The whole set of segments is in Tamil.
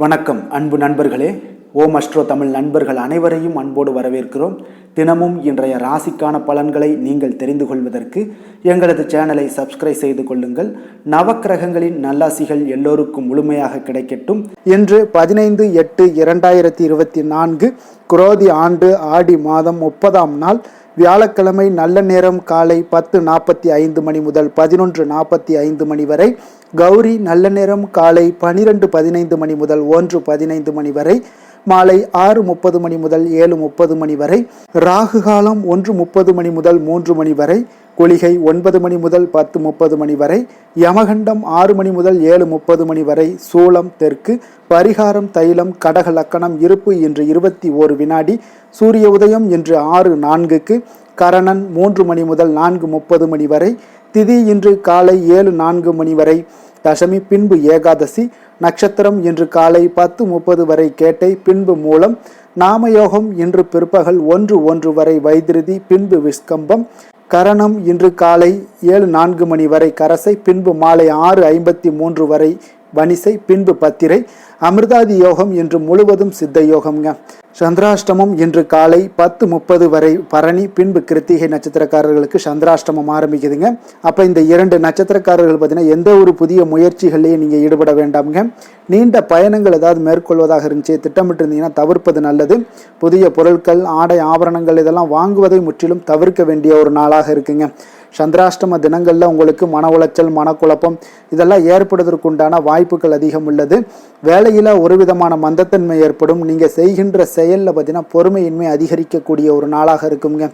வணக்கம் அன்பு நண்பர்களே. ஓம் அஸ்ட்ரோ தமிழ் நண்பர்கள் அனைவரையும் அன்போடு வரவேற்கிறோம். தினமும் இன்றைய ராசிக்கான பலன்களை நீங்கள் தெரிந்து கொள்வதற்கு எங்களது சேனலை சப்ஸ்கிரைப் செய்து கொள்ளுங்கள். நவக்கிரகங்களின் நல்லாசிகள் எல்லோருக்கும் முழுமையாக கிடைக்கட்டும். இன்று 15/8/2024 குரோதி ஆண்டு ஆடி மாதம் 30ஆம் நாள் வியாழக்கிழமை. நல்ல நேரம் காலை 10:45 மணி முதல் 11:45 மணி வரை. கௌரி நல்ல நேரம் காலை 12:15 மணி முதல் 1:15 மணி வரை. மாலை 6:30 மணி முதல் 7:30 மணி வரை. ராகு காலம் 1:30 மணி முதல் 3 மணி வரை. குளிகை 9 மணி முதல் 10:30 மணி வரை. யமகண்டம் 6 மணி முதல் 7:30 மணி வரை. சூலம் தெற்கு. பரிகாரம் தைலம். கடக லக்கணம். இருப்பு இன்று 21 வினாடி. சூரிய உதயம் இன்று 6:04. கரணன் 3 மணி முதல் 4:30 மணி வரை. திதி இன்று காலை 7:04 மணி வரை. தசமி பின்பு ஏகாதசி. நட்சத்திரம் இன்று காலை 10:30 வரை கேட்டை பின்பு மூலம். நாமயோகம் இன்று பிற்பகல் 1:01 வரை வைத்திருதி பின்பு விஸ்கம்பம். கரணம் இன்று காலை 7:04 மணி வரை கரசை பின்பு மாலை 6:53 வரை வனிசை பின்பு பத்திரை. அமிர்தாதி யோகம் இன்று முழுவதும் சித்த யோகம்ங்க. சந்திராஷ்டமம் இன்று காலை 10:30 வரை பரணி பின்பு கிருத்திகை நட்சத்திரக்காரர்களுக்கு சந்திராஷ்டமம் ஆரம்பிக்குதுங்க. அப்போ இந்த 2 நட்சத்திரக்காரர்கள் பார்த்தீங்கன்னா எந்த ஒரு புதிய முயற்சிகளையும் நீங்கள் ஈடுபட வேண்டாமுங்க. நீண்ட பயணங்கள் ஏதாவது மேற்கொள்வதாக இருந்துச்சு திட்டமிட்டு இருந்தீங்கன்னா தவிர்ப்பது நல்லது. புதிய பொருட்கள் ஆடை ஆபரணங்கள் இதெல்லாம் வாங்குவதை முற்றிலும் தவிர்க்க வேண்டிய ஒரு நாளாக இருக்குங்க. சந்திராஷ்டம தினங்களில் உங்களுக்கு மன உளைச்சல் மனக்குழப்பம் இதெல்லாம் ஏற்படுவதற்குண்டான வாய்ப்புகள் அதிகம் உள்ளது. வேலையில் ஒரு விதமான மந்தத்தன்மை ஏற்படும். நீங்கள் செய்கின்ற செயலில் பார்த்தீங்கன்னா பொறுமையின்மை அதிகரிக்கக்கூடிய ஒரு நாளாக இருக்குங்க.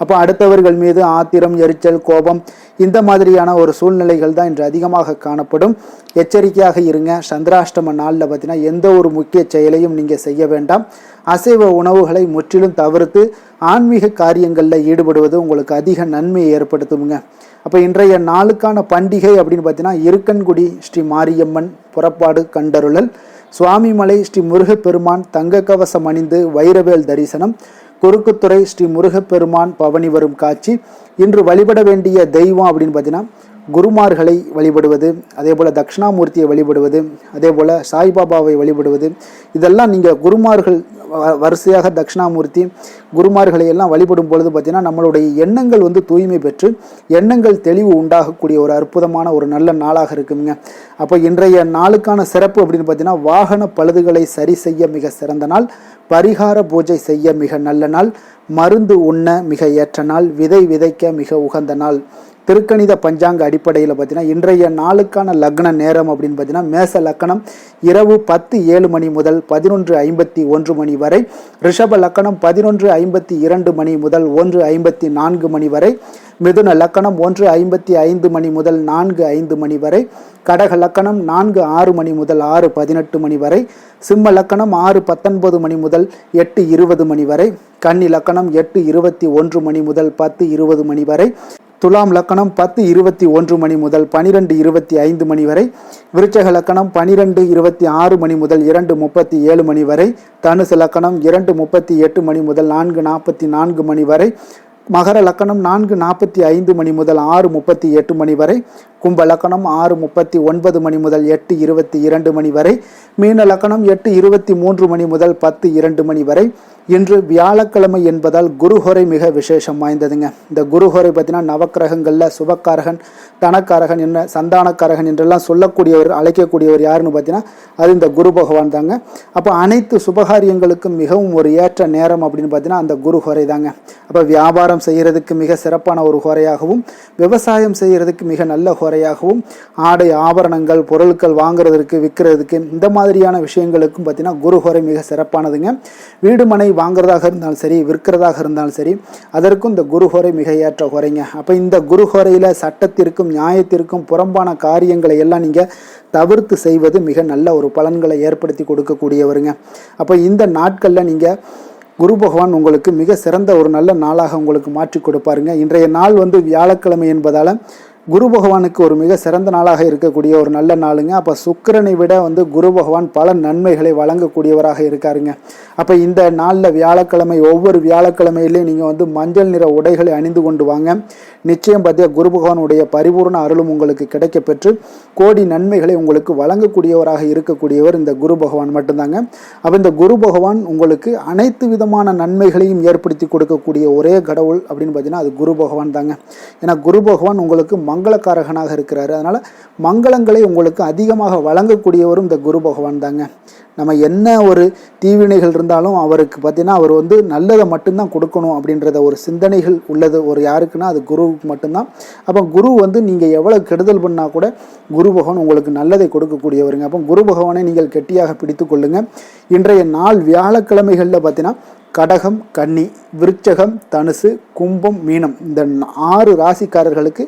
அப்போ அடுத்தவர்கள் மீது ஆத்திரம் எரிச்சல் கோபம் இந்த மாதிரியான ஒரு சூழ்நிலைகள் தான் இன்று அதிகமாக காணப்படும். எச்சரிக்கையாக இருங்க. சந்திராஷ்டம நாளில் பார்த்தீங்கன்னா எந்த ஒரு முக்கிய செயலையும் நீங்கள் செய்ய வேண்டாம். அசைவ உணவுகளை முற்றிலும் தவிர்த்து ஆன்மீக காரியங்களில் ஈடுபடுவது உங்களுக்கு அதிக நன்மையை ஏற்படுத்துங்க. அப்போ இன்றைய நாளுக்கான பண்டிகை அப்படின்னு பார்த்தீங்கன்னா இருக்கன்குடி ஸ்ரீ மாரியம்மன் புறப்பாடு கண்டருளல். சுவாமிமலை ஸ்ரீ முருகப்பெருமான் தங்க கவசம் அணிந்து வைரவேல் தரிசனம். குறுக்குத்துறை ஸ்ரீ முருகப்பெருமான் பவனி வரும் காட்சி. இன்று வழிபட வேண்டிய தெய்வம் அப்படின்னு பார்த்தீங்கன்னா குருமார்களை வழிபடுவது, அதே போல் தட்சிணாமூர்த்தியை வழிபடுவது, அதே போல் சாய்பாபாவை வழிபடுவது. இதெல்லாம் நீங்கள் குருமார்கள் வரிசையாக தட்சிணாமூர்த்தி குருமார்களை எல்லாம் வழிபடும் பொழுது பார்த்தீங்கன்னா நம்மளுடைய எண்ணங்கள் தூய்மை பெற்று எண்ணங்கள் தெளிவு உண்டாகக்கூடிய ஒரு அற்புதமான ஒரு நல்ல நாளாக இருக்குங்க. அப்போ இன்றைய நாளுக்கான சிறப்பு அப்படின்னு பார்த்தீங்கன்னா வாகன பழுதுகளை சரி செய்ய மிக சிறந்த நாள். பரிகார பூஜை செய்ய மிக நல்ல நாள். மருந்து உண்ண மிக ஏற்ற நாள். விதை விதைக்க மிக உகந்த நாள். திருக்கணித பஞ்சாங்க அடிப்படையில் பார்த்தீங்கன்னா இன்றைய நாளுக்கான லக்ன நேரம் அப்படின்னு பார்த்தீங்கன்னா மேச லக்கணம் இரவு 10:07 மணி முதல் 11:51 மணி வரை. ரிஷப லக்கணம் 11:52 மணி முதல் 1:54 மணி வரை. மிதுன லக்கணம் 1:55 மணி முதல் 4:05 மணி வரை. கடக லக்கணம் 4:06 மணி முதல் 6:18 மணி வரை. சிம்ம லக்கணம் 6:19 மணி முதல் 8:20 மணி வரை. கன்னி லக்கணம் 8:21 மணி முதல் 10:20 மணி வரை. துலாம் லக்கணம் 10:21 மணி முதல் 12:25 மணி வரை. விருச்சக லக்கணம் 12:26 மணி முதல் 2:37 மணி வரை. தனுசு லக்கணம் 2:38 மணி முதல் 4:44 மணி வரை. மகர லக்கணம் 4:45 மணி முதல் 6:38 மணி வரை. கும்ப லக்கணம் 6:39 மணி முதல் 8:22 மணி வரை. மீன லக்கணம் 8:23 மணி முதல் 10:02 மணி வரை. இன்று வியாழக்கிழமை என்பதால் குருஹோரை மிக விசேஷம் வாய்ந்ததுங்க. இந்த குருஹோரை பார்த்தீங்கன்னா நவக்கிரகங்களில் சுபக்காரகன் தனக்காரகன் என்ன சந்தானக்காரகன் என்றெல்லாம் சொல்லக்கூடியவர் அழைக்கக்கூடியவர் யாருன்னு பார்த்தீங்கன்னா அது இந்த குரு பகவான் தாங்க. அப்போ அனைத்து சுபகாரியங்களுக்கும் மிகவும் ஒரு ஏற்ற நேரம் அப்படின்னு பார்த்தீங்கன்னா அந்த குருஹோரை தாங்க. அப்போ வியாபாரம் செய்கிறதுக்கு மிக சிறப்பான ஒரு ஹோரையாகவும் விவசாயம் செய்கிறதுக்கு மிக நல்ல ஹோரையாகவும் ஆடை ஆபரணங்கள் பொருட்கள் வாங்குறதுக்கு விற்கிறதுக்கு இந்த மாதிரியான விஷயங்களுக்கும் பார்த்தீங்கன்னா குருஹோரை மிக சிறப்பானதுங்க. வீடு மனை வாங்குறதாக இருந்தாலும் சரி விற்கிறதாக இருந்தாலும் சரி அதற்கும் இந்த குருஹோரை மிக ஏற்ற ஹோரைங்க. அப்போ இந்த குருஹோரையில் சட்டத்திற்கும் நியாயத்திற்கும் புறம்பான காரியங்களை எல்லாம் நீங்கள் தவிர்த்து செய்வது மிக நல்ல ஒரு பலன்களை ஏற்படுத்தி கொடுக்கக்கூடியவருங்க. அப்போ இந்த நாட்களில் நீங்கள் குரு பகவான் உங்களுக்கு மிக சிறந்த ஒரு நல்ல நாளாக உங்களுக்கு மாற்றி கொடுப்பாருங்க. இன்றைய நாள் வியாழக்கிழமை என்பதால் குரு பகவானுக்கு ஒரு மிக சிறந்த நாளாக இருக்கக்கூடிய ஒரு நல்ல நாளுங்க. அப்போ சுக்கிரனை விட குரு பகவான் பல நன்மைகளை வழங்கக்கூடியவராக இருக்காருங்க. அப்போ இந்த நாளில் வியாழக்கிழமை ஒவ்வொரு வியாழக்கிழமையிலையும் நீங்கள் மஞ்சள் நிற உடைகளை அணிந்து கொண்டு வாங்க. நிச்சயம் பார்த்தியா குரு பகவானுடைய பரிபூர்ண அருளும் உங்களுக்கு கிடைக்க பெற்று கோடி நன்மைகளை உங்களுக்கு வழங்கக்கூடியவராக இருக்கக்கூடியவர் இந்த குரு பகவான் மட்டும்தாங்க. அப்போ இந்த குரு பகவான் உங்களுக்கு அனைத்து விதமான நன்மைகளையும் ஏற்படுத்தி கொடுக்கக்கூடிய ஒரே கடவுள் அப்படின்னு பார்த்தீங்கன்னா அது குரு பகவான் தாங்க. ஏன்னா குரு பகவான் உங்களுக்கு மங்களக்காரகனாக இருக்கிறாரு. அதனால் மங்களங்களை உங்களுக்கு அதிகமாக வழங்கக்கூடியவரும் இந்த குரு பகவான் தாங்க. நம்ம என்ன ஒரு தீவினைகள் இருந்தாலும் அவருக்கு பார்த்தீங்கன்னா அவர் நல்லதை மட்டும்தான் கொடுக்கணும் அப்படின்றத ஒரு சிந்தனைகள் உள்ளது ஒரு யாருக்குன்னா அது குருவுக்கு மட்டும்தான். அப்போ குரு நீங்கள் எவ்வளோ கெடுதல் பண்ணால் கூட குரு பகவான் உங்களுக்கு நல்லதை கொடுக்கக்கூடியவருங்க. அப்போ குரு பகவானை நீங்கள் கெட்டியாக பிடித்து கொள்ளுங்கள். இன்றைய நாள் வியாழக்கிழமைகளில் பார்த்தீங்கன்னா கடகம், கன்னி, விருச்சகம், தனுசு, கும்பம், மீனம் இந்த 6 ராசிக்காரர்களுக்கு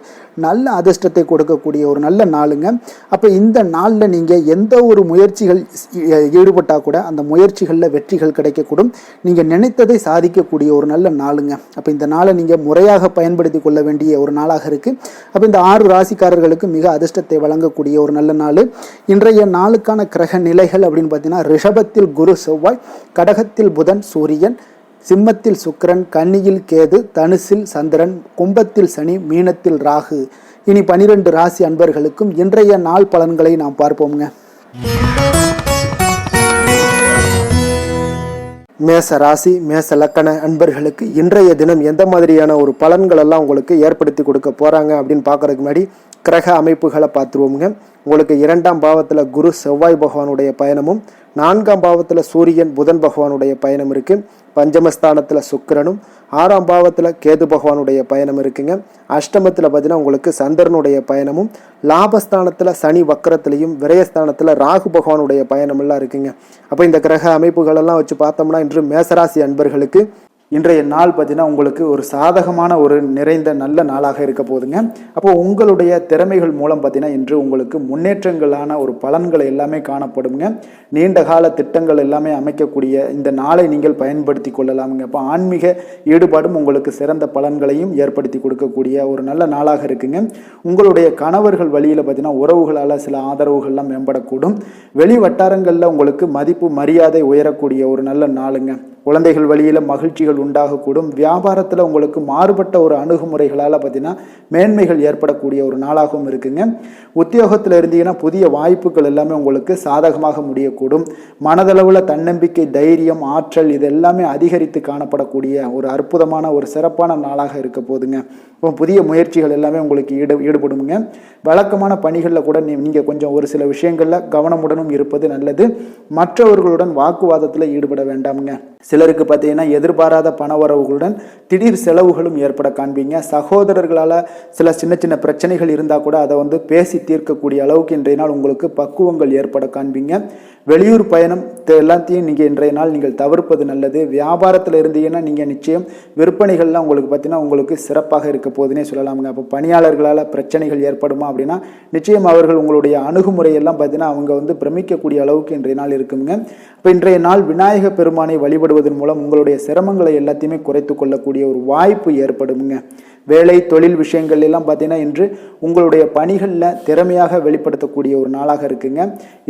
நல்ல அதிர்ஷ்டத்தை கொடுக்கக்கூடிய ஒரு நல்ல நாளுங்க. அப்போ இந்த நாளில் நீங்கள் எந்த ஒரு முயற்சிகள் ஈடுபட்டால் கூட அந்த முயற்சிகளில் வெற்றிகள் கிடைக்கக்கூடும். நீங்கள் நினைத்ததை சாதிக்கக்கூடிய ஒரு நல்ல நாளுங்க. அப்போ இந்த நாளை நீங்கள் முறையாக பயன்படுத்தி கொள்ள வேண்டிய ஒரு நாளாக இருக்குது. அப்போ இந்த 6 ராசிக்காரர்களுக்கு மிக அதிர்ஷ்டத்தை வழங்கக்கூடிய ஒரு நல்ல நாள். இன்றைய நாளுக்கான கிரக நிலைகள் அப்படின்னு பார்த்தீங்கன்னா ரிஷபத்தில் குரு செவ்வாய், கடகத்தில் புதன் சூரியன், சிம்மத்தில் சுக்கிரன், கன்னியில் கேது, தனுசில் சந்திரன், கும்பத்தில் சனி, மீனத்தில் ராகு. இனி 12 ராசி அன்பர்களுக்கும் இன்றைய நாள் பலன்களை நாம் பார்ப்போம்ங்க. மேச ராசி மேச லக்கண அன்பர்களுக்கு இன்றைய தினம் எந்த மாதிரியான ஒரு பலன்கள் எல்லாம் உங்களுக்கு ஏற்படுத்தி கொடுக்க போறாங்க அப்படின்னு பார்க்கறதுக்கு முன்னாடி கிரக அமைப்புகளை பார்த்துருவோமுங்க. உங்களுக்கு 2ஆம் பாவத்தில் குரு செவ்வாய் பகவானுடைய பயணமும், 4ஆம் பாவத்தில் சூரியன் புதன் பகவானுடைய பயணம் இருக்கு. பஞ்சமஸ்தானத்தில் சுக்கிரனும், 6ஆம் பாவத்தில் கேது பகவானுடைய பயணம் இருக்குங்க. அஷ்டமத்தில் பார்த்தீங்கன்னா உங்களுக்கு சந்திரனுடைய பயணமும், லாபஸ்தானத்தில் சனி வக்கரத்திலையும், விரயஸ்தானத்தில் ராகு பகவானுடைய பயணம் எல்லாம் இருக்குங்க. அப்போ இந்த கிரக அமைப்புகள் எல்லாம் வச்சு பார்த்தோம்னா இன்று மேசராசி அன்பர்களுக்கு இன்றைய நாள் பார்த்தீங்கன்னா உங்களுக்கு ஒரு சாதகமான ஒரு நிறைந்த நல்ல நாளாக இருக்க போதுங்க. அப்போ உங்களுடைய திறமைகள் மூலம் பார்த்தீங்கன்னா இன்று உங்களுக்கு முன்னேற்றங்களான ஒரு பலன்களை எல்லாமே காணப்படுங்க. நீண்ட கால திட்டங்கள் எல்லாமே அமைக்கக்கூடிய இந்த நாளை நீங்கள் பயன்படுத்தி கொள்ளலாமுங்க. அப்போ ஆன்மீக ஈடுபாடும் உங்களுக்கு சிறந்த பலன்களையும் ஏற்படுத்தி கொடுக்கக்கூடிய ஒரு நல்ல நாளாக இருக்குங்க. உங்களுடைய கணவர்கள் வழியில் பார்த்தீங்கன்னா உறவுகளால் சில ஆதரவுகள்லாம் மேம்படக்கூடும். வெளி வட்டாரங்களில் உங்களுக்கு மதிப்பு மரியாதை உயரக்கூடிய ஒரு நல்ல நாளுங்க. குழந்தைகள் வழியில் மகிழ்ச்சிகள் உண்டாகக்கூடும். வியாபாரத்தில் உங்களுக்கு மாறுபட்ட ஒரு அணுகுமுறைகளால் பார்த்தீங்கன்னா மேன்மைகள் ஏற்படக்கூடிய ஒரு நாளாகவும் இருக்குங்க. உத்தியோகத்தில் இருந்தீங்கன்னா புதிய வாய்ப்புகள் எல்லாமே உங்களுக்கு சாதகமாக முடியக்கூடும். மனதளவில் தன்னம்பிக்கை, தைரியம், ஆற்றல் இது எல்லாமே அதிகரித்து காணப்படக்கூடிய ஒரு அற்புதமான ஒரு சிறப்பான நாளாக இருக்க போதுங்க. இப்போ புதிய முயற்சிகள் எல்லாமே உங்களுக்கு ஈடுபடுங்க. வழக்கமான பணிகளில் கூட நீங்கள் கொஞ்சம் ஒரு சில விஷயங்களில் கவனமுடனும் இருப்பது நல்லது. மற்றவர்களுடன் வாக்குவாதத்தில் ஈடுபட வேண்டாமுங்க. சிலருக்கு பார்த்தீங்கன்னா எதிர்பாராத பணவரவுகளுடன் திடீர் செலவுகளும் ஏற்பட காண்பீங்க. சகோதரர்களால் சில சின்ன சின்ன பிரச்சனைகள் இருந்தால் கூட அதை பேசி தீர்க்கக்கூடிய அளவுக்கு இன்றைய நாள் உங்களுக்கு பக்குவங்கள் ஏற்பட காண்பீங்க. வெளியூர் பயணம் எல்லாத்தையும் இன்றைய நாள் நீங்கள் தவிர்ப்பது நல்லது. வியாபாரத்தில் இருந்தீங்கன்னா நீங்கள் நிச்சயம் விற்பனைகள்லாம் உங்களுக்கு பார்த்தீங்கன்னா உங்களுக்கு சிறப்பாக இருக்க போதுன்னே சொல்லலாமுங்க. அப்போ பணியாளர்களால் பிரச்சனைகள் ஏற்படுமா அப்படின்னா நிச்சயம் அவர்கள் உங்களுடைய அணுகுமுறையெல்லாம் பார்த்தீங்கன்னா அவங்க பிரமிக்கக்கூடிய அளவுக்கு இன்றைய நாள் இருக்குங்க. இப்போ இன்றைய நாள் விநாயக பெருமானை வழிபடுவதன் மூலம் உங்களுடைய சிரமங்களை எல்லாத்தையுமே குறைத்து கொள்ளக்கூடிய ஒரு வாய்ப்பு ஏற்படுங்க. வேலை தொழில் விஷயங்கள் எல்லாம் பார்த்தீங்கன்னா இன்று உங்களுடைய பணிகளில் திறமையாக வெளிப்படுத்தக்கூடிய ஒரு நாளாக இருக்குங்க.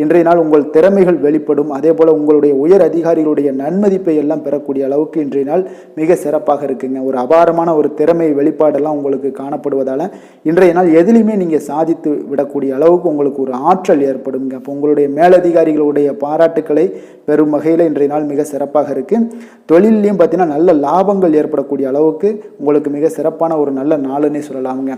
இன்றைய நாள் உங்கள் திறமைகள் வெளிப்படும். அதே போல் உங்களுடைய உயர் அதிகாரிகளுடைய நன்மதிப்பை எல்லாம் பெறக்கூடிய அளவுக்கு இன்றைய நாள் மிக சிறப்பாக இருக்குங்க. ஒரு அபாரமான ஒரு திறமை வெளிப்பாடெல்லாம் உங்களுக்கு காணப்படுவதால் இன்றைய நாள் எதிலுமே நீங்கள் சாதித்து விடக்கூடிய அளவுக்கு உங்களுக்கு ஒரு ஆற்றல் ஏற்படுங்க. அப்போ உங்களுடைய மேலதிகாரிகளுடைய பாராட்டுக்களை பெரும் வகையில் இன்றைய நாள் மிக சிறப்பாக இருக்குது. தொழிலையும் பார்த்தீங்கன்னா நல்ல லாபங்கள் ஏற்படக்கூடிய அளவுக்கு உங்களுக்கு மிக சிறப்பான ஒரு நல்ல நாளுன்னே சொல்லலாமுங்க.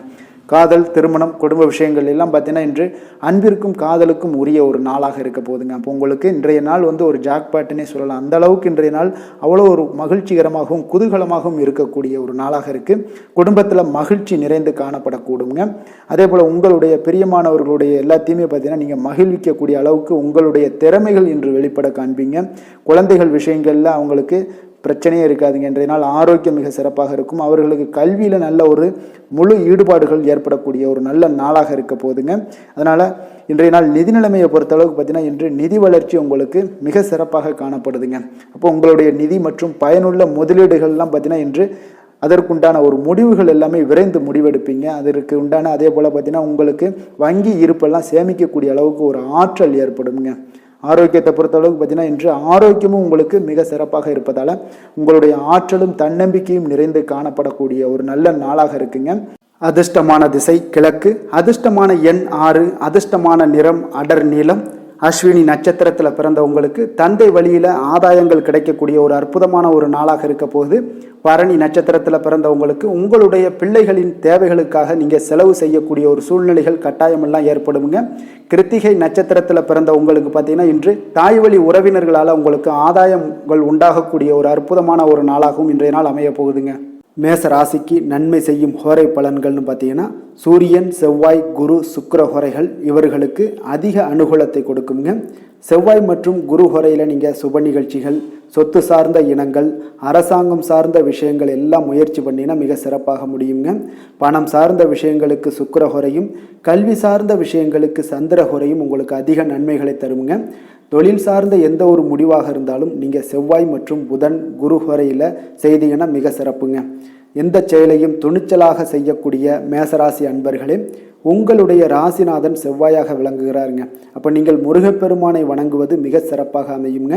காதல், திருமணம், குடும்ப விஷயங்கள் எல்லாம் பார்த்தீங்கன்னா இன்று அன்பிற்கும் காதலுக்கும் உரிய ஒரு நாளாக இருக்க போதுங்க. அப்போ உங்களுக்கு இன்றைய நாள் ஒரு ஜாக்பாட்டுன்னே சொல்லலாம். அந்த அளவுக்கு இன்றைய நாள் அவ்வளோ ஒரு மகிழ்ச்சிகரமாகவும் குதூகலமாகவும் இருக்கக்கூடிய ஒரு நாளாக இருக்குது. குடும்பத்தில் மகிழ்ச்சி நிறைந்து காணப்படக்கூடுங்க. அதே போல் உங்களுடைய பிரியமானவர்களுடைய எல்லாத்தையுமே பார்த்தீங்கன்னா நீங்கள் மகிழ்விக்கக்கூடிய அளவுக்கு உங்களுடைய திறமைகள் இன்று வெளிப்பட காண்பீங்க. குழந்தைகள் விஷயங்களில் அவங்களுக்கு பிரச்சனையே இருக்காதுங்க. இன்றைய நாள் ஆரோக்கியம் மிக சிறப்பாக இருக்கும். அவர்களுக்கு கல்வியில் நல்ல ஒரு முழு ஈடுபாடுகள் ஏற்படக்கூடிய ஒரு நல்ல நாளாக இருக்க போதுங்க. அதனால் இன்றைய நாள் நிதி நிலைமையை பொறுத்தளவுக்கு பார்த்தீங்கன்னா இன்று நிதி வளர்ச்சி உங்களுக்கு மிக சிறப்பாக காணப்படுதுங்க. அப்போ உங்களுடைய நிதி மற்றும் பயனுள்ள முதலீடுகள்லாம் பார்த்தீங்கன்னா இன்று அதற்குண்டான ஒரு முடிவுகள் எல்லாமே விரைந்து முடிவெடுப்பீங்க. அதற்கு உண்டான அதே போல் பார்த்தீங்கன்னா உங்களுக்கு வங்கி இருப்பெல்லாம் சேமிக்கக்கூடிய அளவுக்கு ஒரு ஆற்றல் ஏற்படுங்க. ஆரோக்கியத்தை பொறுத்தளவுக்கு பார்த்தீங்கன்னா இன்று ஆரோக்கியமும் உங்களுக்கு மிக சிறப்பாக இருப்பதால் உங்களுடைய ஆற்றலும் தன்னம்பிக்கையும் நிறைந்து காணப்படக்கூடிய ஒரு நல்ல நாளாக இருக்குங்க. அதிர்ஷ்டமான திசை கிழக்கு, அதிர்ஷ்டமான எண் 6, அதிர்ஷ்டமான நிறம் அடர் நீலம். அஸ்வினி நட்சத்திரத்தில் பிறந்த உங்களுக்கு தந்தை வழியில் ஆதாயங்கள் கிடைக்கக்கூடிய ஒரு அற்புதமான ஒரு நாளாக இருக்க போகுது. பரணி நட்சத்திரத்தில் பிறந்தவங்களுக்கு உங்களுடைய பிள்ளைகளின் தேவைகளுக்காக நீங்கள் செலவு செய்யக்கூடிய ஒரு சூழ்நிலைகள் கட்டாயமெல்லாம் ஏற்படுங்க. கிருத்திகை நட்சத்திரத்தில் பிறந்த உங்களுக்கு பார்த்தீங்கன்னா இன்று தாய் வழி உறவினர்களால் உங்களுக்கு ஆதாயங்கள் உண்டாகக்கூடிய ஒரு அற்புதமான ஒரு நாளாகவும் இன்றைய நாள் அமைய போகுதுங்க. மேச ராசிக்கு நன்மை செய்யும் ஹோரை பலன்கள்னு பார்த்தீங்கன்னா சூரியன், செவ்வாய், குரு, சுக்கிர ஹோரைகள் இவர்களுக்கு அதிக அனுகூலத்தை கொடுக்குங்க. செவ்வாய் மற்றும் குரு ஹோரையில் நீங்கள் சுப நிகழ்ச்சிகள், சொத்து சார்ந்த இனங்கள், அரசாங்கம் சார்ந்த விஷயங்கள் எல்லாம் முயற்சி பண்ணினா மிக சிறப்பாக முடியுங்க. பணம் சார்ந்த விஷயங்களுக்கு சுக்கிர ஹோரையும், கல்வி சார்ந்த விஷயங்களுக்கு சந்திர ஹோரையும் உங்களுக்கு அதிக நன்மைகளை தருங்க. தொழில் சார்ந்த எந்த ஒரு முடிவாக இருந்தாலும் நீங்கள் செவ்வாய் மற்றும் புதன், குரு ஹோரையில் செய்தீங்கன்னா மிக சிறப்புங்க. எந்த செயலையும் துணிச்சலாக செய்யக்கூடிய மேசராசி அன்பர்களே, உங்களுடைய ராசிநாதன் செவ்வாயாக விளங்குகிறாருங்க. அப்போ நீங்கள் முருகப்பெருமானை வணங்குவது மிக சிறப்பாக அமையுங்க.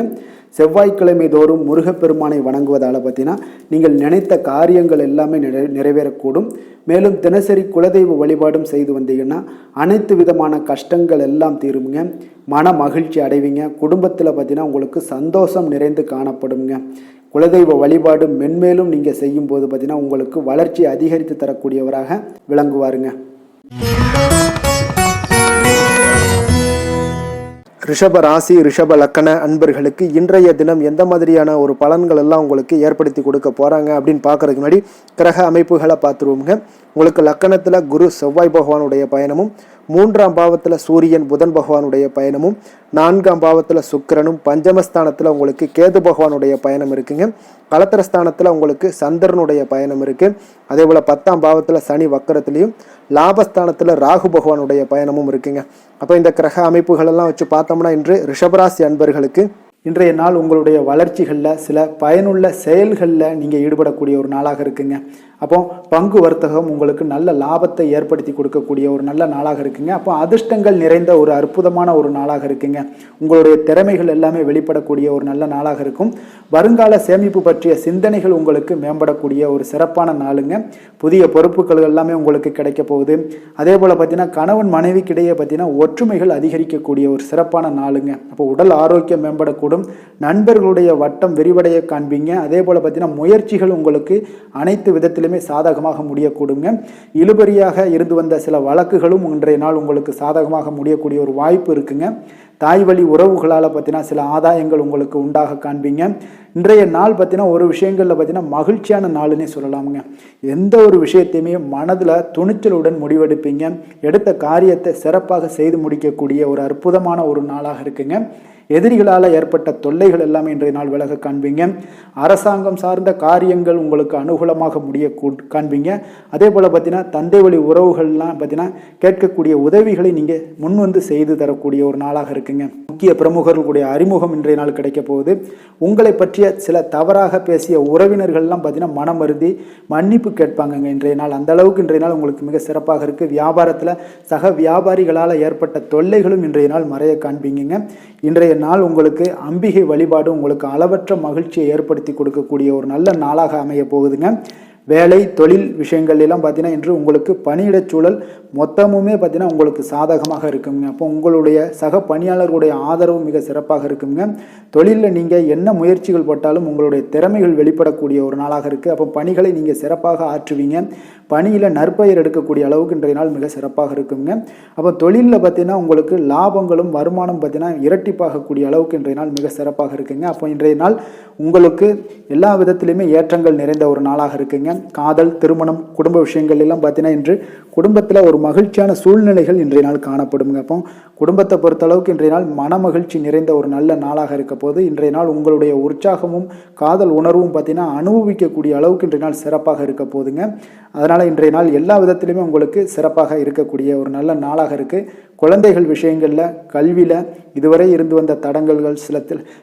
செவ்வாய்க்கிழமை தோறும் முருகப்பெருமானை வணங்குவதால் பார்த்தீங்கன்னா நீங்கள் நினைத்த காரியங்கள் எல்லாமே நிறைவேறக்கூடும். மேலும் தினசரி குலதெய்வ வழிபாடும் செய்து வந்தீங்கன்னா அனைத்து விதமான கஷ்டங்கள் எல்லாம் தீருங்க. மன மகிழ்ச்சி அடைவீங்க. குடும்பத்தில் பார்த்தீங்கன்னா உங்களுக்கு சந்தோஷம் நிறைந்து காணப்படுங்க. குலதெய்வ வழிபாடு மென்மேலும் நீங்கள் செய்யும்போது பார்த்தீங்கன்னா உங்களுக்கு வளர்ச்சி அதிகரித்து தரக்கூடியவராக விளங்குவாருங்க. ரிஷப ராசி, ரிஷப லக்கண அன்பர்களுக்கு இன்றைய தினம் எந்த மாதிரியான ஒரு பலன்கள் எல்லாம் உங்களுக்கு ஏற்படுத்தி கொடுக்க போகிறாங்க அப்படின்னு பார்க்கறதுக்கு முன்னாடி கிரக அமைப்புகளை பார்த்துருவோங்க. உங்களுக்கு லக்கணத்தில் குரு செவ்வாய் பகவானுடைய பயணமும், 3ஆம் பாவத்தில் சூரியன் புதன் பகவானுடைய பயணமும், 4ஆம் பாவத்தில் சுக்கிரனும், பஞ்சமஸ்தானத்தில் உங்களுக்கு கேது பகவானுடைய பயணம் இருக்குங்க. கலத்திரஸ்தானத்தில் உங்களுக்கு சந்திரனுடைய பயணம் இருக்குது. அதே போல் 10ஆம் பாவத்தில் சனி வக்கரத்துலேயும், லாபஸ்தானத்தில் ராகு பகவானுடைய பயணமும் இருக்குங்க. அப்போ இந்த கிரக அமைப்புகளெல்லாம் வச்சு பார்த்தோம்னா இன்று ரிஷபராசி அன்பர்களுக்கு இன்றைய நாள் உங்களுடைய வளர்ச்சிகளில் சில பயனுள்ள செயல்களில் நீங்கள் ஈடுபடக்கூடிய ஒரு நாளாக இருக்குங்க. அப்போ பங்கு வர்த்தகம் உங்களுக்கு நல்ல லாபத்தை ஏற்படுத்தி கொடுக்கக்கூடிய ஒரு நல்ல நாளாக இருக்குங்க. அப்போ அதிர்ஷ்டங்கள் நிறைந்த ஒரு அற்புதமான ஒரு நாளாக இருக்குங்க. உங்களுடைய திறமைகள் எல்லாமே வெளிப்படக்கூடிய ஒரு நல்ல நாளாக இருக்கும். வருங்கால சேமிப்பு பற்றிய சிந்தனைகள் உங்களுக்கு மேம்படக்கூடிய ஒரு சிறப்பான நாளுங்க. புதிய பொறுப்புகள் எல்லாமே உங்களுக்கு கிடைக்க போகுது. அதே போல் பார்த்தீங்கன்னா கணவன் மனைவிக்கிடையே பார்த்தீங்கன்னா ஒற்றுமைகள் அதிகரிக்கக்கூடிய ஒரு சிறப்பான நாளுங்க. அப்போ உடல் ஆரோக்கியம் மேம்படக்கூடும். நண்பர்களுடைய வட்டம் விரிவடைய காண்பீங்க. அதே போல் பார்த்தீங்கன்னா முயற்சிகள் உங்களுக்கு அனைத்து விதத்திலுமே சாதகமாக முடியக்கூடுங்க. இழுபறியாக இருந்து வந்த சில வழக்குகளும் இன்றைய நாள் உங்களுக்கு சாதகமாக முடியக்கூடிய ஒரு வாய்ப்பு இருக்குங்க. தாய் வழி உறவுகளால் பார்த்தீங்கன்னா சில ஆதாயங்கள் உங்களுக்கு உண்டாக காண்பீங்க. இன்றைய நாள் பார்த்தீங்கன்னா ஒரு விஷயங்களில் பார்த்தீங்கன்னா மகிழ்ச்சியான நாளுன்னே சொல்லலாமுங்க. எந்த ஒரு விஷயத்தையுமே மனதில் துணிச்சலுடன் முடிவெடுப்பீங்க. எடுத்த காரியத்தை சிறப்பாக செய்து முடிக்கக்கூடிய ஒரு அற்புதமான ஒரு நாளாக இருக்குங்க. எதிரிகளால் ஏற்பட்ட தொல்லைகள் எல்லாமே இன்றைய நாள் விலக காண்பீங்க. அரசாங்கம் சார்ந்த காரியங்கள் உங்களுக்கு அனுகூலமாக முடிய காண்பீங்க. அதே போல் பார்த்தீங்கன்னா தந்தை வழி உறவுகள்லாம் பார்த்தீங்கன்னா கேட்கக்கூடிய உதவிகளை நீங்கள் முன் வந்து செய்து தரக்கூடிய ஒரு நாளாக இருக்குங்க. முக்கிய பிரமுகர்களுடைய அறிமுகம் இன்றைய நாள் கிடைக்க போகுது. உங்களை பற்றிய சில தவறாக பேசிய உறவினர்கள்லாம் பார்த்தீங்கன்னா மனம் வருந்தி மன்னிப்பு கேட்பாங்க இன்றைய நாள். அந்த அளவுக்கு இன்றைய நாள் உங்களுக்கு மிக சிறப்பாக இருக்குது. வியாபாரத்தில் சக வியாபாரிகளால் ஏற்பட்ட தொல்லைகளும் இன்றைய நாள் மறைய காண்பீங்க. இன்றைய நாள் உங்களுக்கு அம்பிகை வழிபாடு உங்களுக்கு அளவற்ற மகிழ்ச்சியை ஏற்படுத்தி கொடுக்கக்கூடிய ஒரு நல்ல நாளாக அமைய போகுதுங்க. வேலை தொழில் விஷயங்கள் எல்லாம் பார்த்தீங்கன்னா இன்று உங்களுக்கு பணியிடச் சூழல் மொத்தமுமே பார்த்தீங்கன்னா உங்களுக்கு சாதகமாக இருக்குங்க. அப்போ உங்களுடைய சக பணியாளர்களுடைய ஆதரவு மிக சிறப்பாக இருக்குங்க. தொழிலில் நீங்கள் என்ன முயற்சிகள் போட்டாலும் உங்களுடைய திறமைகள் வெளிப்படக்கூடிய ஒரு நாளாக இருக்குது. அப்போ பணிகளை நீங்கள் சிறப்பாக ஆற்றுவீங்க. பணியில் நற்பெயர் எடுக்கக்கூடிய அளவுக்கு இன்றைய நாள் மிக சிறப்பாக இருக்குங்க. அப்போ தொழிலில் பார்த்தீங்கன்னா உங்களுக்கு லாபங்களும் வருமானம் பார்த்தீங்கன்னா இரட்டிப்பாகக்கூடிய அளவுக்கு இன்றைய நாள் மிக சிறப்பாக இருக்குங்க. அப்போ இன்றைய நாள் உங்களுக்கு எல்லா விதத்திலையுமே ஏற்றங்கள் நிறைந்த ஒரு நாளாக இருக்குங்க. காதல், திருமணம், குடும்ப விஷயங்கள் எல்லாம் பார்த்தீங்கன்னா இன்று குடும்பத்தில் ஒரு மகிழ்ச்சியான சூழ்நிலைகள் இன்றைய நாள் காணப்படுங்க. அப்போ குடும்பத்தை பொறுத்தளவுக்கு இன்றைய நாள் மன மகிழ்ச்சி நிறைந்த ஒரு நல்ல நாளாக இருக்க போது இன்றைய நாள் உங்களுடைய உற்சாகமும் காதல் உணர்வும் பார்த்தீங்கன்னா அனுபவிக்கக்கூடிய அளவுக்கு இன்றைய நாள் சிறப்பாக இருக்க போதுங்க. அதனால் இன்றைய நாள் எல்லா விதத்திலுமே உங்களுக்கு சிறப்பாக இருக்கக்கூடிய ஒரு நல்ல நாளாக இருக்குது. குழந்தைகள் விஷயங்களில் கல்வியில் இதுவரை இருந்து வந்த தடங்கல்கள்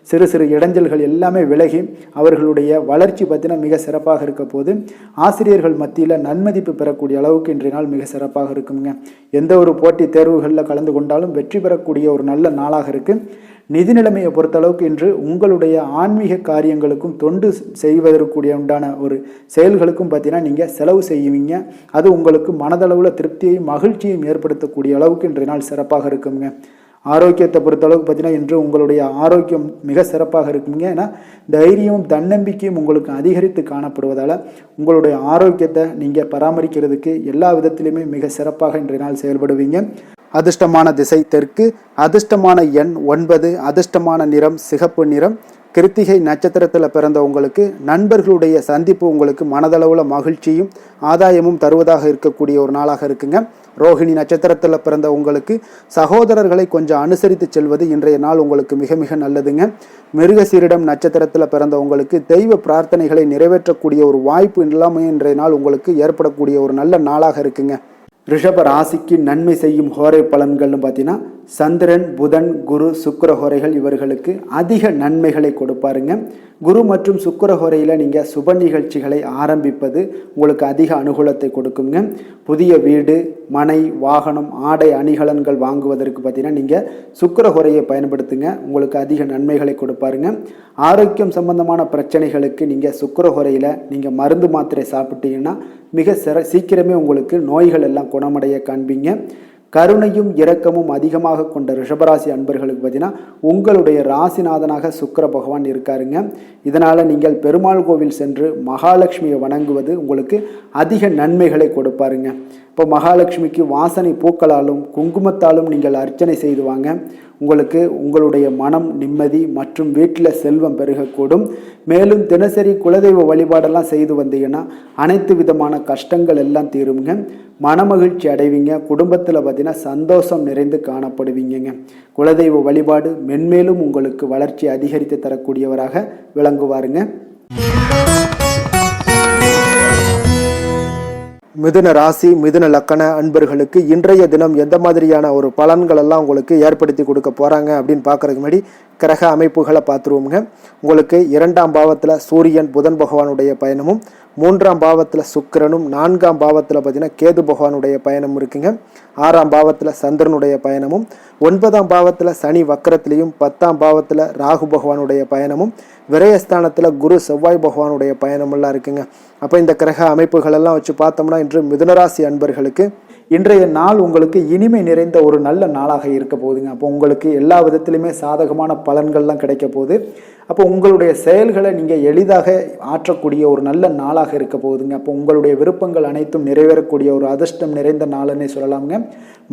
சிறு சிறு இடைஞ்சல்கள் எல்லாமே விலகி அவர்களுடைய வளர்ச்சி பார்த்தீங்கன்னா மிக சிறப்பாக இருக்க போது ஆசிரியர்கள் மத்தியில் நன்மதிப்பு பெறக்கூடிய அளவுக்கு இன்றைய நாள் மிக சிறப்பாக இருக்குங்க. எந்த ஒரு போட்டித் தேர்வுகளில் கலந்து கொண்டாலும் வெற்றி பெறக்கூடிய ஒரு நல்ல நாளாக இருக்குது. நிதி நிலைமையை பொறுத்தளவுக்கு இன்று உங்களுடைய ஆன்மீக காரியங்களுக்கும் தொண்டு செய்வதற்குரிய உண்டான ஒரு செயல்களுக்கும் பார்த்தீங்கன்னா நீங்கள் செலவு செய்வீங்க. அது உங்களுக்கு மனதளவில் திருப்தியையும் மகிழ்ச்சியையும் ஏற்படுத்தக்கூடிய அளவுக்கு இன்றைய நாள் சிறப்பாக இருக்குங்க. ஆரோக்கியத்தை பொறுத்தளவுக்கு பார்த்தீங்கன்னா இன்று உங்களுடைய ஆரோக்கியம் மிக சிறப்பாக இருக்குங்க. ஏன்னா தைரியமும் தன்னம்பிக்கையும் உங்களுக்கு அதிகரித்து காணப்படுவதால் உங்களுடைய ஆரோக்கியத்தை நீங்கள் பராமரிக்கிறதுக்கு எல்லா விதத்திலுமே மிக சிறப்பாக இன்றைய நாள் செயல்படுவீங்க. அதிர்ஷ்டமான திசை தெற்கு, அதிர்ஷ்டமான எண் 9, அதிர்ஷ்டமான நிறம் சிகப்பு நிறம். கிருத்திகை நட்சத்திரத்தில் பிறந்த உங்களுக்கு நண்பர்களுடைய சந்திப்பு உங்களுக்கு மனதளவில் மகிழ்ச்சியும் ஆதாயமும் தருவதாக இருக்கக்கூடிய ஒரு நாளாக இருக்குங்க. ரோஹிணி நட்சத்திரத்தில் பிறந்த உங்களுக்கு சகோதரர்களை கொஞ்சம் அனுசரித்து செல்வது இன்றைய நாள் உங்களுக்கு மிக மிக நல்லதுங்க. மிருகசீரிடம் நட்சத்திரத்தில் பிறந்த உங்களுக்கு தெய்வ பிரார்த்தனைகளை நிறைவேற்றக்கூடிய ஒரு வாய்ப்பு எல்லாமே இன்றைய நாள் உங்களுக்கு ஏற்படக்கூடிய ஒரு நல்ல நாளாக இருக்குங்க. ரிஷப ராசிக்கு நன்மை செய்யும் ஹோரை பலன்கள்னு பார்த்தீங்கன்னா சந்திரன், புதன், குரு, சுக்கிர ஹோரைகள் இவர்களுக்கு அதிக நன்மைகளை கொடுப்பாருங்க. குரு மற்றும் சுக்கிர ஹோரையில் நீங்கள் சுப நிகழ்ச்சிகளை ஆரம்பிப்பது உங்களுக்கு அதிக அனுகூலத்தை கொடுக்குங்க. புதிய வீடு, மனை, வாகனம், ஆடை அணிகலன்கள் வாங்குவதற்கு பார்த்தீங்கன்னா நீங்கள் சுக்கிர ஹோரையை பயன்படுத்துங்க. உங்களுக்கு அதிக நன்மைகளை கொடுப்பாருங்க. ஆரோக்கியம் சம்பந்தமான பிரச்சனைகளுக்கு நீங்கள் சுக்கிர ஹோரையில் நீங்கள் மருந்து மாத்திரை சாப்பிட்டீங்கன்னா மிக சீக்கிரமே உங்களுக்கு நோய்கள் எல்லாம் குணமடைய காண்பீங்க. கருணையும் இரக்கமும் அதிகமாக கொண்ட ரிஷபராசி அன்பர்களுக்கு பார்த்தீங்கன்னா உங்களுடைய ராசிநாதனாக சுக்கிர பகவான் இருக்காருங்க. இதனால் நீங்கள் பெருமாள் கோவில் சென்று மகாலட்சுமியை வணங்குவது உங்களுக்கு அதிக நன்மைகளை கொடுப்பாருங்க. இப்போ மகாலட்சுமிக்கு வாசனை பூக்களாலும் குங்குமத்தாலும் நீங்கள் அர்ச்சனை செய்து வாங்க. உங்களுக்கு உங்களுடைய மனம் நிம்மதி மற்றும் வீட்டில் செல்வம் பெருகக்கூடும். மேலும் தினசரி குலதெய்வ வழிபாடெல்லாம் செய்து வந்தீங்கன்னா அனைத்து விதமான கஷ்டங்கள் எல்லாம் தீருங்க. மனமகிழ்ச்சி அடைவீங்க. குடும்பத்தில் பார்த்தீங்கன்னா சந்தோஷம் நிறைந்து காணப்படுவீங்க. குலதெய்வ வழிபாடு மென்மேலும் உங்களுக்கு வளர்ச்சி அதிகரித்து தரக்கூடியவராக விளங்குவாருங்க. மிதுன ராசி, மிதுன லக்கண அன்பர்களுக்கு இன்றைய தினம் எந்த மாதிரியான ஒரு பலன்கள் எல்லாம் உங்களுக்கு ஏற்படுத்தி கொடுக்க போகிறாங்க அப்படின்னு பார்க்குறதுக்கு முன்னாடி கிரக அமைப்புகளை பார்த்துருவோங்க. உங்களுக்கு 2ஆம் பாவத்தில் சூரியன் புதன் பகவானுடைய பயணமும், 3ஆம் பாவத்தில் சுக்கிரனும், 4ஆம் பாவத்தில் பார்த்தீங்கன்னா கேது பகவானுடைய பயணம் இருக்குங்க. 6ஆம் பாவத்தில் சந்திரனுடைய பயணமும், 9ஆம் பாவத்தில் சனி வக்கரத்திலையும், 10ஆம் பாவத்தில் ராகு பகவானுடைய பயணமும், விரயஸ்தானத்தில் குரு செவ்வாய் பகவானுடைய பயணமெல்லாம் இருக்குங்க. அப்போ இந்த கிரக அமைப்புகளெல்லாம் வச்சு பார்த்தோம்னா இன்று மிதுனராசி அன்பர்களுக்கு இன்றைய நாள் உங்களுக்கு இனிமை நிறைந்த ஒரு நல்ல நாளாக இருக்க போகுதுங்க. அப்போ உங்களுக்கு எல்லா விதத்திலுமே சாதகமான பலன்கள்லாம் கிடைக்க போகுது. அப்போ உங்களுடைய செயல்களை நீங்கள் எளிதாக ஆற்றக்கூடிய ஒரு நல்ல நாளாக இருக்க போகுதுங்க. அப்போ உங்களுடைய விருப்பங்கள் அனைத்தும் நிறைவேறக்கூடிய ஒரு அதிர்ஷ்டம் நிறைந்த நாள்னே சொல்லலாமுங்க.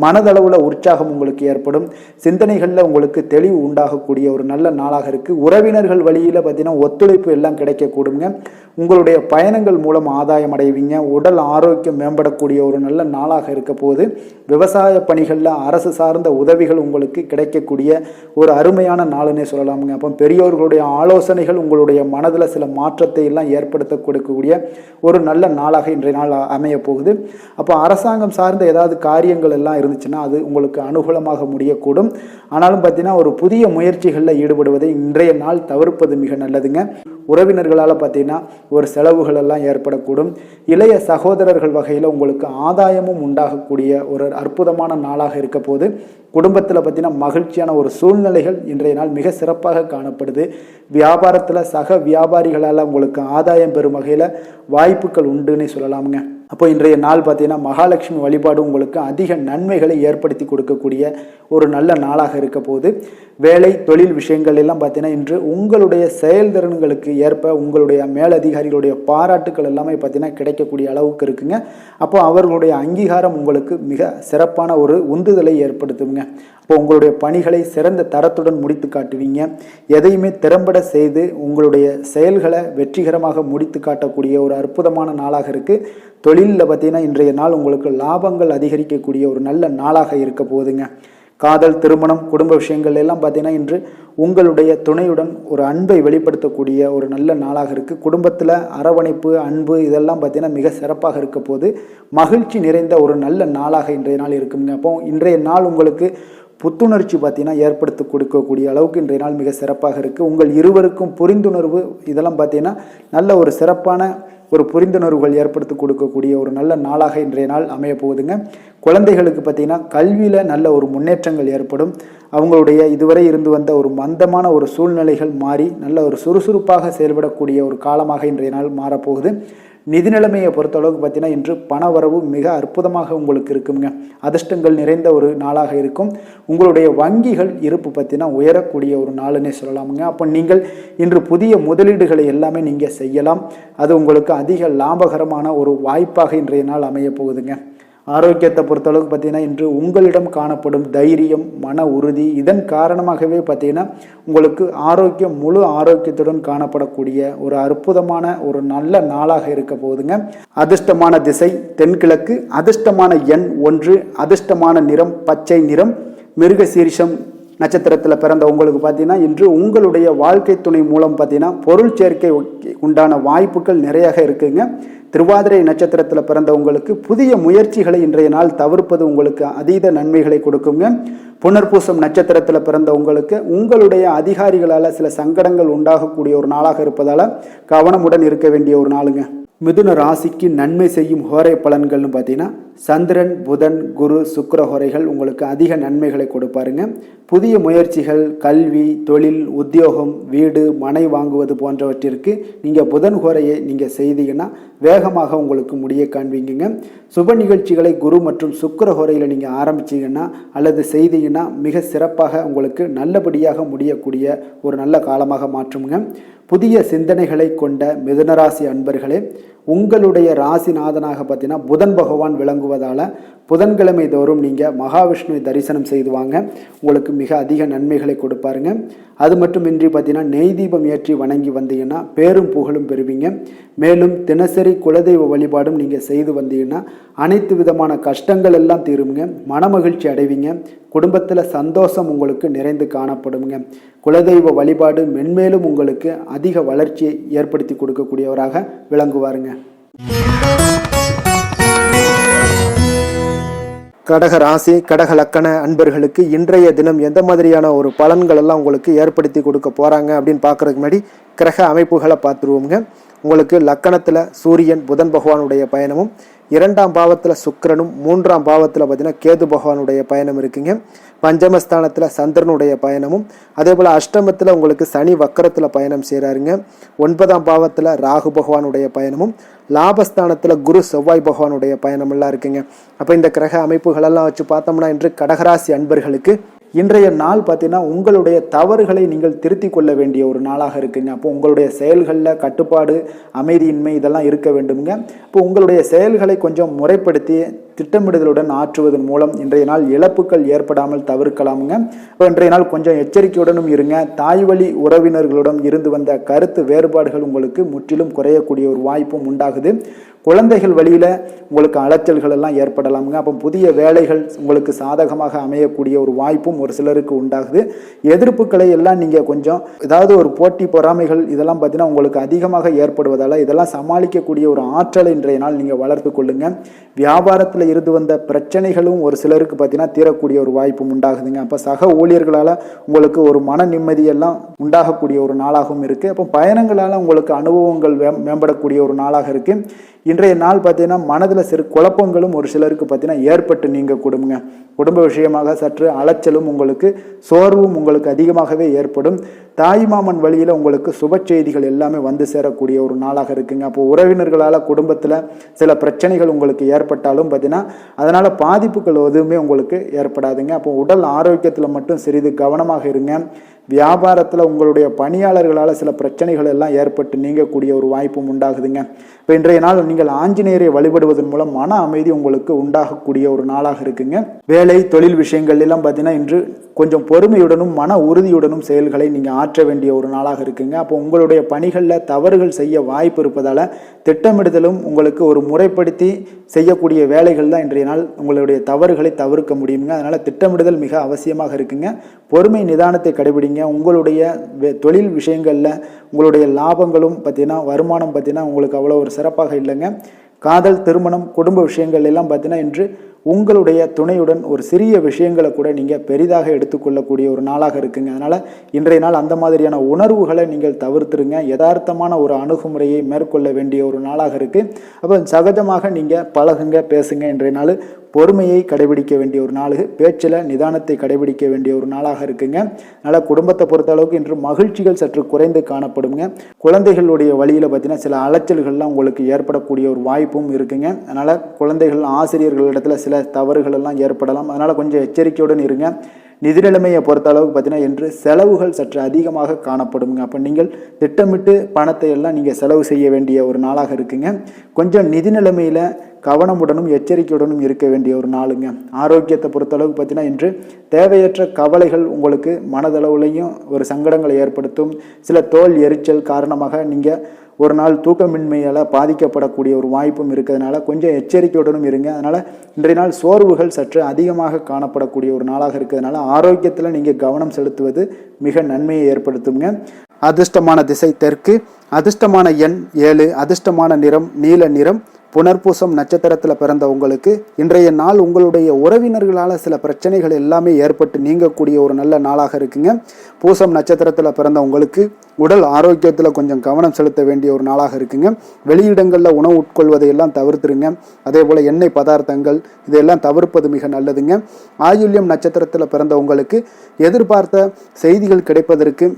மனதளவில் உற்சாகம் உங்களுக்கு ஏற்படும். சிந்தனைகளில் உங்களுக்கு தெளிவு உண்டாகக்கூடிய ஒரு நல்ல நாளாக இருக்குது. உறவினர்கள் வழியில் பார்த்தீங்கன்னா ஒத்துழைப்பு எல்லாம் கிடைக்கக்கூடுங்க. உங்களுடைய பயணங்கள் மூலம் ஆதாயம் அடைவீங்க. உடல் ஆரோக்கியம் மேம்படக்கூடிய ஒரு நல்ல நாளாக இருக்க போது. விவசாய பணிகளில் அரசு சார்ந்த உதவிகள் உங்களுக்கு கிடைக்கக்கூடிய ஒரு அருமையான நாளுன்னே சொல்லலாமுங்க. அப்போ பெரியோர்களுடைய ஆலோசனைகள் உங்களுடைய மனதில் சில மாற்றத்தை எல்லாம் ஏற்படுத்த கொடுக்கக்கூடிய ஒரு நல்ல நாளாக இன்றைய நாள் அமைய போகுது. அப்போ அரசாங்கம் சார்ந்த ஏதாவது காரியங்கள் எல்லாம் இருந்துச்சுன்னா அது உங்களுக்கு அனுகூலமாக முடியக்கூடும். ஆனாலும் பார்த்தீங்கன்னா ஒரு புதிய முயற்சிகளில் ஈடுபடுவதை இன்றைய நாள் தவிர்ப்பது மிக நல்லதுங்க. உறவினர்களால் பார்த்தீங்கன்னா ஒரு செலவுகள் எல்லாம் ஏற்படக்கூடும். இளைய சகோதரர்கள் வகையில் உங்களுக்கு ஆதாயமும் உண்டாகக்கூடிய ஒரு அற்புதமான நாளாக இருக்க போது. குடும்பத்தில் பார்த்தீங்கன்னா மகிழ்ச்சியான ஒரு சூழ்நிலைகள் இன்றைய நாள் மிக சிறப்பாக காணப்படுது. வியாபாரத்தில் சக வியாபாரிகளால் உங்களுக்கு ஆதாயம் பெறும் வகையில் வாய்ப்புகள் உண்டுன்னு சொல்லலாமுங்க. அப்போ இன்றைய நாள் பார்த்தீங்கன்னா மகாலட்சுமி வழிபாடு உங்களுக்கு அதிக நன்மைகளை ஏற்படுத்தி கொடுக்கக்கூடிய ஒரு நல்ல நாளாக இருக்க போது. வேலை தொழில் விஷயங்கள் எல்லாம் பார்த்தீங்கன்னா இன்று உங்களுடைய செயல்திறன்களுக்கு ஏற்ப உங்களுடைய மேலதிகாரிகளுடைய பாராட்டுக்கள் எல்லாமே பார்த்தீங்கன்னா கிடைக்கக்கூடிய அளவுக்கு இருக்குங்க. அப்போ அவர்களுடைய அங்கீகாரம் உங்களுக்கு மிக சிறப்பான ஒரு உந்துதலை ஏற்படுத்துங்க. இப்போ உங்களுடைய பணிகளை சிறந்த தரத்துடன் முடித்து காட்டுவீங்க. எதையுமே திறம்பட செய்து உங்களுடைய செயல்களை வெற்றிகரமாக முடித்து காட்டக்கூடிய ஒரு அற்புதமான நாளாக இருக்குது. தொழிலில் பார்த்தீங்கன்னா இன்றைய நாள் உங்களுக்கு லாபங்கள் அதிகரிக்கக்கூடிய ஒரு நல்ல நாளாக இருக்க போகுதுங்க. காதல், திருமணம், குடும்ப விஷயங்கள் எல்லாம் பார்த்தீங்கன்னா இன்று உங்களுடைய துணையுடன் ஒரு அன்பை வெளிப்படுத்தக்கூடிய ஒரு நல்ல நாளாக இருக்குது. குடும்பத்தில் அரவணைப்பு, அன்பு இதெல்லாம் பார்த்தீங்கன்னா மிக சிறப்பாக இருக்க போது. மகிழ்ச்சி நிறைந்த ஒரு நல்ல நாளாக இன்றைய நாள் இருக்குங்க. அப்போ இன்றைய நாள் உங்களுக்கு புத்துணர்ச்சி பார்த்தீங்கன்னா ஏற்படுத்தி கொடுக்கக்கூடிய அளவுக்கு இன்றைய நாள் மிக சிறப்பாக இருக்குது. உங்கள் இருவருக்கும் புரிந்துணர்வு இதெல்லாம் பார்த்தீங்கன்னா நல்ல ஒரு சிறப்பான ஒரு புரிந்துணர்வுகள் ஏற்படுத்தி கொடுக்கக்கூடிய ஒரு நல்ல நாளாக இன்றைய நாள் அமைய போகுதுங்க. குழந்தைகளுக்கு பார்த்தீங்கன்னா கல்வியில் நல்ல ஒரு முன்னேற்றங்கள் ஏற்படும். அவங்களுடைய இதுவரை இருந்து வந்த ஒரு மந்தமான ஒரு சூழ்நிலைகள் மாறி நல்ல ஒரு சுறுசுறுப்பாக செயல்படக்கூடிய ஒரு காலமாக இன்றைய நாள் மாறப்போகுது. நிதி நிலைமையை பொறுத்தளவுக்கு பார்த்தீங்கன்னா இன்று பண வரவு மிக அற்புதமாக உங்களுக்கு இருக்குங்க. அதிர்ஷ்டங்கள் நிறைந்த ஒரு நாளாக இருக்கும். உங்களுடைய வங்கிகள் இருப்பு பார்த்தீங்கன்னா உயரக்கூடிய ஒரு நாளுன்னே சொல்லலாமுங்க. அப்போ நீங்கள் இன்று புதிய முதலீடுகளை எல்லாமே நீங்கள் செய்யலாம். அது உங்களுக்கு அதிக லாபகரமான ஒரு வாய்ப்பாக இன்றைய நாள் அமைய போகுதுங்க. ஆரோக்கியத்தை பொறுத்தளவுக்கு பார்த்தீங்கன்னா இன்று உங்களிடம் காணப்படும் தைரியம், மன உறுதி இதன் காரணமாகவே பார்த்தீங்கன்னா உங்களுக்கு ஆரோக்கியம் முழு ஆரோக்கியத்துடன் காணப்படக்கூடிய ஒரு அற்புதமான ஒரு நல்ல நாளாக இருக்க போகுதுங்க. அதிர்ஷ்டமான திசை தென்கிழக்கு, அதிர்ஷ்டமான எண் 1, அதிர்ஷ்டமான நிறம் பச்சை நிறம். மிருகசீரிஷம் நட்சத்திரத்தில் பிறந்த உங்களுக்கு பார்த்தீங்கன்னா இன்று உங்களுடைய வாழ்க்கை துணை மூலம் பார்த்தீங்கன்னா பொருள் சேர்க்கை உண்டான வாய்ப்புகள் நிறையாக இருக்குங்க. திருவாதிரை நட்சத்திரத்தில் பிறந்த உங்களுக்கு புதிய முயற்சிகளை இன்றைய நாள் தவிர்ப்பது உங்களுக்கு அதீத நன்மைகளை கொடுக்குங்க. புனர்பூசம் நட்சத்திரத்தில் பிறந்த உங்களுக்கு உங்களுடைய அதிகாரிகளால் சில சங்கடங்கள் உண்டாகக்கூடிய ஒரு நாளாக இருப்பதால் கவனமுடன் இருக்க வேண்டிய ஒரு நாளுங்க. மிதுன ராசிக்கு நன்மை செய்யும் ஹோரை பலன்கள்னு பார்த்தீங்கன்னா சந்திரன், புதன், குரு, சுக்கிர ஹோரைகள் உங்களுக்கு அதிக நன்மைகளை கொடுப்பாருங்க. புதிய முயற்சிகள், கல்வி, தொழில், உத்தியோகம், வீடு, மனை வாங்குவது போன்றவற்றிற்கு நீங்கள் புதன் ஹோரையை நீங்கள் செய்தீங்கன்னா வேகமாக உங்களுக்கு முடிய காண்பீங்க. சுப நிகழ்ச்சிகளை குரு மற்றும் சுக்கிர ஹோரையில் நீங்கள் ஆரம்பிச்சிங்கன்னா அல்லது செய்தீங்கன்னா மிக சிறப்பாக உங்களுக்கு நல்லபடியாக முடியக்கூடிய ஒரு நல்ல காலமாக மாற்றுங்க. புதிய சிந்தனைகளை கொண்ட மிதுனராசி அன்பர்களே, உங்களுடைய ராசிநாதனாக பார்த்தீங்கன்னா புதன் பகவான் விளங்குவதால் புதன்கிழமை தோறும் நீங்கள் மகாவிஷ்ணுவை தரிசனம் செய்து வாங்க. உங்களுக்கு மிக அதிக நன்மைகளை கொடுப்பாருங்க. அது மட்டுமின்றி பார்த்தீங்கன்னா நெய் தீபம் ஏற்றி வணங்கி வந்தீங்கன்னா பேரும் புகழும் பெறுவீங்க. மேலும் தினசரி குலதெய்வ வழிபாடும் நீங்கள் செய்து வந்தீங்கன்னா அனைத்து விதமான கஷ்டங்கள் எல்லாம் தீருங்க. மனமகிழ்ச்சி அடைவீங்க. குடும்பத்தில் சந்தோஷம் உங்களுக்கு நிறைந்து காணப்படுங்க. குலதெய்வ வழிபாடு மென்மேலும் உங்களுக்கு அதிக வளர்ச்சியை ஏற்படுத்தி கொடுக்கக்கூடியவராக விளங்குவாருங்க. கடக ராசி, கடக லக்கண அன்பர்களுக்கு இன்றைய தினம் எந்த மாதிரியான ஒரு பலன்கள் எல்லாம் உங்களுக்கு ஏற்படுத்தி கொடுக்க போகிறாங்க அப்படின்னு பார்க்குறதுக்கு முன்னாடி கிரக அமைப்புகளை பார்த்துருவோங்க. உங்களுக்கு லக்கணத்தில் சூரியன் புதன் பகவானுடைய பயணமும், 2ஆம் பாவத்தில் சுக்கிரனும், 3ஆம் பாவத்தில் பார்த்தீங்கன்னா கேது பகவானுடைய பயணம் இருக்குங்க. பஞ்சமஸ்தானத்தில் சந்திரனுடைய பயணமும், அதே போல் அஷ்டமத்தில் உங்களுக்கு சனி வக்கரத்தில் பயணம் செய்கிறாருங்க. 9ஆம் பாவத்தில் ராகு பகவானுடைய பயணமும், லாபஸ்தானத்தில் குரு செவ்வாய் பகவானுடைய பயணமெல்லாம் இருக்குங்க. அப்போ இந்த கிரக அமைப்புகளெல்லாம் வச்சு பார்த்தோம்னா இன்று கடகராசி அன்பர்களுக்கு இன்றைய நாள் பார்த்தீங்கன்னா உங்களுடைய தவறுகளை நீங்கள் திருத்தி கொள்ள வேண்டிய ஒரு நாளாக இருக்குங்க. அப்போ உங்களுடைய செயல்களில் கட்டுப்பாடு, அமைதியின்மை இதெல்லாம் இருக்க வேண்டுங்க. இப்போ உங்களுடைய செயல்களை கொஞ்சம் முறைப்படுத்தி திட்டமிடுதலுடன் ஆற்றுவதன் மூலம் இன்றைய நாள் இழப்புகள் ஏற்படாமல் தவிர்க்கலாமுங்க. இப்போ இன்றைய நாள் கொஞ்சம் எச்சரிக்கையுடனும் இருங்க. தாய் வழி உறவினர்களுடன் இருந்து வந்த கருத்து வேறுபாடுகள் உங்களுக்கு முற்றிலும் குறையக்கூடிய ஒரு வாய்ப்பும் உண்டாகுது. குழந்தைகள் வழியில் உங்களுக்கு அலைச்சல்கள் எல்லாம் ஏற்படலாமுங்க. அப்போ புதிய வேலைகள் உங்களுக்கு சாதகமாக அமையக்கூடிய ஒரு வாய்ப்பும் ஒரு சிலருக்கு உண்டாகுது. எதிர்ப்புகளை எல்லாம் நீங்கள் கொஞ்சம் ஏதாவது ஒரு போட்டி பொறாமைகள் இதெல்லாம் பார்த்தீங்கன்னா உங்களுக்கு அதிகமாக ஏற்படுவதால் இதெல்லாம் சமாளிக்கக்கூடிய ஒரு ஆற்றலை இன்றைய நாள் நீங்கள் வளர்த்து கொள்ளுங்க. வியாபாரத்தில் இருந்து வந்த பிரச்சனைகளும் ஒரு சிலருக்கு பார்த்தீங்கன்னா தீரக்கூடிய ஒரு வாய்ப்பும் உண்டாகுதுங்க. அப்போ சக ஊழியர்களால் உங்களுக்கு ஒரு மன நிம்மதியெல்லாம் உண்டாகக்கூடிய ஒரு நாளாகவும் இருக்குது. அப்போ பயணங்களால் உங்களுக்கு அனுபவங்கள் மேம்படக்கூடிய ஒரு நாளாக இருக்குது. இன்றைய நாள் பார்த்தீங்கன்னா மனதில் சிறு குழப்பங்களும் ஒரு சிலருக்கு பார்த்தீங்கன்னா ஏற்பட்டு நீங்க கொடுங்க. குடும்ப விஷயமாக சற்று அலைச்சலும் உங்களுக்கு சோர்வும் உங்களுக்கு அதிகமாகவே ஏற்படும். தாய்மாமன் வழியில் உங்களுக்கு சுப செய்திகள் எல்லாமே வந்து சேரக்கூடிய ஒரு நாளாக இருக்குங்க. அப்போ உறவினர்களால் குடும்பத்தில் சில பிரச்சனைகள் உங்களுக்கு ஏற்பட்டாலும் பார்த்தீங்கன்னா அதனால் பாதிப்புகள் எதுவுமே உங்களுக்கு ஏற்படாதுங்க. அப்போ உடல் ஆரோக்கியத்தில் மட்டும் சிறிது கவனமாக இருங்க. வியாபாரத்தில் உங்களுடைய பணியாளர்களால் சில பிரச்சனைகள் எல்லாம் ஏற்பட்டு நீங்கக்கூடிய ஒரு வாய்ப்பும் உண்டாகுதுங்க. இப்போ இன்றைய நாள் நீங்கள் ஆஞ்சநேயரை வழிபடுவதன் மூலம் மன அமைதி உங்களுக்கு உண்டாகக்கூடிய ஒரு நாளாக இருக்குங்க. வேலை தொழில் விஷயங்கள் எல்லாம் பார்த்தீங்கன்னா இன்று கொஞ்சம் பொறுமையுடனும் மன உறுதியுடனும் செயல்களை நீங்கள் ஆற்ற வேண்டிய ஒரு நாளாக இருக்குங்க. அப்போ உங்களுடைய பணிகளில் தவறுகள் செய்ய வாய்ப்பு இருப்பதால் திட்டமிடுதலும் உங்களுக்கு ஒரு முறைப்படுத்தி செய்யக்கூடிய வேலைகள் தான் இன்றைய நாள் உங்களுடைய தவறுகளை தவிர்க்க முடியுங்க. அதனால் திட்டமிடுதல் மிக அவசியமாக இருக்குங்க. பொறுமை நிதானத்தை கடைபிடிங்க. உங்களுடைய தொழில் விஷயங்களில் உங்களுடைய லாபங்களும் பார்த்தீங்கன்னா வருமானம் பார்த்தீங்கன்னா உங்களுக்கு அவ்வளோ ஒரு சிறப்பாக இல்லைங்க. காதல், திருமணம், குடும்ப விஷயங்கள் எல்லாம் பார்த்தீங்கன்னா இன்று உங்களுடைய துணையுடன் ஒரு சிறிய விஷயங்களை கூட நீங்கள் பெரிதாக எடுத்துக்கொள்ளக்கூடிய ஒரு நாளாக இருக்குங்க. அதனால் இன்றைய நாள் அந்த மாதிரியான உணர்வுகளை நீங்கள் தவிர்த்துருங்க. யதார்த்தமான ஒரு அணுகுமுறையை மேற்கொள்ள வேண்டிய ஒரு நாளாக இருக்குது. அப்போ சகஜமாக நீங்கள் பழகுங்க, பேசுங்க. இன்றைய நாள் பொறுமையை கடைபிடிக்க வேண்டிய ஒரு நாள், பேச்சில் நிதானத்தை கடைபிடிக்க வேண்டிய ஒரு நாளாக இருக்குங்க. அதனால் குடும்பத்தை பொறுத்த அளவுக்கு இன்று மகிழ்ச்சிகள் சற்று குறைந்து காணப்படுங்க. குழந்தைகளுடைய வழியில் பார்த்தீங்கன்னா சில அலைச்சல்கள்லாம் உங்களுக்கு ஏற்படக்கூடிய ஒரு வாய்ப்பும் இருக்குங்க. அதனால் குழந்தைகள் ஆசிரியர்களிடத்தில் சில தவறுகள் எல்லாம் ஏற்படலாம். அதனால் கொஞ்சம் எச்சரிக்கையுடன் இருங்க. நிதி நிலைமையை பொறுத்த அளவுக்கு பார்த்தீங்கன்னா இன்று செலவுகள் சற்று அதிகமாக காணப்படுங்க. அப்போ நீங்கள் திட்டமிட்டு பணத்தை எல்லாம் நீங்கள் செலவு செய்ய வேண்டிய ஒரு நாளாக இருக்குங்க. கொஞ்சம் நிதி நிலைமையில் கவனமுடனும் எச்சரிக்கையுடனும் இருக்க வேண்டிய ஒரு நாளுங்க. ஆரோக்கியத்தை பொறுத்தளவுக்கு பார்த்தீங்கன்னா இன்று தேவையற்ற கவலைகள் உங்களுக்கு மனதளவுலையும் ஒரு சங்கடங்களை ஏற்படுத்தும். சில தோல் எரிச்சல் காரணமாக நீங்கள் ஒரு நாள் தூக்கமின்மையால் பாதிக்கப்படக்கூடிய ஒரு வாய்ப்பும் இருக்கிறதுனால கொஞ்சம் எச்சரிக்கையுடனும் இருங்க. அதனால் இன்றைய நாள் சோர்வுகள் சற்று அதிகமாக காணப்படக்கூடிய ஒரு நாளாக இருக்கிறதுனால ஆரோக்கியத்தில் நீங்கள் கவனம் செலுத்துவது மிக நன்மையை ஏற்படுத்துங்க. அதிர்ஷ்டமான திசை தெற்கு, அதிர்ஷ்டமான எண் 7, அதிர்ஷ்டமான நிறம் நீல நிறம். புனர்பூசம் நட்சத்திரத்தில் பிறந்த உங்களுக்கு இன்றைய நாள் உங்களுடைய உறவினர்களால் சில பிரச்சனைகள் எல்லாமே ஏற்பட்டு நீங்கக்கூடிய ஒரு நல்ல நாளாக இருக்குங்க. பூசம் நட்சத்திரத்தில் பிறந்த உங்களுக்கு உடல் ஆரோக்கியத்தில் கொஞ்சம் கவனம் செலுத்த வேண்டிய ஒரு நாளாக இருக்குங்க. வெளியிடங்களில் உணவு உட்கொள்வதையெல்லாம் தவிர்த்துருங்க. அதே போல் எண்ணெய் பதார்த்தங்கள் இதெல்லாம் தவிர்ப்பது மிக நல்லதுங்க. ஆயுள்யம் நட்சத்திரத்தில் பிறந்த உங்களுக்கு எதிர்பார்த்த செய்திகள் கிடைப்பதற்கு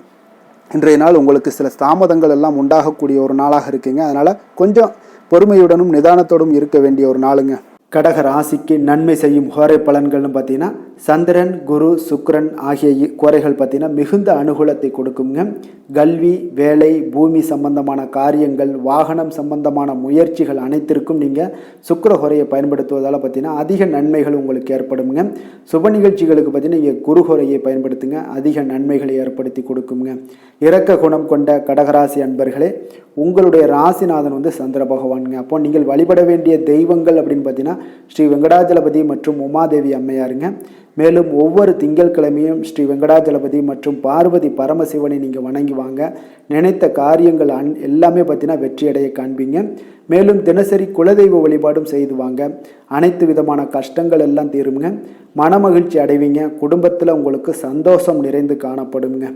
இன்றைய நாள் உங்களுக்கு சில தாமதங்கள் எல்லாம் உண்டாகக்கூடிய ஒரு நாளாக இருக்குங்க. அதனால் கொஞ்சம் பொறுமையுடனும் நிதானத்தோடும் இருக்க வேண்டிய ஒரு நாளுங்க. கடக ராசிக்கு நன்மை செய்யும் கோரை பலன்கள்னு பார்த்தீங்கன்னா சந்திரன், குரு, சுக்கிரன் ஆகிய கோரைகள் பார்த்தீங்கன்னா மிகுந்த அனுகூலத்தை கொடுக்குங்க. கல்வி, வேலை, பூமி சம்பந்தமான காரியங்கள், வாகனம் சம்பந்தமான முயற்சிகள் அனைத்திற்கும் நீங்கள் சுக்கிர கோரையை பயன்படுத்துவதால் பார்த்தீங்கன்னா அதிக நன்மைகள் உங்களுக்கு ஏற்படுங்க. சுப நிகழ்ச்சிகளுக்கு பார்த்தீங்கன்னா நீங்கள் குரு கோரையை பயன்படுத்துங்க, அதிக நன்மைகளை ஏற்படுத்தி கொடுக்குங்க. இரக்க குணம் கொண்ட கடகராசி அன்பர்களே, உங்களுடைய ராசிநாதன் சந்திர பகவானுங்க. அப்போ நீங்கள் வழிபட வேண்டிய தெய்வங்கள் அப்படின்னு பார்த்தீங்கன்னா ஸ்ரீ வெங்கடாஜலபதி மற்றும் உமாதேவி அம்மையாருங்க. மேலும் ஒவ்வொரு திங்கட்கிழமையும் ஸ்ரீ வெங்கடாஜலபதி மற்றும் பார்வதி பரமசிவனை நீங்கள் வணங்கி வாங்க. நினைத்த காரியங்கள் எல்லாமே பார்த்தீங்கன்னா வெற்றியடைய காண்பீங்க. மேலும் தினசரி குலதெய்வ வழிபாடும் செய்து வாங்க. அனைத்து விதமான கஷ்டங்கள் எல்லாம் தீருங்க. மனமகிழ்ச்சி அடைவீங்க. குடும்பத்தில் உங்களுக்கு சந்தோஷம் நிறைந்து காணப்படுங்க.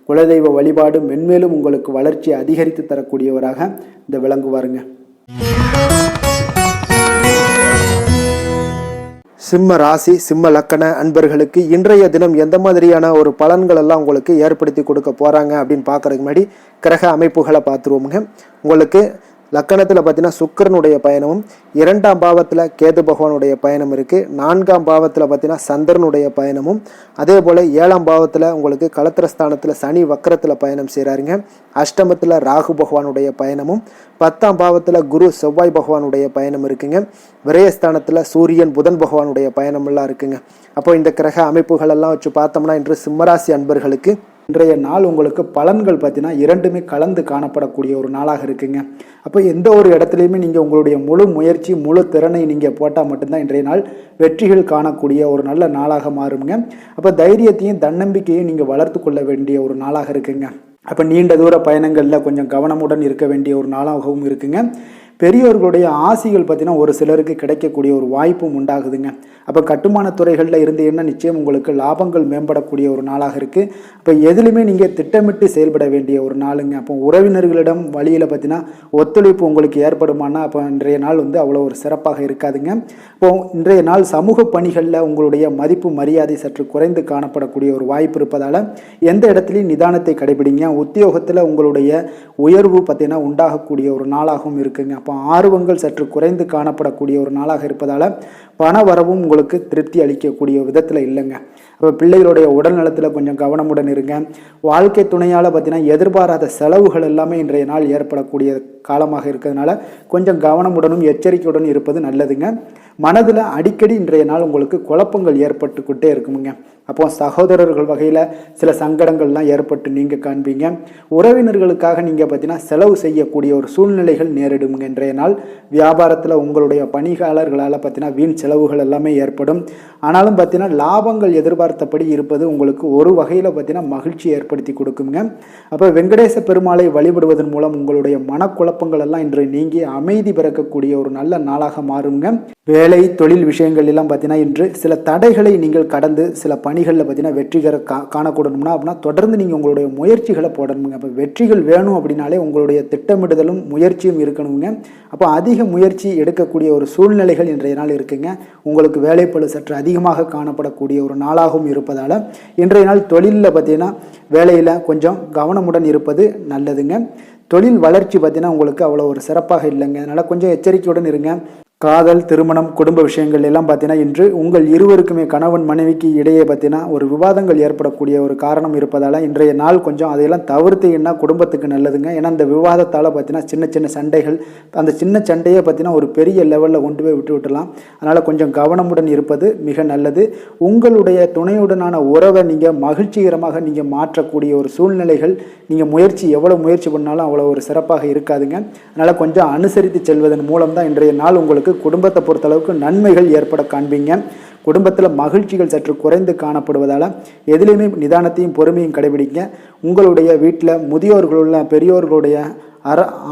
குலதெய்வ வழிபாடு மென்மேலும் உங்களுக்கு வளர்ச்சியை அதிகரித்து தரக்கூடியவராக இந்த விளங்குவாருங்க. சிம்ம ராசி, சிம்ம லக்கண அன்பர்களுக்கு இன்றைய தினம் எந்த மாதிரியான ஒரு பலன்கள் எல்லாம் உங்களுக்கு ஏற்படுத்தி கொடுக்க போகிறாங்க அப்படின்னு பார்க்குறதுக்கு முன்னாடி கிரக அமைப்புகளை பார்த்துருவோமுங்க. உங்களுக்கு லக்கணத்தில் பார்த்தீங்கன்னா சுக்கிரனுடைய பயணமும், 2ஆம் பாவத்தில் கேது பகவானுடைய பயணம் இருக்குது. 4ஆம் பாவத்தில் பார்த்தீங்கன்னா சந்திரனுடைய பயணமும், அதே போல் 7ஆம் பாவத்தில் உங்களுக்கு களத்திரஸ்தானத்தில் சனி வக்கரத்தில் பயணம் செய்கிறாருங்க. அஷ்டமத்தில் ராகு பகவானுடைய பயணமும், 10ஆம் பாவத்தில் குரு செவ்வாய் பகவானுடைய பயணம் இருக்குங்க. விரயஸ்தானத்தில் சூரியன் புதன் பகவானுடைய பயணமெல்லாம் இருக்குங்க. அப்போ இந்த கிரக அமைப்புகள் எல்லாம் வச்சு பார்த்தோம்னா இன்று சிம்மராசி அன்பர்களுக்கு இன்றைய நாள் உங்களுக்கு பலன்கள் பார்த்தீங்கன்னா இரண்டுமே கலந்து காணப்படக்கூடிய ஒரு நாளாக இருக்குங்க. அப்போ எந்த ஒரு இடத்துலையுமே நீங்கள் உங்களுடைய முழு முயற்சி, முழு திறனை நீங்கள் போட்டால் மட்டும்தான் இன்றைய நாள் வெற்றிகள் காணக்கூடிய ஒரு நல்ல நாளாக மாறுங்க. அப்போ தைரியத்தையும் தன்னம்பிக்கையும் நீங்கள் வளர்த்து கொள்ள வேண்டிய ஒரு நாளாக இருக்குங்க. அப்போ நீண்ட தூர பயணங்களில் கொஞ்சம் கவனமுடன் இருக்க வேண்டிய ஒரு நாளாகவும் இருக்குங்க. பெரியோர்களுடைய ஆசிகள் பார்த்தீங்கன்னா ஒரு சிலருக்கு கிடைக்கக்கூடிய ஒரு வாய்ப்பும் உண்டாகுதுங்க. அப்போ கட்டுமான துறைகளில் இருந்தீங்கன்னா நிச்சயம் உங்களுக்கு லாபங்கள் மேம்படக்கூடிய ஒரு நாளாக இருக்குது. அப்போ எதுலையுமே நீங்கள் திட்டமிட்டு செயல்பட வேண்டிய ஒரு நாளுங்க. அப்போ உறவினர்களிடம் வழியில் பார்த்தீங்கன்னா ஒத்துழைப்பு உங்களுக்கு ஏற்படுமானா அப்போ இன்றைய நாள் அவ்வளோ ஒரு சிறப்பாக இருக்காதுங்க. இப்போ இன்றைய நாள் சமூக பணிகளில் உங்களுடைய மதிப்பு மரியாதை சற்று குறைந்து காணப்படக்கூடிய ஒரு வாய்ப்பு இருப்பதால் எந்த இடத்துலையும் நிதானத்தை கடைபிடிங்க. உத்தியோகத்தில் உங்களுடைய உயர்வு பார்த்தீங்கன்னா உண்டாகக்கூடிய ஒரு நாளாகவும் இருக்குங்க. அப்போ ஆர்வங்கள் சற்று குறைந்து காணப்படக்கூடிய ஒரு நாளாக இருப்பதால் பண வரவும் உங்களுக்கு திருப்தி அளிக்கக்கூடிய விதத்தில் இல்லைங்க. அப்போ பிள்ளைகளுடைய உடல் நலத்தில் கொஞ்சம் கவனமுடன் இருங்க. வாழ்க்கை துணையால் பார்த்தீங்கன்னா எதிர்பாராத செலவுகள் எல்லாமே இன்றைய நாள் ஏற்படக்கூடிய காலமாக இருக்கிறதுனால கொஞ்சம் கவனமுடனும் எச்சரிக்கையுடன் இருப்பது நல்லதுங்க. மனதில் அடிக்கடி இன்றைய நாள் உங்களுக்கு குழப்பங்கள் ஏற்பட்டுக்கிட்டே இருக்குமுங்க. அப்போ சகோதரர்கள் வகையில் சில சங்கடங்கள்லாம் ஏற்பட்டு நீங்கள் காண்பீங்க. உறவினர்களுக்காக நீங்கள் பார்த்தீங்கன்னா செலவு செய்யக்கூடிய ஒரு சூழ்நிலைகள் நேரிடுங்க. இன்றைய நாள் வியாபாரத்தில் உங்களுடைய பணியாளர்களால் பார்த்தீங்கன்னா வீண் செலவு செலவுகள் எல்லாமே ஏற்படும். ஆனாலும் பார்த்தீங்கன்னா லாபங்கள் எதிர்பார்த்தபடி இருப்பது உங்களுக்கு ஒரு வகையில் பார்த்தீங்கன்னா மகிழ்ச்சி ஏற்படுத்தி கொடுக்குங்க. அப்போ வெங்கடேச பெருமாளை வழிபடுவதன் மூலம் உங்களுடைய மனக்குழப்பங்கள் எல்லாம் இன்று நீங்கி அமைதி பிறக்கக்கூடிய ஒரு நல்ல நாளாக மாறுங்க. வேலை தொழில் விஷயங்கள் எல்லாம் பார்த்தீங்கன்னா இன்று சில தடைகளை நீங்கள் கடந்து சில பணிகளில் பார்த்தீங்கன்னா வெற்றிகர காணக்கூடணும்னா அப்படின்னா தொடர்ந்து நீங்கள் உங்களுடைய முயற்சிகளை போடணுங்க. அப்போ வெற்றிகள் வேணும் அப்படின்னாலே உங்களுடைய திட்டமிடுதலும் முயற்சியும் இருக்கணுங்க. அப்போ அதிக முயற்சி எடுக்கக்கூடிய ஒரு சூழ்நிலைகள் இன்றைய நாள் இருக்குங்க. உங்களுக்கு வேலைப்பளு சற்று அதிகமாக காணப்படக்கூடிய ஒரு நாளாகவும் இருப்பதால் இன்றைய நாள் தொழிலில் பார்த்தீங்கன்னா வேலையில் கொஞ்சம் கவனமுடன் இருப்பது நல்லதுங்க. தொழில் வளர்ச்சி பார்த்தீங்கன்னா உங்களுக்கு அவ்வளோ ஒரு சிறப்பாக இல்லைங்க. அதனால் கொஞ்சம் எச்சரிக்கையுடன் இருங்க. காதல், திருமணம், குடும்ப விஷயங்கள் எல்லாம் பார்த்தீங்கன்னா இன்று உங்கள் இருவருக்குமே கணவன் மனைவிக்கு இடையே பார்த்தீங்கன்னா ஒரு விவாதங்கள் ஏற்படக்கூடிய ஒரு காரணம் இருப்பதால் இன்றைய நாள் கொஞ்சம் அதையெல்லாம் தவிர்த்தீங்கன்னா குடும்பத்துக்கு நல்லதுங்க. ஏன்னா அந்த விவாதத்தால் பார்த்தீங்கன்னா சின்ன சின்ன சண்டைகள், அந்த சின்ன சண்டையை பார்த்தீங்கன்னா ஒரு பெரிய லெவலில் கொண்டு போய் விட்டுலாம். அதனால் கொஞ்சம் கவனமுடன் இருப்பது மிக நல்லது. உங்களுடைய துணையுடனான உறவை நீங்கள் மகிழ்ச்சிகரமாக நீங்கள் மாற்றக்கூடிய ஒரு சூழ்நிலைகள் நீங்கள் எவ்வளோ முயற்சி பண்ணாலும் அவ்வளோ ஒரு சிறப்பாக இருக்காதுங்க. அதனால் கொஞ்சம் அனுசரித்து செல்வதன் மூலம் தான் இன்றைய நாள் உங்களுக்கு குடும்பத்தை பொறுத்தளவுக்கு நன்மைகள் ஏற்பட காண்பீங்க. குடும்பத்தில் மகிழ்ச்சிகள் சற்று குறைந்து காணப்படுவதால் எதிலையுமே நிதானத்தையும் பொறுமையும் கடைபிடிங்க. உங்களுடைய வீட்டில் முதியோர்களுள்ள பெரியோர்களுடைய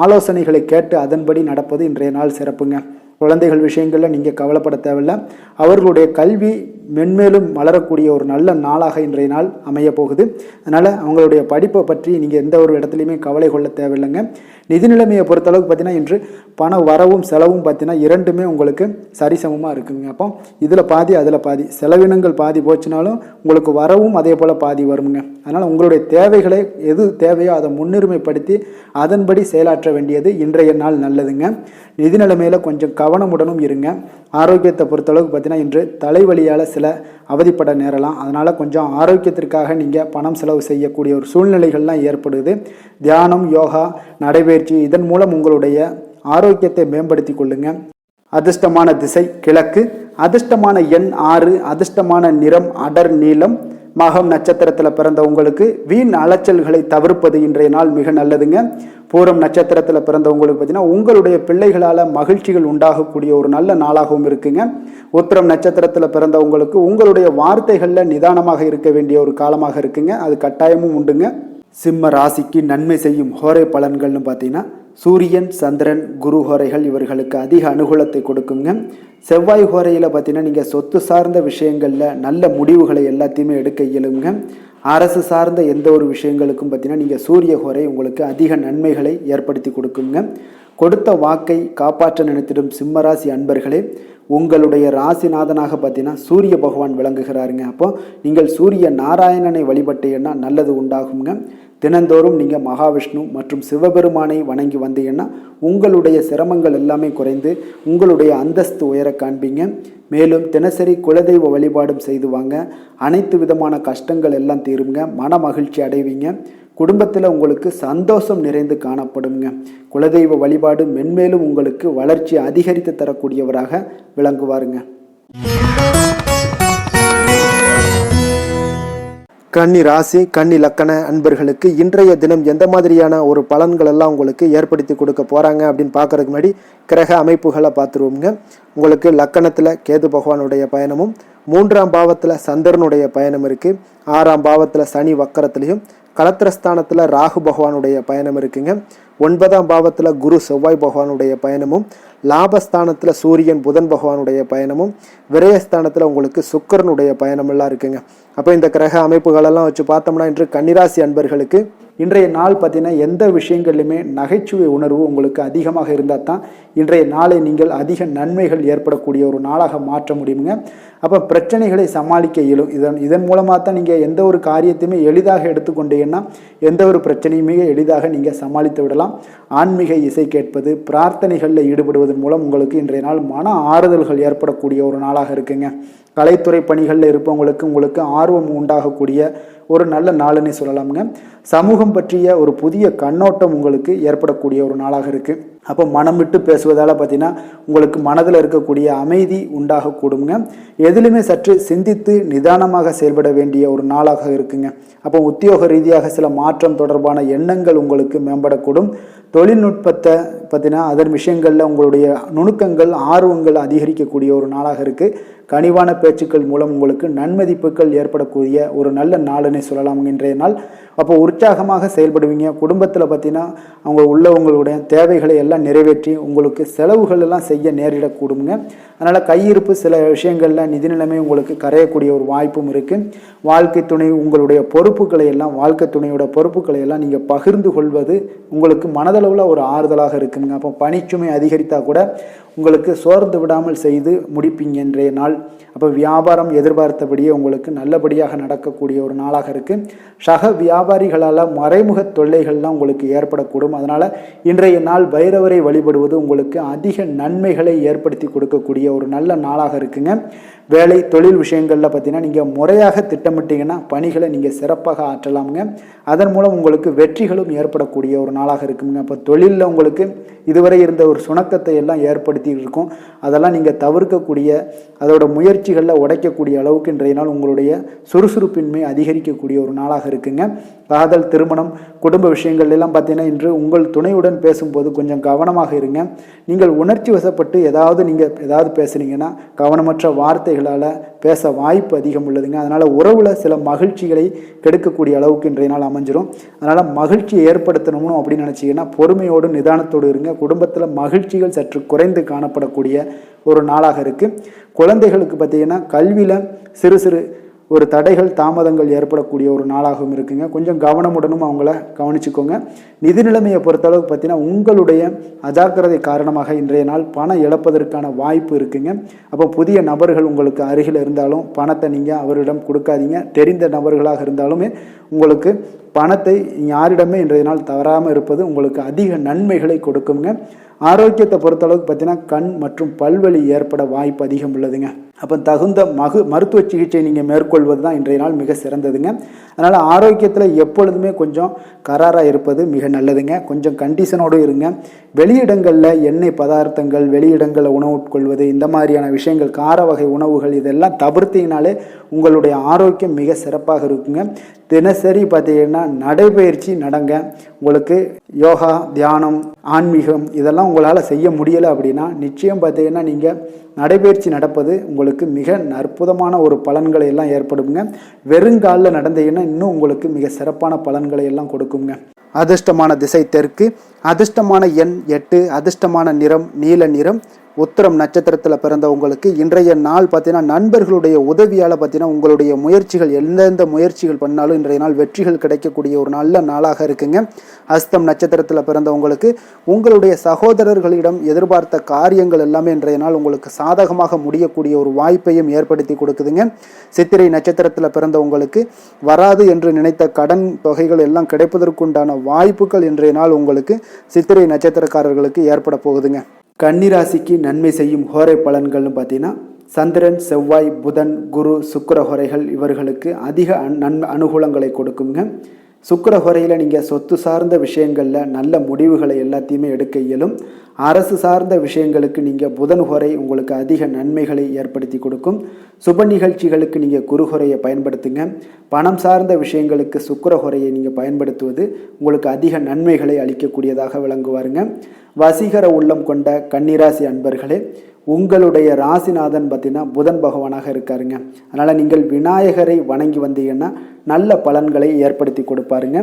ஆலோசனைகளை கேட்டு அதன்படி நடப்பது இன்றைய நாள் சிறப்புங்க. குழந்தைகள் விஷயங்களில் நீங்கள் கவலைப்பட தேவையில்லை. அவர்களுடைய கல்வி மென்மேலும் வளரக்கூடிய ஒரு நல்ல நாளாக இன்றைய நாள் அமைய போகுது. அதனால் அவங்களுடைய படிப்பை பற்றி நீங்கள் எந்த ஒரு இடத்துலையுமே கவலை கொள்ள தேவையில்லைங்க. நிதி நிலைமையை பொறுத்தளவுக்கு பார்த்தீங்கன்னா இன்று பண வரவும் செலவும் பார்த்தீங்கன்னா இரண்டுமே உங்களுக்கு சரிசமமாக இருக்குங்க. அப்போ இதில் பாதி அதில் பாதி, செலவினங்கள் பாதி போச்சுனாலும் உங்களுக்கு வரவும் அதே போல் பாதி வருங்க. அதனால் உங்களுடைய தேவைகளை எது தேவையோ அதை முன்னுரிமைப்படுத்தி அதன்படி செயலாற்ற வேண்டியது இன்றைய நாள் நல்லதுங்க. நிதி நிலைமையில் கொஞ்சம் கவனமுடனும் இருங்க. ஆரோக்கியத்தை பொறுத்தளவுக்கு பார்த்தீங்கன்னா இன்று தலைவலியால் சில அவதிப்பட நேரலாம். அதனால் கொஞ்சம் ஆரோக்கியத்திற்காக நீங்கள் பணம் செலவு செய்யக்கூடிய ஒரு சூழ்நிலைகள்லாம் ஏற்படுது. தியானம், யோகா, நடைபயிற்சி இதன் மூலம் உங்களுடைய ஆரோக்கியத்தை மேம்படுத்தி கொள்ளுங்க. அதிர்ஷ்டமான திசை கிழக்கு, அதிர்ஷ்டமான எண் 6, அதிர்ஷ்டமான நிறம் அடர் நீலம். மகம் நட்சத்திரத்தில் பிறந்த உங்களுக்கு வீண் அலைச்சல்களை தவிர்ப்பது இன்றைய நாள் மிக நல்லதுங்க. பூரம் நட்சத்திரத்தில் பிறந்தவங்களுக்கு பார்த்தீங்கன்னா உங்களுடைய பிள்ளைகளால் மகிழ்ச்சிகள் உண்டாகக்கூடிய ஒரு நல்ல நாளாகவும் இருக்குங்க. உத்திரம் நட்சத்திரத்தில் பிறந்தவங்களுக்கு உங்களுடைய வார்த்தைகளில் நிதானமாக இருக்க வேண்டிய ஒரு காலமாக இருக்குங்க. அது கட்டாயமும் உண்டுங்க. சிம்ம ராசிக்கு நன்மை செய்யும் ஹோரை பலன்கள்னு பார்த்தீங்கன்னா சூரியன், சந்திரன், குரு ஹோரைகள் இவர்களுக்கு அதிக அனுகூலத்தை கொடுக்குங்க. செவ்வாய் ஹோரையில் பார்த்தீங்கன்னா நீங்கள் சொத்து சார்ந்த விஷயங்களில் நல்ல முடிவுகளை எல்லாத்தையுமே எடுக்க இயலுங்க. அரசு சார்ந்த எந்த ஒரு விஷயங்களுக்கும் பார்த்தீங்கன்னா நீங்கள் சூரிய ஹோரை உங்களுக்கு அதிக நன்மைகளை ஏற்படுத்தி கொடுக்குங்க. கொடுத்த வாக்கை காப்பாற்ற நினைத்திடும் சிம்மராசி அன்பர்களே, உங்களுடைய ராசிநாதனாக பார்த்தீங்கன்னா சூரிய பகவான் விளங்குகிறாருங்க. அப்போ நீங்கள் சூரிய நாராயணனை வழிபட்டீங்கன்னா நல்லது உண்டாகுங்க. தினந்தோறும் நீங்கள் மகாவிஷ்ணு மற்றும் சிவபெருமானை வணங்கி வந்தீங்கன்னா உங்களுடைய சிரமங்கள் எல்லாமே குறைந்து உங்களுடைய அந்தஸ்து உயர காண்பீங்க. மேலும் தினசரி குலதெய்வ வழிபாடும் செய்து வாங்க. அனைத்து விதமான கஷ்டங்கள் எல்லாம் தீருங்க. மன மகிழ்ச்சி அடைவீங்க. குடும்பத்தில் உங்களுக்கு சந்தோஷம் நிறைந்து காணப்படுங்க. குலதெய்வ வழிபாடு மென்மேலும் உங்களுக்கு வளர்ச்சி அதிகரித்து தரக்கூடியவராக விளங்குவாருங்க. கன்னி ராசி, கன்னி லக்கண அன்பர்களுக்கு இன்றைய தினம் எந்த மாதிரியான ஒரு பலன்கள் எல்லாம் உங்களுக்கு ஏற்படுத்தி கொடுக்க போகிறாங்க அப்படின்னு பார்க்கறதுக்கு முன்னாடி கிரக அமைப்புகளை பார்த்துருவோங்க. உங்களுக்கு லக்கணத்தில் கேது பகவானுடைய பயணமும், 3ஆம் பாவத்தில் சந்திரனுடைய பயணம் இருக்குது, 6ஆம் பாவத்தில் சனி வக்கரத்துலேயும், கலத்திரஸ்தானத்தில் ராகு பகவானுடைய பயணம் இருக்குங்க, 9ஆம் பாவத்தில் குரு செவ்வாய் பகவானுடைய பயணமும், லாபஸ்தானத்தில் சூரியன் புதன் பகவானுடைய பயணமும், விரயஸ்தானத்தில் உங்களுக்கு சுக்கிரனுடைய பயணமெல்லாம் இருக்குங்க. அப்போ இந்த கிரக அமைப்புகளெல்லாம் வச்சு பார்த்தோம்னா இன்று கன்னிராசி அன்பர்களுக்கு இன்றைய நாள் பார்த்தீங்கன்னா எந்த விஷயங்கள்லையுமே நகைச்சுவை உணர்வு உங்களுக்கு அதிகமாக இருந்தால் தான் இன்றைய நாளை நீங்கள் அதிக நன்மைகள் ஏற்படக்கூடிய ஒரு நாளாக மாற்ற முடியுங்க. அப்போ பிரச்சனைகளை சமாளிக்க இயலும். இதன் மூலமாக தான் நீங்கள் எந்த ஒரு காரியத்தையுமே எளிதாக எடுத்துக்கொண்டீங்கன்னா எந்த ஒரு பிரச்சனையுமே எளிதாக நீங்கள் சமாளித்து விடலாம். ஆன்மீக இசை கேட்பது, பிரார்த்தனைகளில் ஈடுபடுவதன் மூலம் உங்களுக்கு இன்றைய நாள் மன ஆறுதல்கள் ஏற்படக்கூடிய ஒரு நாளாக இருக்குங்க. கலைத்துறை பணிகளில் இருப்பவங்களுக்கு உங்களுக்கு ஆர்வம் உண்டாகக்கூடிய ஒரு நல்ல நாளுன்னே சொல்லலாமுங்க. சமூகம் பற்றிய ஒரு புதிய கண்ணோட்டம் உங்களுக்கு ஏற்படக்கூடிய ஒரு நாளாக இருக்குது. அப்போ மனம் விட்டு பேசுவதால் பார்த்தீங்கன்னா உங்களுக்கு மனதில் இருக்கக்கூடிய அமைதி உண்டாகக்கூடுங்க. எதிலுமே சற்று சிந்தித்து நிதானமாக செயல்பட வேண்டிய ஒரு நாளாக இருக்குங்க. அப்போ உத்தியோக ரீதியாக சில மாற்றம் தொடர்பான எண்ணங்கள் உங்களுக்கு மேம்படக்கூடும். தொழில்நுட்பத்தை பார்த்தீங்கன்னா அதன் விஷயங்களில் உங்களுடைய நுணுக்கங்கள் ஆர்வங்கள் அதிகரிக்கக்கூடிய ஒரு நாளாக இருக்குது. கனிவான பேச்சுக்கள் மூலம் உங்களுக்கு நன்மதிப்புகள் ஏற்படக்கூடிய ஒரு நல்ல நாளுன்னு சொல்லலாம் இன்றைய நாள். அப்போ உற்சாகமாக செயல்படுவீங்க. குடும்பத்தில் பார்த்தீங்கன்னா அவங்க உள்ளவங்களுடைய தேவைகளை எல்லாம் நிறைவேற்றி உங்களுக்கு செலவுகள் எல்லாம் செய்ய நேரிடக்கூடுங்க. அதனால் கையிருப்பு சில விஷயங்களில் நிதி நிலைமை உங்களுக்கு கரையக்கூடிய ஒரு வாய்ப்பும் இருக்குது. வாழ்க்கை துணை உங்களுடைய பொறுப்புகளை எல்லாம் வாழ்க்கை துணையோட பொறுப்புகளை எல்லாம் நீங்கள் பகிர்ந்து கொள்வது உங்களுக்கு மனதளவில் ஒரு ஆறுதலாக இருக்குங்க. அப்போ பணிச்சுமை அதிகரித்தால் கூட உங்களுக்கு சோர்ந்து விடாமல் செய்து முடிப்பீங்க இன்றைய நாள். அப்போ வியாபாரம் எதிர்பார்த்தபடியே உங்களுக்கு நல்லபடியாக நடக்கக்கூடிய ஒரு நாளாக இருக்குது. சக வியாபாரிகளால் மறைமுக தொல்லைகள்லாம் உங்களுக்கு ஏற்படக்கூடும். அதனால் இன்றைய நாள் பைரவரை வழிபடுவது உங்களுக்கு அதிக நன்மைகளை ஏற்படுத்தி கொடுக்கக்கூடிய ஒரு நல்ல நாளாக இருக்குங்க. வேலை தொழில் விஷயங்களில் பார்த்தீங்கன்னா நீங்கள் முறையாக திட்டமிட்டீங்கன்னா பணிகளை நீங்கள் சிறப்பாக ஆற்றலாமுங்க. அதன் மூலம் உங்களுக்கு வெற்றிகளும் ஏற்படக்கூடிய ஒரு நாளாக இருக்குங்க. அப்போ தொழிலில் உங்களுக்கு இதுவரை இருந்த ஒரு சுணக்கத்தை எல்லாம் ஏற்படுத்தி இருக்கும். அதெல்லாம் நீங்கள் தவிர்க்கக்கூடிய அதோட முயற்சிகளில் உடைக்கக்கூடிய அளவுக்கு இன்றைய நாள் உங்களுடைய சுறுசுறுப்பின்மை அதிகரிக்கக்கூடிய ஒரு நாளாக இருக்குங்க. காதல், திருமணம், குடும்ப விஷயங்கள் எல்லாம் பார்த்தீங்கன்னா இன்று உங்கள் துணையுடன் பேசும்போது கொஞ்சம் கவனமாக இருங்க. நீங்கள் உணர்ச்சி வசப்பட்டு ஏதாவது பேசுனீங்கன்னா கவனமற்ற வார்த்தைகளால் பேச வாய்ப்பு அதிகம் உள்ளதுங்க. அதனால் உறவில் சில மகிழ்ச்சிகளை கெடுக்கக்கூடிய அளவுக்கு இன்றைய நாள் அமைஞ்சிரும். அதனால் மகிழ்ச்சியை ஏற்படுத்தணும்னு அப்படின்னு நினச்சிங்கன்னா பொறுமையோடு நிதானத்தோடு இருங்க. குடும்பத்தில் மகிழ்ச்சிகள் சற்று குறைந்து காணப்படக்கூடிய ஒரு நாளாக இருக்குது. குழந்தைகளுக்கு பார்த்தீங்கன்னா கல்வியில் சிறு சிறு ஒரு தடைகள் தாமதங்கள் ஏற்படக்கூடிய ஒரு நாளாகவும் இருக்குங்க. கொஞ்சம் கவனமுடனும் அவங்கள கவனிச்சுக்கோங்க. நிதி நிலைமையை பொறுத்தளவுக்கு பார்த்தீங்கன்னா உங்களுடைய அஜாக்கிரதை காரணமாக இன்றைய நாள் பணம் இழப்பதற்கான வாய்ப்பு இருக்குங்க. அப்போ புதிய நபர்கள் உங்களுக்கு அருகில் இருந்தாலும் பணத்தை நீங்கள் அவரிடம் கொடுக்காதீங்க. தெரிந்த நபர்களாக இருந்தாலுமே உங்களுக்கு பணத்தை யாரிடமே இன்றைய நாள் தவறாமல் இருப்பது உங்களுக்கு அதிக நன்மைகளை கொடுக்குங்க. ஆரோக்கியத்தை பொறுத்தளவுக்கு பார்த்தீங்கன்னா கண் மற்றும் பல்வலி ஏற்பட வாய்ப்பு அதிகம் உள்ளதுங்க. அப்போ தகுந்த மருத்துவ சிகிச்சை நீங்கள் மேற்கொள்வது தான் இன்றைய நாள் மிக சிறந்ததுங்க. அதனால் ஆரோக்கியத்தில் எப்பொழுதுமே கொஞ்சம் கராராக இருப்பது மிக நல்லதுங்க. கொஞ்சம் கண்டிஷனோடு இருங்க. வெளியிடங்களில் எண்ணெய் பதார்த்தங்கள், வெளியிடங்களில் உணவு உட்கொள்வது, இந்த மாதிரியான விஷயங்கள், கார வகை உணவுகள் இதெல்லாம் தவிர்த்தீங்கனாலே உங்களுடைய ஆரோக்கியம் மிக சிறப்பாக இருக்குங்க. தினசரி பார்த்தீங்கன்னா நடைபயிற்சி நடங்க. உங்களுக்கு யோகா, தியானம், ஆன்மீகம் இதெல்லாம் உங்களால் செய்ய முடியலை அப்படின்னா நிச்சயம் பார்த்தீங்கன்னா நீங்கள் நடைபயிற்சி நடப்பது உங்களுக்கு மிக அற்புதமான ஒரு பலன்களை எல்லாம் ஏற்படுங்க. வெறுங்காலில் நடந்தீங்கன்னா இன்னும் உங்களுக்கு மிக சிறப்பான பலன்களை எல்லாம் கொடுக்குங்க. அதிர்ஷ்டமான திசை தெற்கு, அதிர்ஷ்டமான எண் 8, அதிர்ஷ்டமான நிறம் நீல நிறம். உத்திரம் நட்சத்திரத்தில் பிறந்தவங்களுக்கு இன்றைய நாள் பார்த்தீங்கன்னா நண்பர்களுடைய உதவியால் பார்த்தீங்கன்னா உங்களுடைய முயற்சிகள் எந்தெந்த முயற்சிகள் பண்ணாலும் இன்றைய நாள் வெற்றிகள் கிடைக்கக்கூடிய ஒரு நல்ல நாளாக இருக்குங்க. அஸ்தம் நட்சத்திரத்தில் பிறந்தவங்களுக்கு உங்களுடைய சகோதரர்களிடம் எதிர்பார்த்த காரியங்கள் எல்லாமே இன்றைய நாள் உங்களுக்கு சாதகமாக முடியக்கூடிய ஒரு வாய்ப்பையும் ஏற்படுத்தி கொடுக்குதுங்க. சித்திரை நட்சத்திரத்தில் பிறந்தவங்களுக்கு வராது என்று நினைத்த கடன் தொகைகள் எல்லாம் கிடைப்பதற்குண்டான வாய்ப்புகள் இன்றைய நாள் உங்களுக்கு சித்திரை நட்சத்திரக்காரர்களுக்கு ஏற்பட போகுதுங்க. கன்னிராசிக்கு நன்மை செய்யும் ஹோரை பலன்கள்னு பார்த்தீங்கன்னா சந்திரன், செவ்வாய், புதன், குரு, சுக்கிர ஹோரைகள் இவர்களுக்கு அதிக அனுகூலங்களை கொடுக்குங்க. சுக்கிர ஹோரையில் நீங்கள் சொத்து சார்ந்த விஷயங்களில் நல்ல முடிவுகளை எல்லாத்தையுமே எடுக்க இயலும். அரசு சார்ந்த விஷயங்களுக்கு நீங்கள் புதன் ஹோரை உங்களுக்கு அதிக நன்மைகளை ஏற்படுத்தி கொடுக்கும். சுப நிகழ்ச்சிகளுக்கு நீங்கள் குரு ஹோரையை பயன்படுத்துங்க. பணம் சார்ந்த விஷயங்களுக்கு சுக்கிர ஹோரையை நீங்கள் பயன்படுத்துவது உங்களுக்கு அதிக நன்மைகளை அளிக்கக்கூடியதாக விளங்குவாருங்க. வசீகர உள்ளம் கொண்ட கன்னிராசி அன்பர்களே, உங்களுடைய ராசிநாதன் பார்த்தீங்கன்னா புதன் பகவானாக இருக்காருங்க. அதனால் நீங்கள் விநாயகரை வணங்கி வந்தீங்கன்னா நல்ல பலன்களை ஏற்படுத்தி கொடுப்பாருங்க.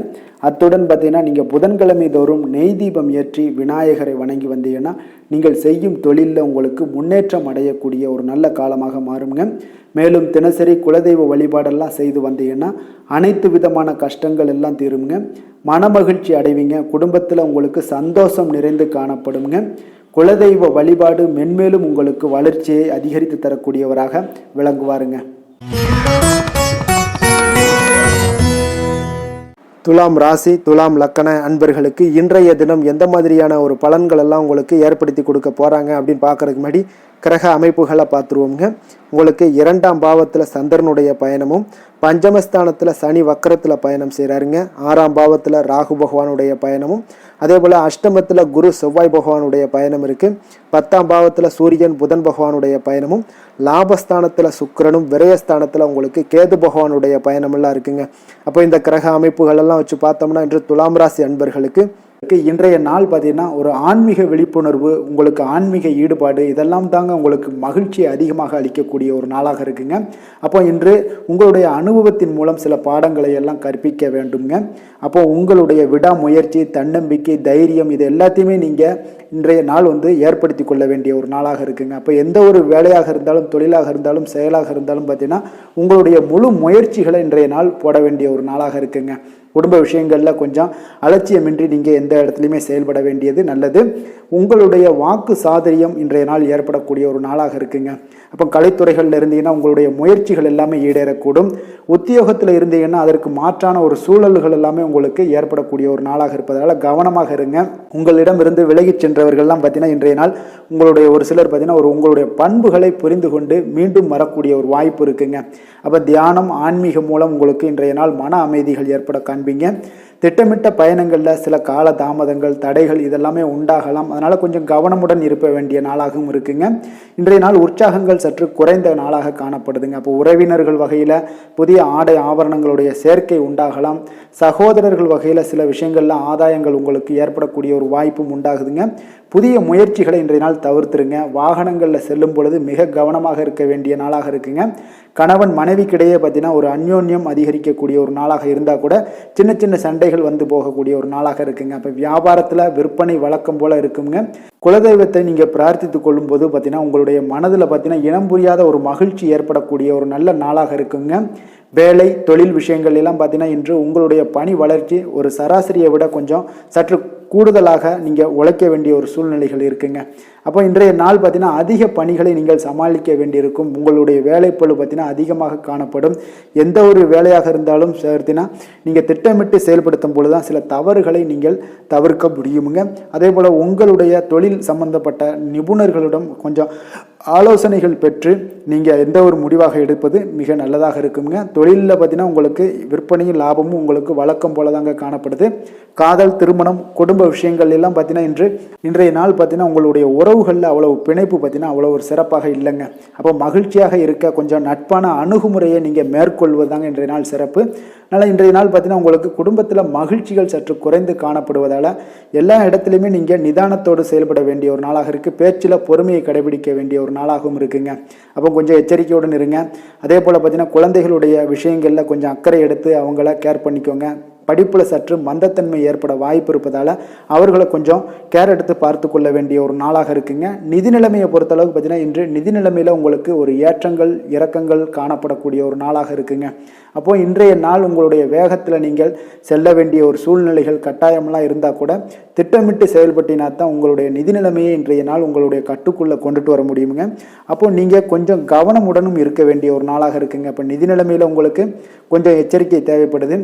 அத்துடன் பார்த்தீங்கன்னா நீங்கள் புதன்கிழமை தோறும் நெய் தீபம் ஏற்றி விநாயகரை வணங்கி வந்தீங்கன்னா நீங்கள் செய்யும் தொழிலில் உங்களுக்கு முன்னேற்றம் அடையக்கூடிய ஒரு நல்ல காலமாக மாறுங்க. மேலும் தினசரி குலதெய்வ வழிபாடெல்லாம் செய்து வந்தீங்கன்னா அனைத்து விதமான கஷ்டங்கள் எல்லாம் தீருங்க. மனமகிழ்ச்சி அடைவீங்க. குடும்பத்தில் உங்களுக்கு சந்தோஷம் நிறைந்து காணப்படுங்க. குலதெய்வ வழிபாடு மென்மேலும் உங்களுக்கு வளர்ச்சியை அதிகரித்து தரக்கூடியவராக விளங்குவாருங்க. துலாம் ராசி, துலாம் லக்கண அன்பர்களுக்கு இன்றைய தினம் எந்த மாதிரியான ஒரு பலன்கள் எல்லாம் உங்களுக்கு ஏற்படுத்தி கொடுக்க போகிறாங்க அப்படின்னு பார்க்குறதுக்கு முன்னாடி கிரக அமைப்புகளை பார்த்துருவோங்க. உங்களுக்கு 2ஆம் பாவத்தில் சந்திரனுடைய பயணமும் பஞ்சமஸ்தானத்தில் சனி வக்கரத்தில் பயணம் செய்கிறாருங்க. 6ஆம் பாவத்தில் ராகு பகவானுடைய பயணமும், அதே போல் அஷ்டமத்தில் குரு செவ்வாய் பகவானுடைய பயணம் இருக்குது. 10ஆம் பாவத்தில் சூரியன் புதன் பகவானுடைய பயணமும், லாபஸ்தானத்தில் சுக்கிரனும், விரயஸ்தானத்தில் உங்களுக்கு கேது பகவானுடைய பயணமெல்லாம் இருக்குங்க. அப்போ இந்த கிரக அமைப்புகளெல்லாம் வச்சு பார்த்தோம்னா இன்று துலாம் ராசி அன்பர்களுக்கு இன்றைய நாள் பார்த்தீங்கன்னா ஒரு ஆன்மீக விழிப்புணர்வு, உங்களுக்கு ஆன்மீக ஈடுபாடு, இதெல்லாம் தாங்க உங்களுக்கு மகிழ்ச்சியை அதிகமாக அளிக்கக்கூடிய ஒரு நாளாக இருக்குங்க. அப்போ இன்று உங்களுடைய அனுபவத்தின் மூலம் சில பாடங்களை எல்லாம் கற்பிக்க வேண்டுங்க. அப்போ உங்களுடைய விடாமுயற்சி, தன்னம்பிக்கை, தைரியம், இது எல்லாத்தையுமே நீங்கள் இன்றைய நாள் ஏற்படுத்தி கொள்ள வேண்டிய ஒரு நாளாக இருக்குங்க. அப்போ எந்த ஒரு வேலையாக இருந்தாலும், தொழிலாக இருந்தாலும், செயலாக இருந்தாலும் பார்த்தீங்கன்னா உங்களுடைய முழு முயற்சிகளை இன்றைய நாள் போட வேண்டிய ஒரு நாளாக இருக்குங்க. குடும்ப விஷயங்களில் கொஞ்சம் அலட்சியமின்றி நீங்கள் எந்த இடத்துலையுமே செயல்பட வேண்டியது நல்லது. உங்களுடைய வாக்கு சாதுரியம் இன்றைய நாள் ஏற்படக்கூடிய ஒரு நாளாக இருக்குங்க. அப்போ கலைத்துறைகளில் இருந்தீங்கன்னா உங்களுடைய முயற்சிகள் எல்லாமே ஈடேறக்கூடும். உத்தியோகத்தில் இருந்தீங்கன்னா அதற்கு மாற்றான ஒரு சூழல்கள் எல்லாமே உங்களுக்கு ஏற்படக்கூடிய ஒரு நாளாக இருப்பதால் கவனமாக இருங்க. உங்களிடம் இருந்து விலகிச் சென்றவர்கள்லாம் பார்த்தீங்கன்னா இன்றைய நாள் உங்களுடைய ஒரு சிலர் பார்த்தீங்கன்னா உங்களுடைய பண்புகளை புரிந்து கொண்டு மீண்டும் வரக்கூடிய ஒரு வாய்ப்பு இருக்குங்க. அப்போ தியானம், ஆன்மீகம் மூலம் உங்களுக்கு இன்றைய நாள் மன அமைதிகள் ஏற்பட காண்பீங்க. திட்டமிட்ட பயணங்களில் சில கால தாமதங்கள், தடைகள் இதெல்லாமே உண்டாகலாம். அதனால் கொஞ்சம் கவனமுடன் இருக்க வேண்டிய நாளாகவும் இருக்குங்க. இன்றைய நாள் உற்சாகங்கள் சற்று குறைந்த நாளாக காணப்படுதுங்க. அப்போ உறவினர்கள் வகையில் புதிய ஆடை ஆபரணங்களுடைய சேர்க்கை உண்டாகலாம். சகோதரர்கள் வகையில் சில விஷயங்களில் ஆதாயங்கள் உங்களுக்கு ஏற்படக்கூடிய ஒரு வாய்ப்பும் உண்டாகுதுங்க. புதிய முயற்சிகளை இன்றைய நாள் தவிர்த்துருங்க. வாகனங்களில் செல்லும் பொழுது மிக கவனமாக இருக்க வேண்டிய நாளாக இருக்குங்க. கணவன் மனைவிக்கிடையே பார்த்தீங்கன்னா ஒரு அந்யோன்யம் அதிகரிக்கக்கூடிய ஒரு நாளாக இருந்தால் கூட சின்ன சின்ன சண்டைகள் போகக்கூடிய ஒரு நாளாக இருக்குங்க. அப்போ வியாபாரத்தில் விற்பனை வழக்கம் போல் இருக்குங்க. குலதெய்வத்தை நீங்கள் பிரார்த்தித்து கொள்ளும் போது பார்த்தீங்கன்னா உங்களுடைய மனதில் பார்த்தீங்கன்னா இனம் புரியாத ஒரு மகிழ்ச்சி ஏற்படக்கூடிய ஒரு நல்ல நாளாக இருக்குங்க. வேலை, தொழில் விஷயங்கள் எல்லாம் பார்த்தீங்கன்னா இன்று உங்களுடைய பணி வளர்ச்சி ஒரு சராசரியை விட கொஞ்சம் சற்று கூடுதலாக நீங்கள் உழைக்க வேண்டிய ஒரு சூழ்நிலைகள் இருக்குங்க. அப்போ இன்றைய நாள் பார்த்தீங்கன்னா அதிக பணிகளை நீங்கள் சமாளிக்க வேண்டியிருக்கும். உங்களுடைய வேலைப்பளு பார்த்தீங்கன்னா அதிகமாக காணப்படும். எந்த ஒரு வேலையாக இருந்தாலும் பார்த்தீங்கன்னா நீங்கள் திட்டமிட்டு செயல்படுத்தும் பொழுது தான் சில தவறுகளை நீங்கள் தவிர்க்க முடியுமுங்க. அதே போல் உங்களுடைய தொழில் சம்பந்தப்பட்ட நிபுணர்களிடம் கொஞ்சம் ஆலோசனைகள் பெற்று நீங்கள் எந்த ஒரு முடிவாக எடுப்பது மிக நல்லதாக இருக்குங்க. தொழிலில் பார்த்தீங்கன்னா உங்களுக்கு விற்பனையும் லாபமும் உங்களுக்கு வழக்கம் போல தாங்க காணப்படுது. காதல், திருமணம், குடும்ப விஷயங்கள் எல்லாம் பார்த்தீங்கன்னா இன்றைய நாள் பார்த்தீங்கன்னா உங்களுடைய உறவுகளில் அவ்வளவு பிணைப்பு பார்த்தீங்கன்னா அவ்வளோ ஒரு சிறப்பாக இல்லைங்க. அப்போ மகிழ்ச்சியாக இருக்க கொஞ்சம் நட்பான அணுகுமுறையை நீங்கள் மேற்கொள்வது தாங்க இன்றைய நாள் சிறப்பு. அதனால் இன்றைய நாள் பார்த்தீங்கன்னா உங்களுக்கு குடும்பத்தில் மகிழ்ச்சிகள் சற்று குறைந்து காணப்படுவதால் எல்லா இடத்துலையுமே நீங்கள் நிதானத்தோடு செயல்பட வேண்டிய ஒரு நாளாக இருக்குது. பேச்சில் பொறுமையை கடைபிடிக்க வேண்டிய ஒரு நாளாகவும் இருக்குங்க. அப்போ கொஞ்சம் எச்சரிக்கையுடன் இருங்க. அதே போல் பார்த்தீங்கன்னா குழந்தைகளுடைய விஷயங்களில் கொஞ்சம் அக்கறை எடுத்து அவங்கள கேர் பண்ணிக்கோங்க. படிப்பில் சற்று மந்தத்தன்மை ஏற்பட வாய்ப்பு இருப்பதால் அவர்களை கொஞ்சம் கேர் எடுத்து பார்த்து கொள்ள வேண்டிய ஒரு நாளாக இருக்குங்க. நிதி நிலைமையை பொறுத்தளவுக்கு பார்த்தீங்கன்னா இன்று நிதி நிலைமையில் உங்களுக்கு ஒரு ஏற்றங்கள் இறக்கங்கள் காணப்படக்கூடிய ஒரு நாளாக இருக்குங்க. அப்போது இன்றைய நாள் உங்களுடைய வேகத்தில் நீங்கள் செல்ல வேண்டிய ஒரு சூழ்நிலைகள் கட்டாயமெல்லாம் இருந்தால் கூட திட்டமிட்டு செயல்பட்டினா தான் உங்களுடைய நிதி நிலைமையை இன்றைய நாள் உங்களுடைய கட்டுக்குள்ளே கொண்டுட்டு வர முடியுங்க. அப்போது நீங்கள் கொஞ்சம் கவனமுடனும் இருக்க வேண்டிய ஒரு நாளாக இருக்குங்க. இப்போ நிதி நிலைமையில் உங்களுக்கு கொஞ்சம் எச்சரிக்கை தேவைப்படுது.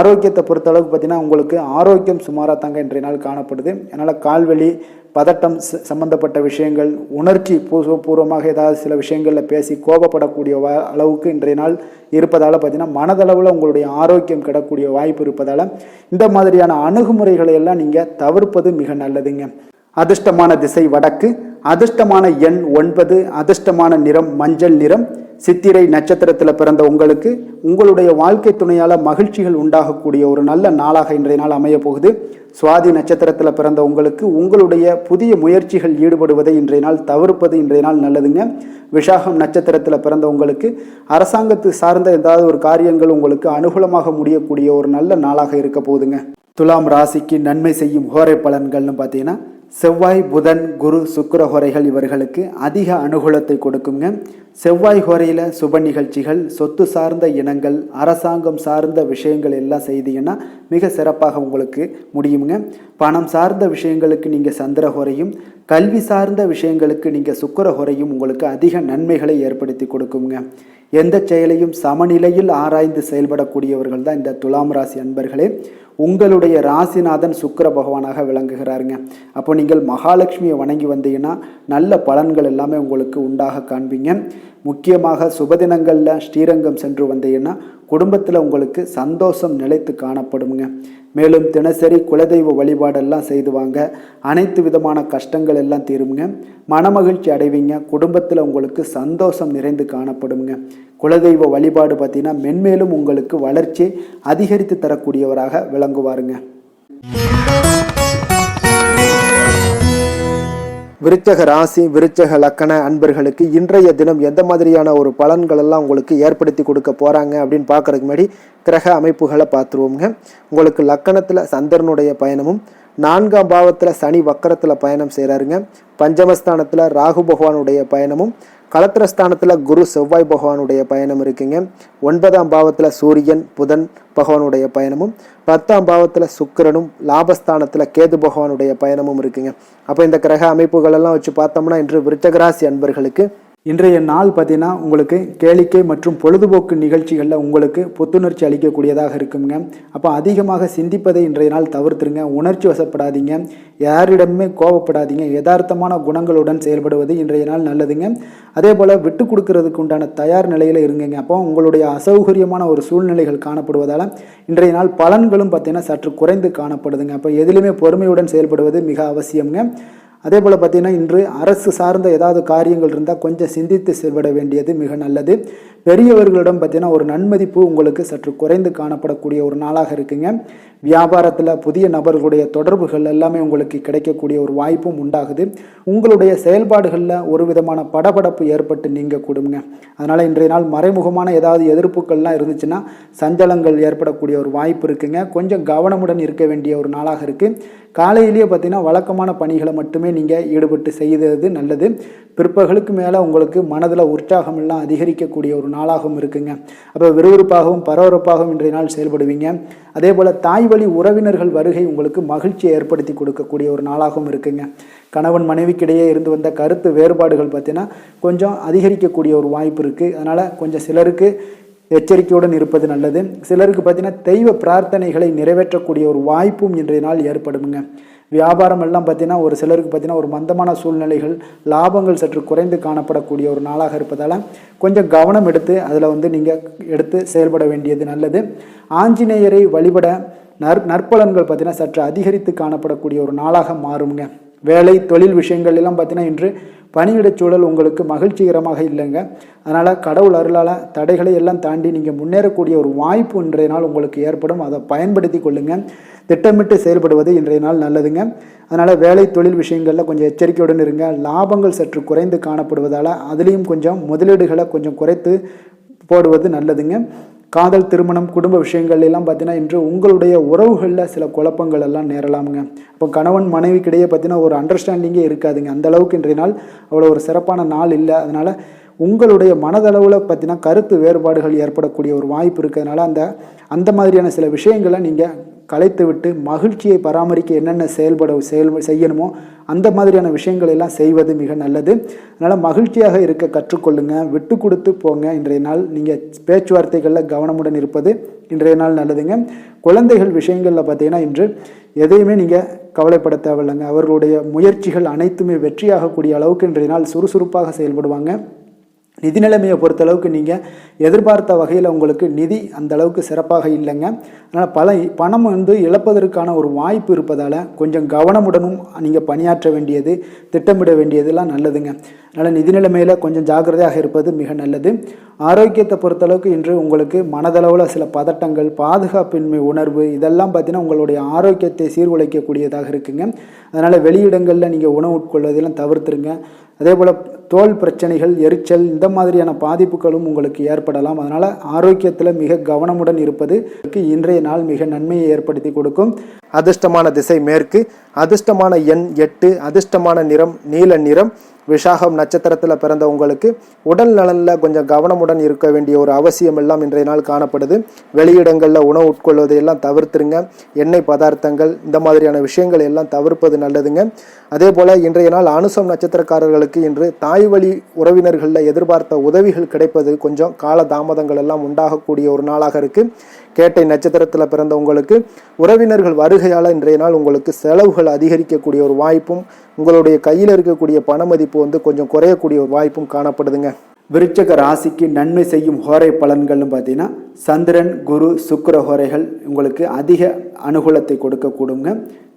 ஆரோக்கியத்தை பொறுத்தளவுக்கு பார்த்தீங்கன்னா உங்களுக்கு ஆரோக்கியம் சுமாராக தாங்க இன்றைய நாள் காணப்படுது. அதனால் கால்வலி, பதட்டம் சம்பந்தப்பட்ட விஷயங்கள், உணர்ச்சி பூர்வமாக ஏதாவது சில விஷயங்களில் பேசி கோபப்படக்கூடிய அளவுக்கு இன்றைய நாள் இருப்பதால் பார்த்தீங்கன்னா மனதளவில் உங்களுடைய ஆரோக்கியம் கிடக்கூடிய வாய்ப்பு இருப்பதால் இந்த மாதிரியான அணுகுமுறைகளை எல்லாம் நீங்கள் தவிர்ப்பது மிக நல்லதுங்க. அதிர்ஷ்டமான திசை வடக்கு, அதிர்ஷ்டமான எண் 9, அதிர்ஷ்டமான நிறம் மஞ்சள் நிறம். சித்திரை நட்சத்திரத்தில் பிறந்த உங்களுக்கு உங்களுடைய வாழ்க்கை துணையால் மகிழ்ச்சிகள் உண்டாகக்கூடிய ஒரு நல்ல நாளாக இன்றைய நாள் அமைய போகுது. சுவாதி நட்சத்திரத்தில் பிறந்த உங்களுக்கு உங்களுடைய புதிய முயற்சிகள் ஈடுபடுவதை இன்றைய நாள் தவிர்ப்பது இன்றைய நாள் நல்லதுங்க. விஷாகம் நட்சத்திரத்தில் பிறந்த உங்களுக்கு அரசாங்கத்து சார்ந்த ஏதாவது ஒரு காரியங்கள் உங்களுக்கு அனுகூலமாக முடியக்கூடிய ஒரு நல்ல நாளாக இருக்க போகுதுங்க. துலாம் ராசிக்கு நன்மை செய்யும் ஹோரை பலன்கள்னு பார்த்தீங்கன்னா செவ்வாய், புதன், குரு, சுக்கிர ஹோரைகள் இவர்களுக்கு அதிக அனுகூலத்தை கொடுக்குங்க. செவ்வாய் ஹோரையில் சுப நிகழ்ச்சிகள், சொத்து சார்ந்த இனங்கள், அரசாங்கம் சார்ந்த விஷயங்கள் எல்லாம் செய்தீங்கன்னா மிக சிறப்பாக உங்களுக்கு முடியுங்க. பணம் சார்ந்த விஷயங்களுக்கு நீங்கள் சந்திர ஹோரையும், கல்வி சார்ந்த விஷயங்களுக்கு நீங்கள் சுக்கிர ஹோரையும் உங்களுக்கு அதிக நன்மைகளை ஏற்படுத்தி கொடுக்குங்க. எந்த செயலையும் சமநிலையில் ஆராய்ந்து செயல்படக்கூடியவர்கள் தான் இந்த துலாம் ராசி அன்பர்களே. உங்களுடைய ராசிநாதன் சுக்கிர பகவானாக விளங்குகிறாருங்க. அப்போ நீங்கள் மகாலட்சுமியை வணங்கி வந்தீங்கன்னா நல்ல பலன்கள் எல்லாமே உங்களுக்கு உண்டாக காண்பீங்க. முக்கியமாக சுபதினங்களில் ஸ்ரீரங்கம் சென்று வந்தீங்கன்னா குடும்பத்தில் உங்களுக்கு சந்தோஷம் நிலைத்து காணப்படுங்க. மேலும் தினசரி குலதெய்வ வழிபாடெல்லாம் செய்துவாங்க, அனைத்து விதமான கஷ்டங்கள் எல்லாம் தீருங்க, மனமகிழ்ச்சி அடைவீங்க, குடும்பத்தில் உங்களுக்கு சந்தோஷம் நிறைந்து காணப்படுங்க. குலதெய்வ வழிபாடு பார்த்தீங்கன்னா மென்மேலும் உங்களுக்கு வளர்ச்சி அதிகரித்து தரக்கூடியவராக விளங்குவாருங்க. விருச்சக ராசி விருச்சக லக்கண அன்பர்களுக்கு இன்றைய தினம் எந்த மாதிரியான ஒரு பலன்கள் எல்லாம் உங்களுக்கு ஏற்படுத்தி கொடுக்க போறாங்க அப்படின்னு பார்க்கறதுக்கு முன்னாடி கிரக அமைப்புகளை பார்த்துருவோங்க. உங்களுக்கு லக்கணத்தில் சந்திரனுடைய பயணமும், 4ஆம் பாவத்தில் சனி வக்கரத்தில் பயணம் செய்கிறாருங்க, பஞ்சமஸ்தானத்தில் ராகு பகவானுடைய பயணமும், களத்திரஸ்தானத்தில் குரு செவ்வாய் பகவானுடைய பயணம் இருக்குங்க, 9ஆம் பாவத்தில் சூரியன் புதன் பகவானுடைய பயணமும், 10ஆம் பாவத்தில் சுக்கிரனும், லாபஸ்தானத்தில் கேது பகவானுடைய பயணமும் இருக்குங்க. அப்போ இந்த கிரக அமைப்புகள் எல்லாம் வச்சு பார்த்தோம்னா இன்று விருச்சக ராசி அன்பர்களுக்கு இன்றைய நாள் பார்த்தீங்கன்னா உங்களுக்கு கேளிக்கை மற்றும் பொழுதுபோக்கு நிகழ்ச்சிகளில் உங்களுக்கு புத்துணர்ச்சி அளிக்கக்கூடியதாக இருக்குங்க. அப்போ அதிகமாக சிந்திப்பதை இன்றைய நாள் தவிர்த்துருங்க. உணர்ச்சி வசப்படாதீங்க, யாரிடமே கோபப்படாதீங்க, யதார்த்தமான குணங்களுடன் செயல்படுவது இன்றைய நாள் நல்லதுங்க. அதே போல் விட்டு கொடுக்கறதுக்கு உண்டான தயார் நிலையில் இருங்குங்க. அப்போ உங்களுடைய அசௌகரியமான ஒரு சூழ்நிலைகள் காணப்படுவதால் இன்றைய நாள் பலன்களும் பார்த்தீங்கன்னா சற்று குறைந்து காணப்படுதுங்க. அப்போ எதிலுமே பொறுமையுடன் செயல்படுவது மிக அவசியம்ங்க. அதே போல் பார்த்திங்கன்னா இன்று அரசு சார்ந்த ஏதாவது காரியங்கள் இருந்தால் கொஞ்சம் சிந்தித்து செயல்பட வேண்டியது மிக நல்லது. பெரியவர்களிடம் பார்த்திங்கன்னா ஒரு நன்மதிப்பு உங்களுக்கு சற்று குறைந்து காணப்படக்கூடிய ஒரு நாளாக இருக்குங்க. வியாபாரத்தில் புதிய நபர்களுடைய தொடர்புகள் எல்லாமே உங்களுக்கு கிடைக்கக்கூடிய ஒரு வாய்ப்பும் உண்டாகுது. உங்களுடைய செயல்பாடுகளில் ஒரு விதமான படபடப்பு ஏற்பட்டு நீங்க கூடுங்க. அதனால் இன்றைய நாள் மறைமுகமான ஏதாவது எதிர்ப்புகள்லாம் இருந்துச்சுன்னா சஞ்சலங்கள் ஏற்படக்கூடிய ஒரு வாய்ப்பு இருக்குங்க. கொஞ்சம் கவனமுடன் இருக்க வேண்டிய ஒரு நாளாக இருக்குது. காலையிலேயே பார்த்தீங்கன்னா வழக்கமான பணிகளை மட்டுமே நீங்கள் ஈடுபட்டு செய்வது நல்லது. பிற்பகலுக்கு மேலே உங்களுக்கு மனதில் உற்சாகம் எல்லாம் அதிகரிக்கக்கூடிய ஒரு நாளாகவும் இருக்குங்க. அப்போ விறுவிறுப்பாகவும் பரபரப்பாகவும் இன்றைய நாள் செயல்படுவீங்க. அதே போல் தாய் வழி உறவினர்கள் வருகை உங்களுக்கு மகிழ்ச்சியை ஏற்படுத்தி கொடுக்கக்கூடிய ஒரு நாளாகவும் இருக்குங்க. கணவன் மனைவிக்கிடையே இருந்து வந்த கருத்து வேறுபாடுகள் பார்த்தீங்கன்னா கொஞ்சம் அதிகரிக்கக்கூடிய ஒரு வாய்ப்பு இருக்குது. அதனால் கொஞ்சம் சிலருக்கு எச்சரிக்கையுடன் இருப்பது நல்லது. சிலருக்கு பார்த்தீங்கன்னா தெய்வ பிரார்த்தனைகளை நிறைவேற்றக்கூடிய ஒரு வாய்ப்பும் இன்றைய நாள் ஏற்படுங்க. வியாபாரம் எல்லாம் பார்த்தீங்கன்னா ஒரு சிலருக்கு பார்த்தீங்கன்னா ஒரு மந்தமான சூழ்நிலைகள், லாபங்கள் சற்று குறைந்து காணப்படக்கூடிய ஒரு நாளாக இருப்பதால் கொஞ்சம் கவனம் எடுத்து அதில் நீங்கள் எடுத்து செயல்பட வேண்டியது நல்லது. ஆஞ்சநேயரை வழிபட நற்பலன்கள் பார்த்தீங்கன்னா சற்று அதிகரித்து காணப்படக்கூடிய ஒரு நாளாக மாறுங்க. வேலை தொழில் விஷயங்கள் எல்லாம் பார்த்தீங்கன்னா இன்று பணியிடச் சூழல் உங்களுக்கு மகிழ்ச்சிகரமாக இல்லைங்க. அதனால் கடவுள் அருளால் தடைகளை எல்லாம் தாண்டி நீங்கள் முன்னேறக்கூடிய ஒரு வாய்ப்பு இன்றைய நாள் உங்களுக்கு ஏற்படும். அதை பயன்படுத்தி கொள்ளுங்கள். திட்டமிட்டு செயல்படுவது இன்றைய நாள் நல்லதுங்க. அதனால் வேலை தொழில் விஷயங்களில் கொஞ்சம் எச்சரிக்கையுடன் இருங்க. லாபங்கள் சற்று குறைந்து காணப்படுவதால் அதுலேயும் கொஞ்சம் முதலீடுகளை கொஞ்சம் குறைத்து போடுவது நல்லதுங்க. காதல் திருமணம் குடும்ப விஷயங்கள் எல்லாம் பார்த்தீங்கன்னா இன்று உங்களுடைய உறவுகளில் சில குழப்பங்கள் எல்லாம் நேரலாமுங்க. இப்போ கணவன் மனைவிக்கிடையே பார்த்தீங்கன்னா ஒரு அண்டர்ஸ்டாண்டிங்கே இருக்காதுங்க. அந்த அளவுக்கு இன்றைய நாள் அவ்வளோ ஒரு சிறப்பான நாள் இல்லை. அதனால் உங்களுடைய மனதளவில் பார்த்தீங்கன்னா கருத்து வேறுபாடுகள் ஏற்படக்கூடிய ஒரு வாய்ப்பு இருக்கிறதுனால அந்த மாதிரியான சில விஷயங்களை நீங்கள் கலைத்து விட்டு மகிழ்ச்சியை பராமரிக்க என்னென்ன செய்யணுமோ அந்த மாதிரியான விஷயங்கள் எல்லாம் செய்வது மிக நல்லது. அதனால் மகிழ்ச்சியாக இருக்க கற்றுக்கொள்ளுங்க, விட்டு கொடுத்து போங்க. இன்றைய நாள் நீங்கள் பேச்சுவார்த்தைகளில் கவனமுடன் இருப்பது இன்றைய நாள் நல்லதுங்க. குழந்தைகள் விஷயங்களில் பார்த்தீங்கன்னா இன்று எதையுமே நீங்கள் கவலைப்பட தேவையில்லைங்க. அவர்களுடைய முயற்சிகள் அனைத்துமே வெற்றியாகக்கூடிய அளவுக்கு இன்றைய நாள் சுறுசுறுப்பாக செயல்படுவாங்க. நிதி நிலைமையை பொறுத்தளவுக்கு நீங்கள் எதிர்பார்த்த வகையில் உங்களுக்கு நிதி அந்த அளவுக்கு சிறப்பாக இல்லைங்க. அதனால் பணம் இழப்பதற்கான ஒரு வாய்ப்பு இருப்பதால் கொஞ்சம் கவனமுடனும் நீங்கள் பணியாற்ற வேண்டியது, திட்டமிட வேண்டியதெல்லாம் நல்லதுங்க. அதனால் நிதி நிலைமையில் கொஞ்சம் ஜாக்கிரதையாக இருப்பது மிக நல்லது. ஆரோக்கியத்தை பொறுத்தளவுக்கு இன்று உங்களுக்கு மனதளவில் சில பதட்டங்கள், பாதுகாப்பின்மை உணர்வு இதெல்லாம் பார்த்தீங்கன்னா உங்களுடைய ஆரோக்கியத்தை சீர்குலைக்கக்கூடியதாக இருக்குங்க. அதனால் வெளியிடங்களில் நீங்கள் உணவு உட்கொள்வதெல்லாம் தவிர்த்துருங்க. அதே போல் தோல் பிரச்சனைகள், எரிச்சல் இந்த மாதிரியான பாதிப்புகளும் உங்களுக்கு ஏற்படலாம். அதனால் ஆரோக்கியத்தில் மிக கவனமுடன் இருப்பது இன்றைய நாள் மிக நன்மையை ஏற்படுத்தி கொடுக்கும். அதிர்ஷ்டமான திசை மேற்கு, அதிர்ஷ்டமான எண் 8, அதிர்ஷ்டமான நிறம் நீல நிறம். விஷாகம் நட்சத்திரத்தில் பிறந்த உங்களுக்கு உடல் நலனில் கொஞ்சம் கவனமுடன் இருக்க வேண்டிய ஒரு அவசியம் எல்லாம் இன்றைய நாள் காணப்படுது. வெளியிடங்களில் உணவு உட்கொள்வதை எல்லாம் தவிர்த்துருங்க. எண்ணெய் பதார்த்தங்கள் இந்த மாதிரியான விஷயங்கள் எல்லாம் தவிர்ப்பது நல்லதுங்க. அதே போல் இன்றைய நாள் அனுசம் நட்சத்திரக்காரர்களுக்கு இன்று தாய் வழி உறவினர்களில் எதிர்பார்த்த உதவிகள் கிடைப்பது கொஞ்சம் கால தாமதங்கள் எல்லாம் உண்டாகக்கூடிய ஒரு நாளாக இருக்குது. கேட்டை நட்சத்திரத்தில் பிறந்த உங்களுக்கு உறவினர்கள் வருகையால் இன்றைய நாள் உங்களுக்கு செலவுகள் அதிகரிக்கக்கூடிய ஒரு வாய்ப்பும், உங்களுடைய கையில் இருக்கக்கூடிய பண மதிப்பு கொஞ்சம் குறையக்கூடிய ஒரு வாய்ப்பும் காணப்படுதுங்க. விருச்சக ராசிக்கு நன்மை செய்யும் ஹோரை பலன்கள்னு பார்த்தீங்கன்னா சந்திரன் குரு சுக்கிர ஹோரைகள் உங்களுக்கு அதிக அனுகூலத்தை கொடுக்கக்கூடுங்க.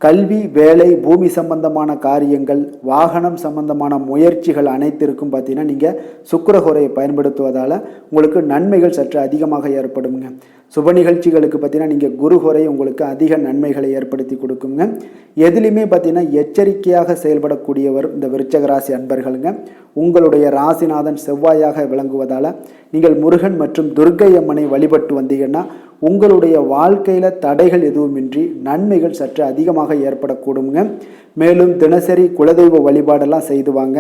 கல்வி வேலை பூமி சம்பந்தமான காரியங்கள் வாகனம் சம்பந்தமான முயற்சிகள் அனைத்திற்கும் பார்த்தீங்கன்னா நீங்கள் சுக்கிர ஹோரையை பயன்படுத்துவதால் உங்களுக்கு நன்மைகள் சற்று அதிகமாக ஏற்படுங்க. சுப நிகழ்ச்சிகளுக்கு பார்த்தீங்கன்னா நீங்கள் குரு ஹோரை உங்களுக்கு அதிக நன்மைகளை ஏற்படுத்தி கொடுக்குங்க. எதுலையுமே பார்த்தீங்கன்னா எச்சரிக்கையாக செயல்படக்கூடியவர் இந்த விருச்சக ராசி அன்பர்களுங்க. உங்களுடைய ராசிநாதன் செவ்வாயாக விளங்குவதால் நீங்கள் முருகன் மற்றும் துர்க்கை அம்மனை வழிபட்டு வந்தீங்கன்னா உங்களுடைய வாழ்க்கையில் தடைகள் எதுவுமின்றி நன்மைகள் சற்று அதிகமாக ஏற்படக்கூடுங்க. மேலும் தினசரி குலதெய்வ வழிபாடெல்லாம் செய்து வாங்க,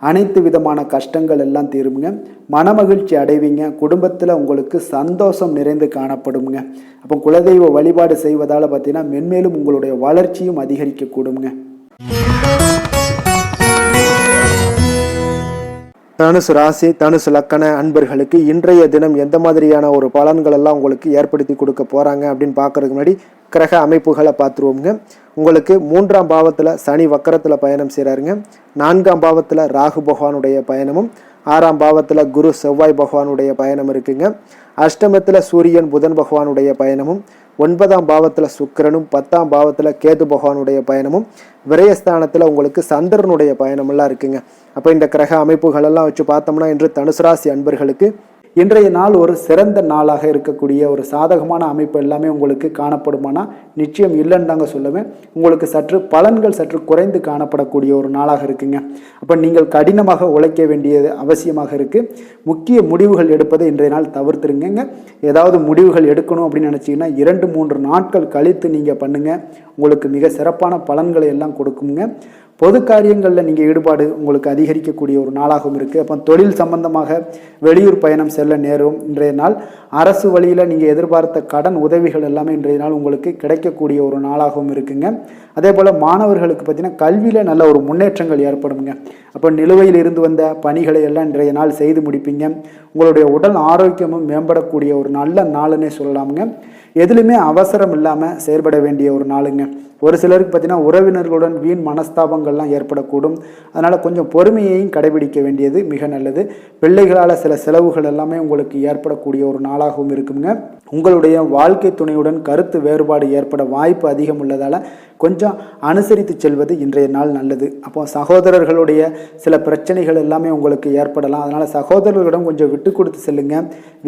அனைத்து விதமான கஷ்டங்கள் எல்லாம் தீருங்க, மனமகிழ்ச்சி அடைவீங்க, குடும்பத்தில் உங்களுக்கு சந்தோஷம் நிறைந்து காணப்படுங்க. அப்போ குலதெய்வ வழிபாடு செய்வதால் பார்த்தீங்கன்னா மென்மேலும் உங்களுடைய வளர்ச்சியும் அதிகரிக்கக்கூடுங்க. தனுசு ராசி தனுசு லக்கண அன்பர்களுக்கு இன்றைய தினம் எந்த மாதிரியான ஒரு பலன்கள் எல்லாம் உங்களுக்கு ஏற்படுத்தி கொடுக்க போகிறாங்க அப்படின்னு பார்க்கறதுக்கு முன்னாடி கிரக அமைப்புகளை பார்த்துருவோங்க. உங்களுக்கு 3ஆம் பாவத்தில் சனி வக்கரத்தில் பயணம் செய்கிறாருங்க. 4ஆம் பாவத்தில் ராகு பகவானுடைய பயணமும் 6ஆம் பாவத்தில் குரு செவ்வாய் பகவானுடைய பயணம் இருக்குங்க. அஷ்டமத்தில் சூரியன் புதன் பகவானுடைய பயணமும் 9ஆம் பாவத்தில் சுக்கிரனும் 10ஆம் பாவத்தில் கேது பகவானுடைய பயணமும் விரயஸ்தானத்தில் உங்களுக்கு சந்திரனுடைய பயணமெல்லாம் இருக்குங்க. அப்போ இந்த கிரக அமைப்புகளெல்லாம் வச்சு பார்த்தோம்னா இன்று தனுசு ராசி அன்பர்களுக்கு இன்றைய நாள் ஒரு சிறந்த நாளாக இருக்கக்கூடிய ஒரு சாதகமான அமைப்பு எல்லாமே உங்களுக்கு காணப்படுமானா நிச்சயம் இல்லைன்னு தாங்க சொல்லுவேன். உங்களுக்கு சற்று பலன்கள் சற்று குறைந்து காணப்படக்கூடிய ஒரு நாளாக இருக்குங்க. அப்போ நீங்கள் கடினமாக உழைக்க வேண்டியது அவசியமாக இருக்குது. முக்கிய முடிவுகள் எடுப்பதை இன்றைய நாள் தவிர்த்துருங்க. ஏதாவது முடிவுகள் எடுக்கணும் அப்படின்னு நினச்சிங்கன்னா 2-3 நாட்கள் கழித்து நீங்கள் பண்ணுங்கள். உங்களுக்கு மிக சிறப்பான பலன்களை எல்லாம் கொடுக்குங்க. பொது காரியங்களில் நீங்கள் ஈடுபாடு உங்களுக்கு அதிகரிக்கக்கூடிய ஒரு நாளாகவும் இருக்குது. அப்போ தொழில் சம்பந்தமாக வெளியூர் பயணம் செல்ல நேரும் இன்றைய நாள். அரசு வழியில் நீங்கள் எதிர்பார்த்த கடன் உதவிகள் எல்லாமே இன்றைய நாள் உங்களுக்கு கிடைக்கக்கூடிய ஒரு நாளாகவும் இருக்குங்க. அதே போல் மாணவர்களுக்கு பார்த்தீங்கன்னா கல்வியில் நல்ல ஒரு முன்னேற்றங்கள் ஏற்படுங்க. அப்போ நிலுவையில் இருந்து வந்த பணிகளை எல்லாம் இன்றைய நாள் செய்து முடிப்பீங்க. உங்களுடைய உடல் ஆரோக்கியமும் மேம்படக்கூடிய ஒரு நல்ல நாளுன்னே சொல்லலாமுங்க. எதுலையுமே அவசரம் இல்லாமல் செயல்பட வேண்டிய ஒரு நாளுங்க. ஒரு சிலருக்கு பார்த்தீங்கன்னா உறவினர்களுடன் வீண் மனஸ்தாபங்கள்லாம் ஏற்படக்கூடும். அதனால் கொஞ்சம் பொறுமையையும் கடைபிடிக்க வேண்டியது மிக நல்லது. பிள்ளைகளால் சில செலவுகள் எல்லாமே உங்களுக்கு ஏற்படக்கூடிய ஒரு நாளாகவும் இருக்குங்க. உங்களுடைய வாழ்க்கை துணையுடன் கருத்து வேறுபாடு ஏற்பட வாய்ப்பு அதிகம் உள்ளதால் கொஞ்சம் அனுசரித்து செல்வது இன்றைய நாள் நல்லது. அப்போ சகோதரர்களுடைய சில பிரச்சனைகள் எல்லாமே உங்களுக்கு ஏற்படலாம். அதனால் சகோதரர்களிடம் கொஞ்சம் விட்டு கொடுத்து செல்லுங்க.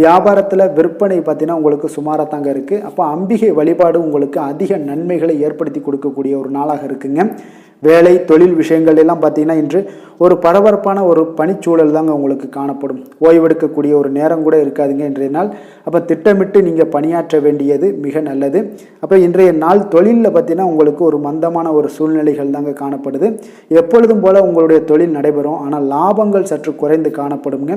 வியாபாரத்தில் விற்பனை பார்த்தீங்கன்னா உங்களுக்கு சுமாராக தாங்க இருக்குது. அப்போ அம்பிகை வழிபாடு உங்களுக்கு அதிக நன்மைகளை ஏற்படுத்தி கொடுக்கக்கூடிய ஒரு நாளாக இருக்குங்க. வேலை தொழில் விஷயங்கள் எல்லாம் பார்த்தீங்கன்னா இன்று ஒரு பரபரப்பான ஒரு பணிச்சூழல் தாங்க உங்களுக்கு காணப்படும். ஓய்வெடுக்கக்கூடிய ஒரு நேரம் கூட இருக்காதுங்க இன்றைய நாள். அப்போ திட்டமிட்டு நீங்கள் பணியாற்ற வேண்டியது மிக நல்லது. அப்போ இன்றைய நாள் தொழிலில் பார்த்தீங்கன்னா உங்களுக்கு ஒரு மந்தமான ஒரு சூழ்நிலைகள் தாங்க காணப்படுது. எப்பொழுதும் போல் உங்களுடைய தொழில் நடைபெறும், ஆனால் லாபங்கள் சற்று குறைந்து காணப்படுங்க.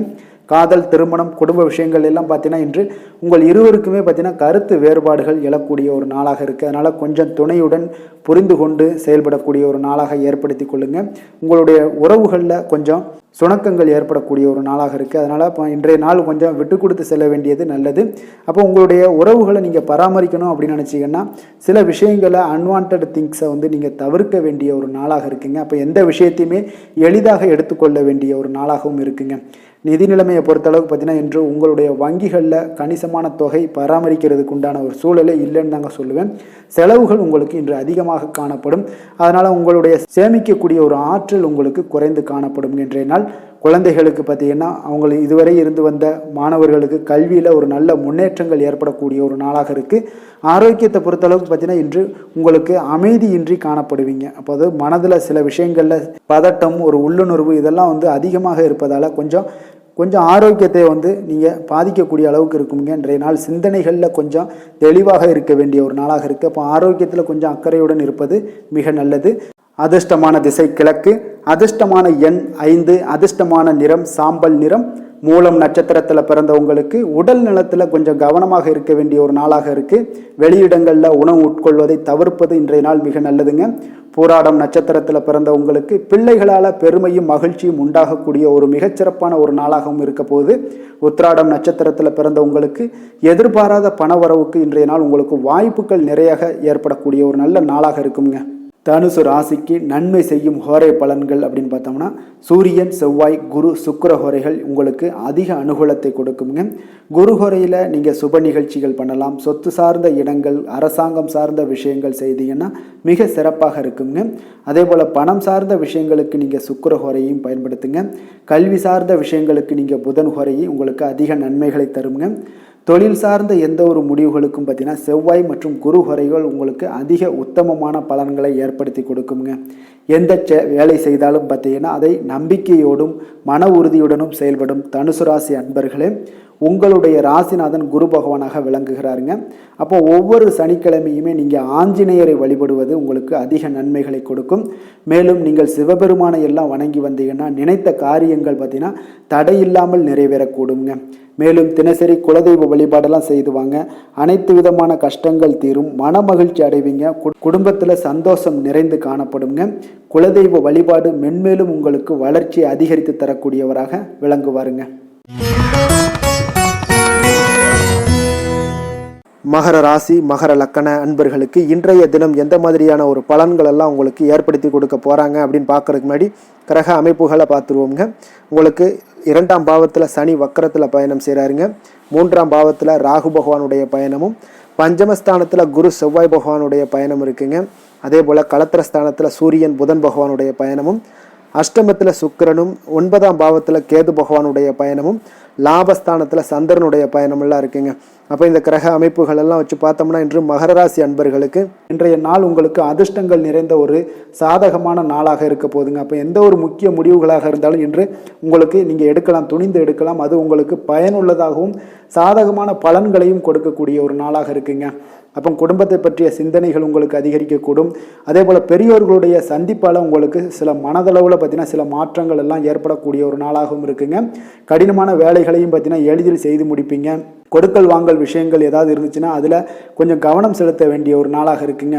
காதல் திருமணம் குடும்ப விஷயங்கள் எல்லாம் பார்த்தீங்கன்னா இன்று உங்கள் இருவருக்குமே பார்த்தீங்கன்னா கருத்து வேறுபாடுகள் எழக்கூடிய ஒரு நாளாக இருக்குது. அதனால் கொஞ்சம் துணையுடன் புரிந்து கொண்டு செயல்படக்கூடிய ஒரு நாளாக ஏற்படுத்தி கொள்ளுங்கள். உங்களுடைய உறவுகளில் கொஞ்சம் சுணக்கங்கள் ஏற்படக்கூடிய ஒரு நாளாக இருக்குது. அதனால் இப்போ இன்றைய நாள் கொஞ்சம் விட்டு கொடுத்து செல்ல வேண்டியது நல்லது. அப்போ உங்களுடைய உறவுகளை நீங்கள் பராமரிக்கணும் அப்படின்னு நினச்சிங்கன்னா சில விஷயங்களை அன்வான்ட் திங்ஸை நீங்கள் தவிர்க்க வேண்டிய ஒரு நாளாக இருக்குங்க. அப்போ எந்த விஷயத்தையுமே எளிதாக எடுத்துக்கொள்ள வேண்டிய ஒரு நாளாகவும் இருக்குங்க. நிதி நிலைமையை பொறுத்தளவுக்கு பார்த்தீங்கன்னா இன்று உங்களுடைய வங்கிகளில் கணிசமான தொகை பராமரிக்கிறதுக்கு உண்டான ஒரு சூழலே இல்லைன்னு தாங்க சொல்லுவேன். செலவுகள் உங்களுக்கு இன்று அதிகமாக காணப்படும். அதனால் உங்களுடைய சேமிக்கக்கூடிய ஒரு ஆற்றல் உங்களுக்கு குறைந்து காணப்படும் இன்றைய நாள். குழந்தைகளுக்கு பார்த்தீங்கன்னா அவங்க இதுவரை இருந்து வந்த மாணவர்களுக்கு கல்வியில் ஒரு நல்ல முன்னேற்றங்கள் ஏற்படக்கூடிய ஒரு நாளாக இருக்குது. ஆரோக்கியத்தை பொறுத்தளவுக்கு பார்த்தீங்கன்னா இன்று உங்களுக்கு அமைதியின்றி காணப்படுவீங்க. அப்போ அது மனதில் சில விஷயங்களில் பதட்டம் ஒரு உள்ளுணர்வு இதெல்லாம் அதிகமாக இருப்பதால் கொஞ்சம் ஆரோக்கியத்தை நீங்கள் பாதிக்கக்கூடிய அளவுக்கு இருக்குங்க. இன்றைய நாள் சிந்தனைகளில் கொஞ்சம் தெளிவாக இருக்க வேண்டிய ஒரு நாளாக இருக்குது. அப்போ ஆரோக்கியத்தில் கொஞ்சம் அக்கறையுடன் இருப்பது மிக நல்லது. அதிர்ஷ்டமான திசை கிழக்கு, அதிர்ஷ்டமான எண் 5, அதிர்ஷ்டமான நிறம் சாம்பல் நிறம். மூலம் நட்சத்திரத்தில் பிறந்தவங்களுக்கு உடல் நலத்தில் கொஞ்சம் கவனமாக இருக்க வேண்டிய ஒரு நாளாக இருக்குது. வெளியிடங்களில் உணவு உட்கொள்வதை தவிர்ப்பது இன்றைய நாள் மிக நல்லதுங்க. பூராடம் நட்சத்திரத்தில் பிறந்தவங்களுக்கு பிள்ளைகளால் பெருமையும் மகிழ்ச்சியும் உண்டாகக்கூடிய ஒரு மிகச்சிறப்பான ஒரு நாளாகவும் இருக்க போகுது. உத்திராடம் நட்சத்திரத்தில் பிறந்தவங்களுக்கு எதிர்பாராத பணவரவுக்கு இன்றைய நாள் உங்களுக்கு வாய்ப்புகள் நிறைய ஏற்படக்கூடிய ஒரு நல்ல நாளாக இருக்குங்க. தனுசு ராசிக்கு நன்மை செய்யும் ஹோரை பலன்கள் அப்படின்னு பார்த்தோம்னா, சூரியன், செவ்வாய், குரு, சுக்கிர ஹோரைகள் உங்களுக்கு அதிக அனுகூலத்தை கொடுக்குங்க. குரு ஹோரையில் நீங்கள் சுப நிகழ்ச்சிகள் பண்ணலாம். சொத்து சார்ந்த இடங்கள், அரசாங்கம் சார்ந்த விஷயங்கள் செய்தீங்கன்னா மிக சிறப்பாக இருக்குங்க. அதே போல் பணம் சார்ந்த விஷயங்களுக்கு நீங்கள் சுக்கிர ஹோரையும் பயன்படுத்துங்க. கல்வி சார்ந்த விஷயங்களுக்கு நீங்கள் புதன் ஹோரையும் உங்களுக்கு அதிக நன்மைகளை தருங்க. தொழில் சார்ந்த எந்த ஒரு முடிவுகளுக்கும் பார்த்தீங்கன்னா செவ்வாய் மற்றும் குரு ஹோரைகள் உங்களுக்கு அதிக உத்தமமான பலன்களை ஏற்படுத்தி கொடுக்குங்க. எந்த வேலை செய்தாலும் பார்த்தீங்கன்னா அதை நம்பிக்கையோடும் மன உறுதியுடனும் செயல்படும் தனுசு ராசி அன்பர்களே, உங்களுடைய ராசிநாதன் குரு பகவானாக விளங்குகிறாருங்க. அப்போ ஒவ்வொரு சனிக்கிழமையுமே நீங்கள் ஆஞ்சநேயரை வழிபடுவது உங்களுக்கு அதிக நன்மைகளை கொடுக்கும். மேலும் நீங்கள் சிவபெருமானை எல்லாம் வணங்கி வந்தீங்கன்னா நினைத்த காரியங்கள் பார்த்தீங்கன்னா தடையில்லாமல் நிறைவேறக்கூடுங்க. மேலும் தினசரி குலதெய்வ வழிபாடெல்லாம் செய்துவாங்க. அனைத்து விதமான கஷ்டங்கள் தீரும், மன மகிழ்ச்சி அடைவீங்க, குடும்பத்தில் சந்தோஷம் நிறைந்து காணப்படுங்க. குலதெய்வ வழிபாடு மென்மேலும் உங்களுக்கு வளர்ச்சியை அதிகரித்து தரக்கூடியவராக விளங்குவாருங்க. மகர ராசி மகர லக்கண அன்பர்களுக்கு இன்றைய தினம் எந்த மாதிரியான ஒரு பலன்கள் எல்லாம் உங்களுக்கு ஏற்படுத்தி கொடுக்க போகிறாங்க அப்படின்னு பார்க்கறதுக்கு முன்னாடி கிரக அமைப்புகளை பார்த்துருவோங்க. உங்களுக்கு 2ஆம் பாவத்தில் சனி வக்கரத்தில் பயணம் செய்கிறாருங்க. 3ஆம் பாவத்தில் ராகு பகவானுடைய பயணமும், பஞ்சமஸ்தானத்தில் குரு செவ்வாய் பகவானுடைய பயணம் இருக்குங்க. அதே போல் களத்திரஸ்தானத்தில் சூரியன் புதன் பகவானுடைய பயணமும், அஷ்டமத்தில் சுக்கிரனும், 9ஆம் பாவத்தில் கேது பகவானுடைய பயணமும், லாபஸ்தானத்தில் சந்திரனுடைய பயணமெல்லாம் இருக்குங்க. அப்போ இந்த கிரக அமைப்புகள் எல்லாம் வச்சு பார்த்தோம்னா இன்று மகர ராசி அன்பர்களுக்கு இன்றைய நாள் உங்களுக்கு அதிர்ஷ்டங்கள் நிறைந்த ஒரு சாதகமான நாளாக இருக்க போகுதுங்க. அப்போ எந்த ஒரு முக்கிய முடிவுகளாக இருந்தாலும் இன்று உங்களுக்கு நீங்கள் எடுக்கலாம், துணிந்து எடுக்கலாம். அது உங்களுக்கு பயனுள்ளதாகவும் சாதகமான பலன்களையும் கொடுக்கக்கூடிய ஒரு நாளாக இருக்குங்க. அப்போ குடும்பத்தை பற்றிய சிந்தனைகள் உங்களுக்கு அதிகரிக்கக்கூடும். அதே போல் பெரியோர்களுடைய சந்திப்பால் உங்களுக்கு சில மனதளவில் பார்த்தீங்கன்னா சில மாற்றங்கள் எல்லாம் ஏற்படக்கூடிய ஒரு நாளாகவும் இருக்குங்க. கடினமான வேலைகளையும் பார்த்தீங்கன்னா எளிதில் செய்து முடிப்பீங்க. கொடுக்கல் வாங்கல் விஷயங்கள் ஏதாவது இருந்துச்சுன்னா அதில் கொஞ்சம் கவனம் செலுத்த வேண்டிய ஒரு நாளாக இருக்குங்க.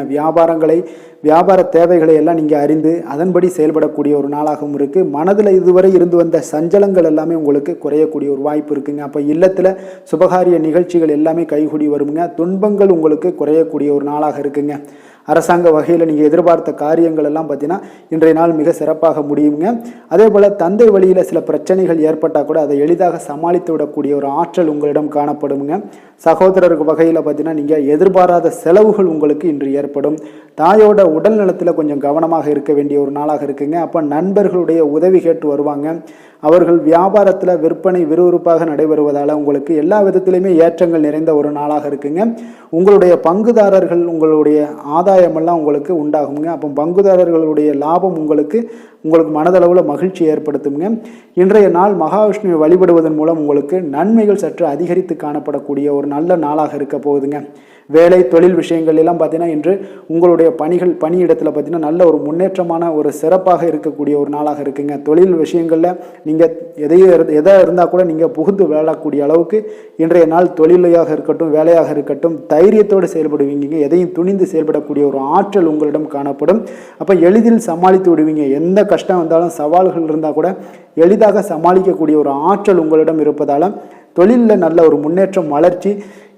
வியாபார தேவைகளை எல்லாம் நீங்கள் அறிந்து அதன்படி செயல்படக்கூடிய ஒரு நாளாகவும் இருக்குது. மனதில் இதுவரை இருந்து வந்த சஞ்சலங்கள் எல்லாமே உங்களுக்கு குறையக்கூடிய ஒரு வாய்ப்பு இருக்குங்க. அப்போ இல்லத்தில் சுபகாரிய நிகழ்ச்சிகள் எல்லாமே கைகூடி வருங்க. துன்பங்கள் உங்களுக்கு குறையக்கூடிய ஒரு நாளாக இருக்குங்க. அரசாங்க வகையில் நீங்கள் எதிர்பார்த்த காரியங்கள் எல்லாம் பார்த்தீங்கன்னா இன்றைய நாள் மிக சிறப்பாக முடியுங்க. அதே போல் தந்தை வழியில் சில பிரச்சனைகள் ஏற்பட்டால் கூட அதை எளிதாக சமாளித்து விடக்கூடிய ஒரு ஆற்றல் உங்களிடம் காணப்படுங்க. சகோதரருக்கு வகையில் பார்த்தீங்கன்னா நீங்கள் எதிர்பாராத செலவுகள் உங்களுக்கு இன்று ஏற்படும். தாயோட உடல் நலத்தில் கொஞ்சம் கவனமாக இருக்க வேண்டிய ஒரு நாளாக இருக்குங்க. அப்போ நண்பர்களுடைய உதவி கேட்டு வருவாங்க. அவர்கள் வியாபாரத்தில் விற்பனை விறுவிறுப்பாக நடைபெறுவதால் உங்களுக்கு எல்லா விதத்திலையுமே ஏற்றங்கள் நிறைந்த ஒரு நாளாக இருக்குங்க. உங்களுடைய பங்குதாரர்கள் உங்களுடைய ஆதாயமெல்லாம் உங்களுக்கு உண்டாகுங்க. அப்போ பங்குதாரர்களுடைய லாபம் உங்களுக்கு மனதளவில் மகிழ்ச்சி ஏற்படுத்துங்க. இன்றைய நாள் மகாவிஷ்ணுவை வழிபடுவதன் மூலம் உங்களுக்கு நன்மைகள் சற்று அதிகரித்து காணப்படக்கூடிய ஒரு நல்ல நாளாக இருக்க போகுதுங்க. வேலை தொழில் விஷயங்கள் எல்லாம் பார்த்தீங்கன்னா இன்று உங்களுடைய பணியிடத்தில் பார்த்தீங்கன்னா நல்ல ஒரு முன்னேற்றமான ஒரு சிறப்பாக இருக்கக்கூடிய ஒரு நாளாக இருக்குங்க. தொழில் விஷயங்களில் நீங்கள் எதாக இருந்தால் கூட நீங்கள் புகுந்து விளையாடக்கூடிய அளவுக்கு இன்றைய நாள் தொழிலையாக இருக்கட்டும் வேலையாக இருக்கட்டும் தைரியத்தோடு செயல்படுவீங்க. எதையும் துணிந்து செயல்படக்கூடிய ஒரு ஆற்றல் உங்களிடம் காணப்படும். அப்போ எளிதில் சமாளித்து விடுவீங்க. எந்த கஷ்டம் வந்தாலும் சவால்கள் இருந்தால் கூட எளிதாக சமாளிக்கக்கூடிய ஒரு ஆற்றல் உங்களிடம் இருப்பதால் தொழிலில் நல்ல ஒரு முன்னேற்றம் வளர்ச்சி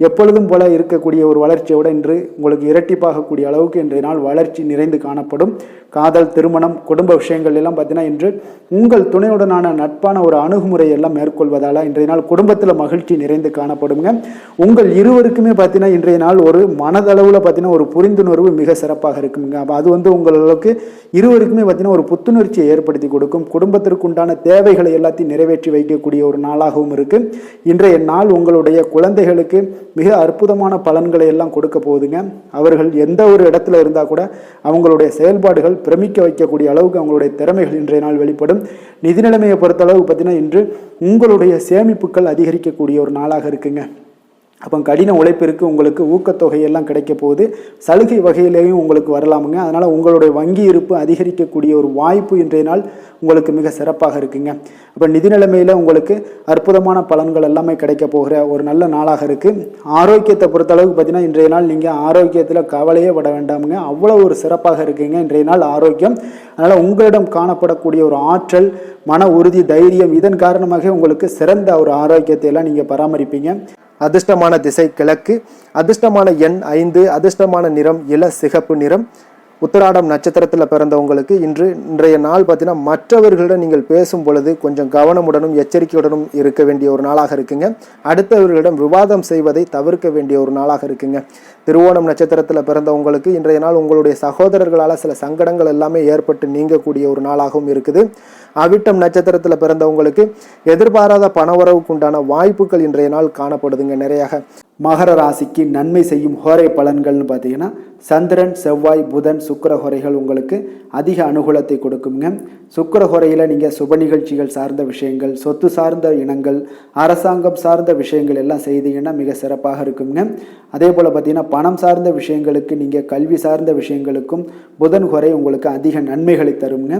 எப்பொழுதும் போல இருக்கக்கூடிய ஒரு வளர்ச்சியோடு இன்று உங்களுக்கு இரட்டிப்பாகக்கூடிய அளவுக்கு இன்றைய நாள் வளர்ச்சி நிறைந்து காணப்படும். காதல், திருமணம், குடும்ப விஷயங்கள் எல்லாம் பார்த்தீங்கன்னா இன்று உங்கள் துணையுடனான நட்பான ஒரு அணுகுமுறை எல்லாம் மேற்கொள்வதால் இன்றைய நாள் குடும்பத்தில் மகிழ்ச்சி நிறைந்து காணப்படுங்க. உங்கள் இருவருக்குமே பார்த்தீங்கன்னா இன்றைய நாள் ஒரு மனதளவில் பார்த்தீங்கன்னா ஒரு புரிந்துணர்வு மிக சிறப்பாக இருக்குங்க. அப்போ அது உங்களுக்கு இருவருக்குமே பார்த்தீங்கன்னா ஒரு புத்துணர்ச்சியை ஏற்படுத்தி கொடுக்கும். குடும்பத்திற்கு உண்டான தேவைகளை எல்லாத்தையும் நிறைவேற்றி வைக்கக்கூடிய ஒரு நாளாகவும் இருக்கு. இன்றைய நாள் உங்களுடைய குழந்தைகளுக்கு மிக அற்புதமான பலன்களை எல்லாம் கொடுக்க போகுதுங்க. அவர்கள் எந்த ஒரு இடத்துல இருந்தால் கூட அவங்களுடைய செயல்பாடுகள் பிரமிக்க வைக்கக்கூடிய அளவுக்கு அவங்களுடைய திறமைகள் இன்றைய நாள் வெளிப்படும். நிதி நிலைமையை பொறுத்த அளவுக்கு பார்த்தீங்கன்னா இன்று உங்களுடைய சேமிப்புகள் அதிகரிக்கக்கூடிய ஒரு நாளாக இருக்குங்க. அப்போ கடின உழைப்பிற்கு உங்களுக்கு ஊக்கத்தொகையெல்லாம் கிடைக்க போகுது. சலுகை வகையிலேயும் உங்களுக்கு வரலாமுங்க. அதனால் உங்களுடைய வங்கி இருப்பு அதிகரிக்கக்கூடிய ஒரு வாய்ப்பு இன்றைய நாள் உங்களுக்கு மிக சிறப்பாக இருக்குங்க. அப்போ நிதி நிலைமையில் உங்களுக்கு அற்புதமான பலன்கள் எல்லாமே கிடைக்க போகிற ஒரு நல்ல நாளாக இருக்குது. ஆரோக்கியத்தை பொறுத்தளவுக்கு பார்த்தீங்கன்னா இன்றைய நாள் நீங்கள் ஆரோக்கியத்தில் கவலையே பட வேண்டாமுங்க. அவ்வளோ ஒரு சிறப்பாக இருக்குங்க இன்றைய நாள் ஆரோக்கியம். அதனால் உங்களிடம் காணப்படக்கூடிய ஒரு ஆற்றல், மன உறுதி, தைரியம் இதன் காரணமாக உங்களுக்கு சிறந்த ஒரு ஆரோக்கியத்தை எல்லாம் நீங்கள் பராமரிப்பீங்க. அதிர்ஷ்டமான திசை கிழக்கு, அதிர்ஷ்டமான எண் 5, அதிர்ஷ்டமான நிறம் இள சிகப்பு நிறம். உத்திராடம் நட்சத்திரத்தில் பிறந்தவங்களுக்கு இன்றைய நாள் பார்த்தீங்கன்னா மற்றவர்களிடம் நீங்கள் பேசும் பொழுது கொஞ்சம் கவனமுடனும் எச்சரிக்கையுடனும் இருக்க வேண்டிய ஒரு நாளாக இருக்குங்க. அடுத்தவர்களிடம் விவாதம் செய்வதை தவிர்க்க வேண்டிய ஒரு நாளாக இருக்குங்க. திருவோணம் நட்சத்திரத்தில் பிறந்தவங்களுக்கு இன்றைய நாள் உங்களுடைய சகோதரர்களால் சில சங்கடங்கள் எல்லாமே ஏற்பட்டு நீங்கக்கூடிய ஒரு நாளாகவும் இருக்குது. அவிட்டம் நட்சத்திரத்தில் பிறந்தவங்களுக்கு எதிர்பாராத பணவரவுக்கு உண்டான வாய்ப்புகள் இன்றைய நாள் காணப்படுதுங்க நிறையாக. மகர ராசிக்கு நன்மை செய்யும் ஹோரை பலன்கள்னு பார்த்தீங்கன்னா சந்திரன், செவ்வாய், புதன், சுக்கிர ஹோரைகள் உங்களுக்கு அதிக அனுகூலத்தை கொடுக்குங்க. சுக்கிர ஹோரையில் நீங்கள் சுப நிகழ்ச்சிகள் சார்ந்த விஷயங்கள், சொத்து சார்ந்த இனங்கள், அரசாங்கம் சார்ந்த விஷயங்கள் எல்லாம் செய்தீங்கன்னா மிக சிறப்பாக இருக்குங்க. அதே போல் பார்த்தீங்கன்னா பணம் சார்ந்த விஷயங்களுக்கு, நீங்கள் கல்வி சார்ந்த விஷயங்களுக்கும் புதன் ஹோரை உங்களுக்கு அதிக நன்மைகளை தருங்க.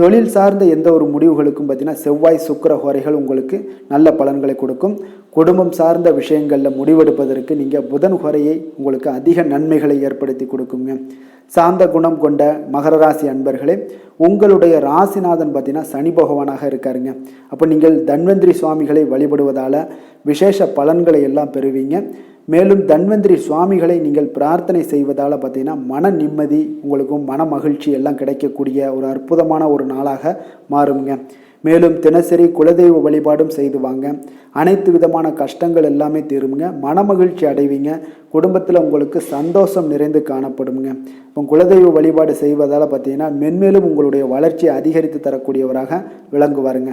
தொழில் சார்ந்த எந்த ஒரு முடிவுகளுக்கும் பார்த்தீங்கன்னா செவ்வாய், சுக்கிர ஹோரைகள் உங்களுக்கு நல்ல பலன்களை கொடுக்கும். குடும்பம் சார்ந்த விஷயங்களில் முடிவெடுப்பதற்கு நீங்கள் புதன் ஹோரையை உங்களுக்கு அதிக நன்மைகளை ஏற்படுத்தி கொடுக்குங்க. சாந்த குணம் கொண்ட மகர ராசி அன்பர்களே, உங்களுடைய ராசிநாதன் பார்த்தீங்கன்னா சனி பகவானாக இருக்காருங்க. அப்போ நீங்கள் தன்வந்திரி சுவாமிகளை வழிபடுவதால் விசேஷ பலன்களை எல்லாம் பெறுவீங்க. மேலும் தன்வந்திரி சுவாமிகளை நீங்கள் பிரார்த்தனை செய்வதால் பார்த்தீங்கன்னா மன நிம்மதி, உங்களுக்கும் மன மகிழ்ச்சி எல்லாம் கிடைக்கக்கூடிய ஒரு அற்புதமான ஒரு நாளாக மாறுங்க. மேலும் தினசரி குலதெய்வ வழிபாடும் செய்து வாங்க. அனைத்து விதமான கஷ்டங்கள் எல்லாமே தீருங்க. மனமகிழ்ச்சி அடைவீங்க. குடும்பத்தில் உங்களுக்கு சந்தோஷம் நிறைந்து காணப்படுங்க. இப்போ குலதெய்வ வழிபாடு செய்வதால் பார்த்தீங்கன்னா மென்மேலும் உங்களுடைய வளர்ச்சியை அதிகரித்து தரக்கூடியவராக விளங்குவாருங்க.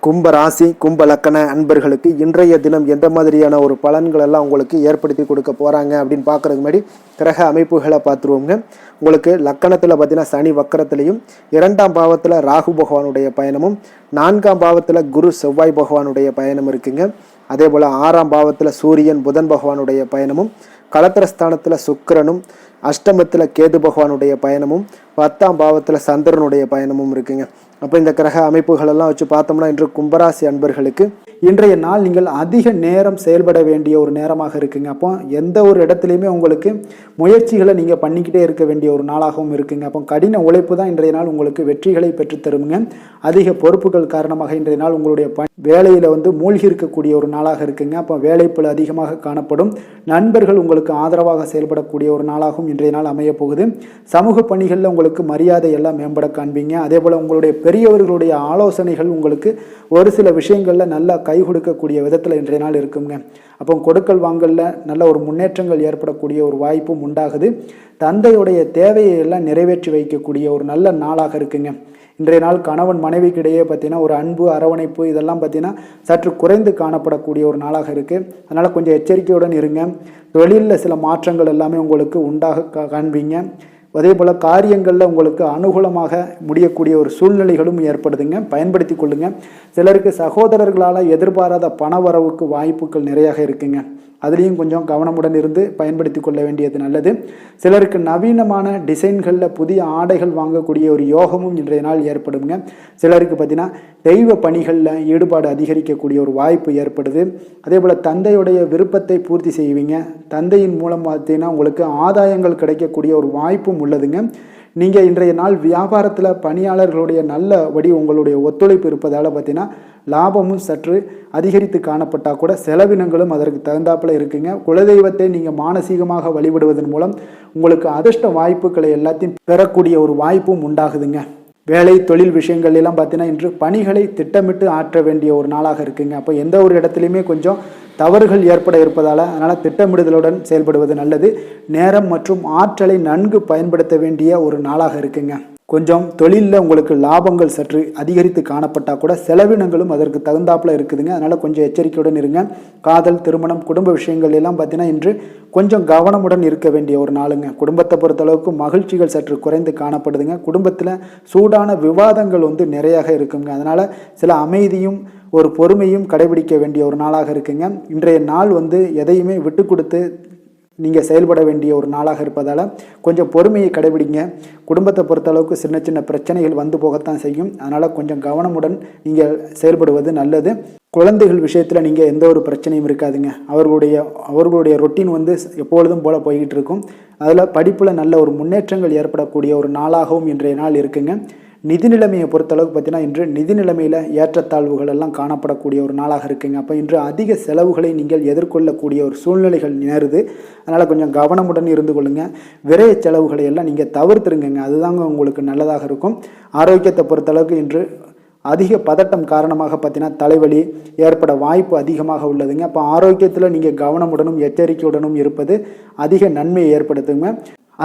கும்ப ராசி, கும்ப லக்கண அன்பர்களுக்கு இன்றைய தினம் எந்த மாதிரியான ஒரு பலன்கள் எல்லாம் உங்களுக்கு ஏற்படுத்தி கொடுக்க போகிறாங்க அப்படின்னு பார்க்குறதுக்கு முன்னாடி கிரக அமைப்புகளை பார்த்துருவோங்க. உங்களுக்கு லக்கணத்தில் பார்த்தீங்கன்னா சனி வக்கரத்திலையும், 2ஆம் பாவத்தில் ராகு பகவானுடைய பயணமும், 4ஆம் பாவத்தில் குரு செவ்வாய் பகவானுடைய பயணம் இருக்குங்க. அதே போல் 6ஆம் பாவத்தில் சூரியன் புதன் பகவானுடைய பயணமும், களத்திரஸ்தானத்தில் சுக்கிரனும், அஷ்டமத்தில் கேது பகவானுடைய பயணமும், 10ஆம் பாவத்தில் சந்திரனுடைய பயணமும் இருக்குங்க. அப்போ இந்த கிரக அமைப்புகளெல்லாம் வச்சு பார்த்தோம்னா இன்று கும்பராசி அன்பர்களுக்கு இன்றைய நாள் நீங்கள் அதிக நேரம் செயல்பட வேண்டிய ஒரு நேரமாக இருக்குங்க. அப்போ எந்த ஒரு இடத்துலையுமே உங்களுக்கு முயற்சிகளை நீங்கள் பண்ணிக்கிட்டே இருக்க வேண்டிய ஒரு நாளாகவும் இருக்குங்க. அப்போ கடின உழைப்பு தான் இன்றைய நாள் உங்களுக்கு வெற்றிகளை பெற்றுத்தருங்க. அதிக பொறுப்புகள் காரணமாக இன்றைய நாள் உங்களுடைய வேலையில் மூழ்கி இருக்கக்கூடிய ஒரு நாளாக இருக்குங்க. அப்போ வேலைப்பளு அதிகமாக காணப்படும். நண்பர்கள் உங்களுக்கு ஆதரவாக செயல்படக்கூடிய ஒரு நாளாகவும் இன்றைய நாள் அமைய போகுது. சமூக பணிகளில் உங்களுக்கு மரியாதை எல்லாம் மேம்பட காண்பீங்க. அதே போல் உங்களுடைய பெரியவர்களுடைய ஆலோசனைகள் உங்களுக்கு ஒரு சில விஷயங்களில் நல்லா கை கொடுக்கக்கூடிய விதத்தில் இன்றைய நாள் இருக்குங்க. அப்போ கொடுக்கல் வாங்கலில் நல்ல ஒரு முன்னேற்றங்கள் ஏற்படக்கூடிய ஒரு வாய்ப்பும் உண்டாகுது. தந்தையுடைய தேவையை எல்லாம் நிறைவேற்றி வைக்கக்கூடிய ஒரு நல்ல நாளாக இருக்குங்க. இன்றைய நாள் கணவன் மனைவிக்கிடையே பார்த்தீங்கன்னா ஒரு அன்பு, அரவணைப்பு இதெல்லாம் பார்த்தீங்கன்னா சற்று குறைந்து காணப்படக்கூடிய ஒரு நாளாக இருக்குது. அதனால் கொஞ்சம் எச்சரிக்கையுடன் இருங்க. தொழிலில் சில மாற்றங்கள் எல்லாமே உங்களுக்கு உண்டாக காண்பீங்க. அதே போல் காரியங்களில் உங்களுக்கு அனுகூலமாக முடியக்கூடிய ஒரு சூழ்நிலைகளும் ஏற்படுதுங்க. பயன்படுத்தி கொள்ளுங்க. சிலருக்கு சகோதரர்களால் எதிர்பாராத பண வரவுக்கு வாய்ப்புகள் நிறையாக இருக்குங்க. அதுலேயும் கொஞ்சம் கவனமுடன் இருந்து பயன்படுத்தி கொள்ள வேண்டியது நல்லது. சிலருக்கு நவீனமான டிசைன்களில் புதிய ஆடைகள் வாங்கக்கூடிய ஒரு யோகமும் இன்றைய நாள் ஏற்படுங்க. சிலருக்கு பார்த்தீங்கன்னா தெய்வ பணிகளில் ஈடுபாடு அதிகரிக்கக்கூடிய ஒரு வாய்ப்பு ஏற்படுது. அதே போல் தந்தையுடைய விருப்பத்தை பூர்த்தி செய்வீங்க. தந்தையின் மூலம் பார்த்தீங்கன்னா உங்களுக்கு ஆதாயங்கள் கிடைக்கக்கூடிய ஒரு வாய்ப்பும் உள்ளதுங்க. நீங்கள் இன்றைய நாள் வியாபாரத்தில் பணியாளர்களுடைய நல்லபடி உங்களுடைய ஒத்துழைப்பு இருப்பதால் பார்த்தீங்கன்னா லாபமும் சற்று அதிகரித்து காணப்பட்டால் கூட செலவினங்களும் அதற்கு தகுந்தாப்பில் இருக்குங்க. குலதெய்வத்தை நீங்கள் மானசீகமாக வழிபடுவதன் மூலம் உங்களுக்கு அதிர்ஷ்ட வாய்ப்புகளை எல்லாத்தையும் பெறக்கூடிய ஒரு வாய்ப்பும் உண்டாகுதுங்க. வேலை தொழில் விஷயங்கள் எல்லாம் பார்த்தீங்கன்னா இன்று பணிகளை திட்டமிட்டு ஆற்ற வேண்டிய ஒரு நாளாக இருக்குங்க. அப்போ எந்த ஒரு இடத்துலையுமே கொஞ்சம் தவறுகள் ஏற்பட இருப்பதால் அதனால் திட்டமிடுதலுடன் செயல்படுவது நல்லது. நேரம் மற்றும் ஆற்றலை நன்கு பயன்படுத்த வேண்டிய ஒரு நாளாக இருக்குங்க. கொஞ்சம் தொழிலில் உங்களுக்கு லாபங்கள் சற்று அதிகரித்து காணப்பட்டால் கூட செலவினங்களும் அதற்கு தகுந்தாப்பில் இருக்குதுங்க. அதனால் கொஞ்சம் எச்சரிக்கையுடன் இருங்க. காதல், திருமணம், குடும்ப விஷயங்கள் எல்லாம் பார்த்தீங்கன்னா இன்று கொஞ்சம் கவனமுடன் இருக்க வேண்டிய ஒரு நாளுங்க. குடும்பத்தை பொறுத்தளவுக்கு மகிழ்ச்சிகள் சற்று குறைந்து காணப்படுதுங்க. குடும்பத்தில் சூடான விவாதங்கள் நிறையாக இருக்குங்க. அதனால் சில அமைதியும் ஒரு பொறுமையும் கடைபிடிக்க வேண்டிய ஒரு நாளாக இருக்குங்க. இன்றைய நாள் எதையுமே விட்டு கொடுத்து நீங்கள் செயல்பட வேண்டிய ஒரு நாளாக இருப்பதால் கொஞ்சம் பொறுமையை கடைபிடிங்க. குடும்பத்தை பொறுத்தளவுக்கு சின்ன சின்ன பிரச்சனைகள் போகத்தான் செய்யும். அதனால் கொஞ்சம் கவனமுடன் நீங்கள் செயல்படுவது நல்லது. குழந்தைகள் விஷயத்தில் நீங்கள் எந்த ஒரு பிரச்சனையும் இருக்காதுங்க. அவர்களுடைய ரொட்டீன் எப்பொழுதும் போல் போய்கிட்டு இருக்கும். அதில் படிப்பில் நல்ல ஒரு முன்னேற்றங்கள் ஏற்படக்கூடிய ஒரு நாளாகவும் இன்றைய நாள் இருக்குங்க. நிதி நிலைமையை பொறுத்தளவுக்கு பார்த்தீங்கன்னா இன்று நிதி நிலைமையில் ஏற்றத்தாழ்வுகள் எல்லாம் காணப்படக்கூடிய ஒரு நாளாக இருக்குங்க. அப்போ இன்று அதிக செலவுகளை நீங்கள் எதிர்கொள்ளக்கூடிய ஒரு சூழ்நிலைகள் நேருது. அதனால் கொஞ்சம் கவனமுடன் இருந்து கொள்ளுங்கள். விரைய செலவுகளை எல்லாம் நீங்கள் தவிர்த்துருங்க. அதுதாங்க உங்களுக்கு நல்லதாக இருக்கும். ஆரோக்கியத்தை பொறுத்தளவுக்கு இன்று அதிக பதட்டம் காரணமாக பார்த்தீங்கன்னா தலைவலி ஏற்பட வாய்ப்பு அதிகமாக உள்ளதுங்க. அப்போ ஆரோக்கியத்தில் நீங்கள் கவனமுடனும் எச்சரிக்கையுடனும் இருப்பது அதிக நன்மையை ஏற்படுத்துங்க.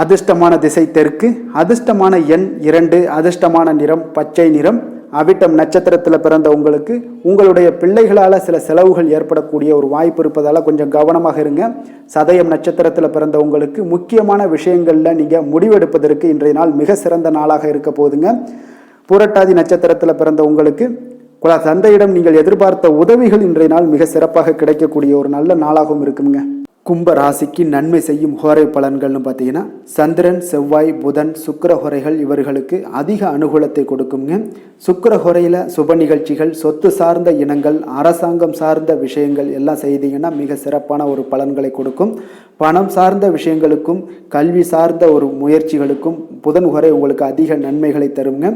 அதிர்ஷ்டமான திசை தெற்கு, அதிர்ஷ்டமான எண் 2, அதிர்ஷ்டமான நிறம் பச்சை நிறம். அவிட்டம் நட்சத்திரத்தில் பிறந்த உங்களுக்கு உங்களுடைய பிள்ளைகளால் சில செலவுகள் ஏற்படக்கூடிய ஒரு வாய்ப்பு இருப்பதால் கொஞ்சம் கவனமாக இருங்க. சதயம் நட்சத்திரத்தில் பிறந்த உங்களுக்கு முக்கியமான விஷயங்களில் நீங்கள் முடிவெடுப்பதற்கு இன்றைய நாள் மிக சிறந்த நாளாக இருக்க போகுதுங்க. பூரட்டாதி நட்சத்திரத்தில் பிறந்த உங்களுக்கு தந்தையிடம் நீங்கள் எதிர்பார்த்த உதவிகள் இன்றைய நாள் மிக சிறப்பாக கிடைக்கக்கூடிய ஒரு நல்ல நாளாகவும் இருக்குங்க. கும்ப ராசிக்கு நன்மை செய்யும் ஹோரை பலன்கள்னு பார்த்தீங்கன்னா சந்திரன், செவ்வாய், புதன், சுக்கிர ஹோரைகள் இவர்களுக்கு அதிக அனுகூலத்தை கொடுக்குங்க. சுக்கிர ஹோரையில் சுப நிகழ்ச்சிகள், சொத்து சார்ந்த இனங்கள், அரசாங்கம் சார்ந்த விஷயங்கள் எல்லாம் செய்தீங்கன்னா மிக சிறப்பான ஒரு பலன்களை கொடுக்கும். பணம் சார்ந்த விஷயங்களுக்கும் கல்வி சார்ந்த ஒரு முயற்சிகளுக்கும் புதன் ஹோரை உங்களுக்கு அதிக நன்மைகளை தருங்க.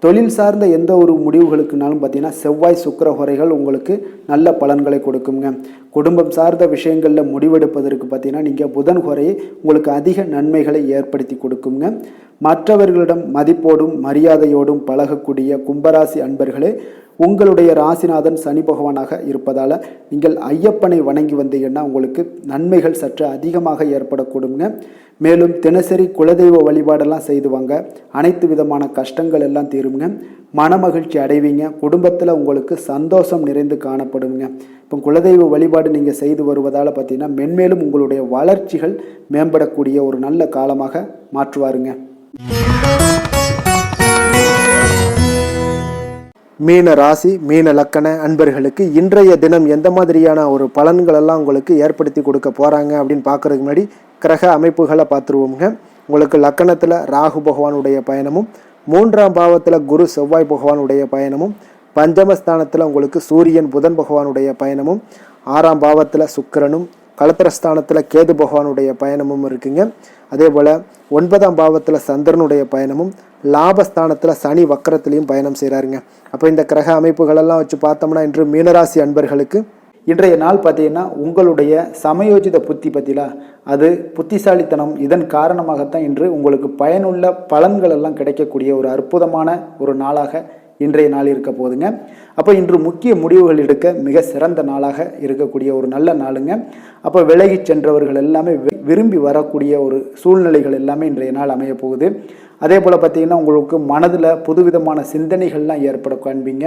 தொழில் சார்ந்த எந்த ஒரு முடிவுகளுக்குனாலும் பார்த்தீங்கன்னா செவ்வாய், சுக்கிர ஹோரைகள் உங்களுக்கு நல்ல பலன்களை கொடுக்குங்க. குடும்பம் சார்ந்த விஷயங்களில் முடிவெடுப்பதற்கு பார்த்தீங்கன்னா நீங்கள் புதன் ஹோரையை உங்களுக்கு அதிக நன்மைகளை ஏற்படுத்தி கொடுக்குங்க. மற்றவர்களிடம் மதிப்போடும் மரியாதையோடும் பழகக்கூடிய கும்பராசி அன்பர்களே, உங்களுடைய ராசிநாதன் சனி பகவானாக இருப்பதால் நீங்கள் ஐயப்பனை வணங்கி வந்தீங்கன்னா உங்களுக்கு நன்மைகள் சற்று அதிகமாக ஏற்படக்கூடுங்க. மேலும் தினசரி குலதெய்வ வழிபாடெல்லாம் செய்து வாங்க. அனைத்து விதமான கஷ்டங்கள் எல்லாம் தீருங்க. மனமகிழ்ச்சி அடைவீங்க. குடும்பத்தில் உங்களுக்கு சந்தோஷம் நிறைந்து காணப்படுங்க. இப்போ குலதெய்வ வழிபாடு நீங்கள் செய்து வருவதால் பார்த்தீங்கன்னா மென்மேலும் உங்களுடைய வளர்ச்சிகள் மேம்படக்கூடிய ஒரு நல்ல காலமாக மாற்றுவாருங்க. மீன ராசி, மீன லக்கண அன்பர்களுக்கு இன்றைய தினம் எந்த மாதிரியான ஒரு பலன்கள் எல்லாம் உங்களுக்கு ஏற்படுத்தி கொடுக்க போகிறாங்க அப்படின்னு பார்க்குறதுக்கு முன்னாடி கிரக அமைப்புகளை பார்த்துருவோங்க. உங்களுக்கு லக்கணத்தில் ராகு பகவானுடைய பயணமும், 3ஆம் பாவத்தில் குரு செவ்வாய் பகவானுடைய பயணமும், பஞ்சமஸ்தானத்தில் உங்களுக்கு சூரியன் புதன் பகவானுடைய பயணமும், 6ஆம் பாவத்தில் சுக்கிரனும், களத்திரஸ்தானத்தில் கேது பகவானுடைய பயணமும் இருக்குங்க. அதே போல் 9ஆம் பாவத்தில் சந்திரனுடைய பயணமும், லாபஸ்தானத்தில் சனி வக்கரத்திலையும் பயணம் செய்கிறாருங்க. அப்போ இந்த கிரக அமைப்புகளெல்லாம் வச்சு பார்த்தோம்னா இன்று மீனராசி அன்பர்களுக்கு இன்றைய நாள் பார்த்தீங்கன்னா உங்களுடைய சமயோஜித புத்தி பற்றிலா அது புத்திசாலித்தனம், இதன் காரணமாகத்தான் இன்று உங்களுக்கு பயனுள்ள பலன்கள் எல்லாம் கிடைக்கக்கூடிய ஒரு அற்புதமான ஒரு நாளாக இன்றைய நாள் இருக்க போகுதுங்க. அப்போ இன்று முக்கிய முடிவுகள் எடுக்க மிக சிறந்த நாளாக இருக்கக்கூடிய ஒரு நல்ல நாளுங்க. அப்போ விலகி சென்றவர்கள் எல்லாமே விரும்பி வரக்கூடிய ஒரு சூழ்நிலைகள் எல்லாமே இன்றைய நாள் அமைய போகுது. அதே போல் பார்த்தீங்கன்னா உங்களுக்கு மனதில் புதுவிதமான சிந்தனைகள்லாம் ஏற்பட காண்பீங்க.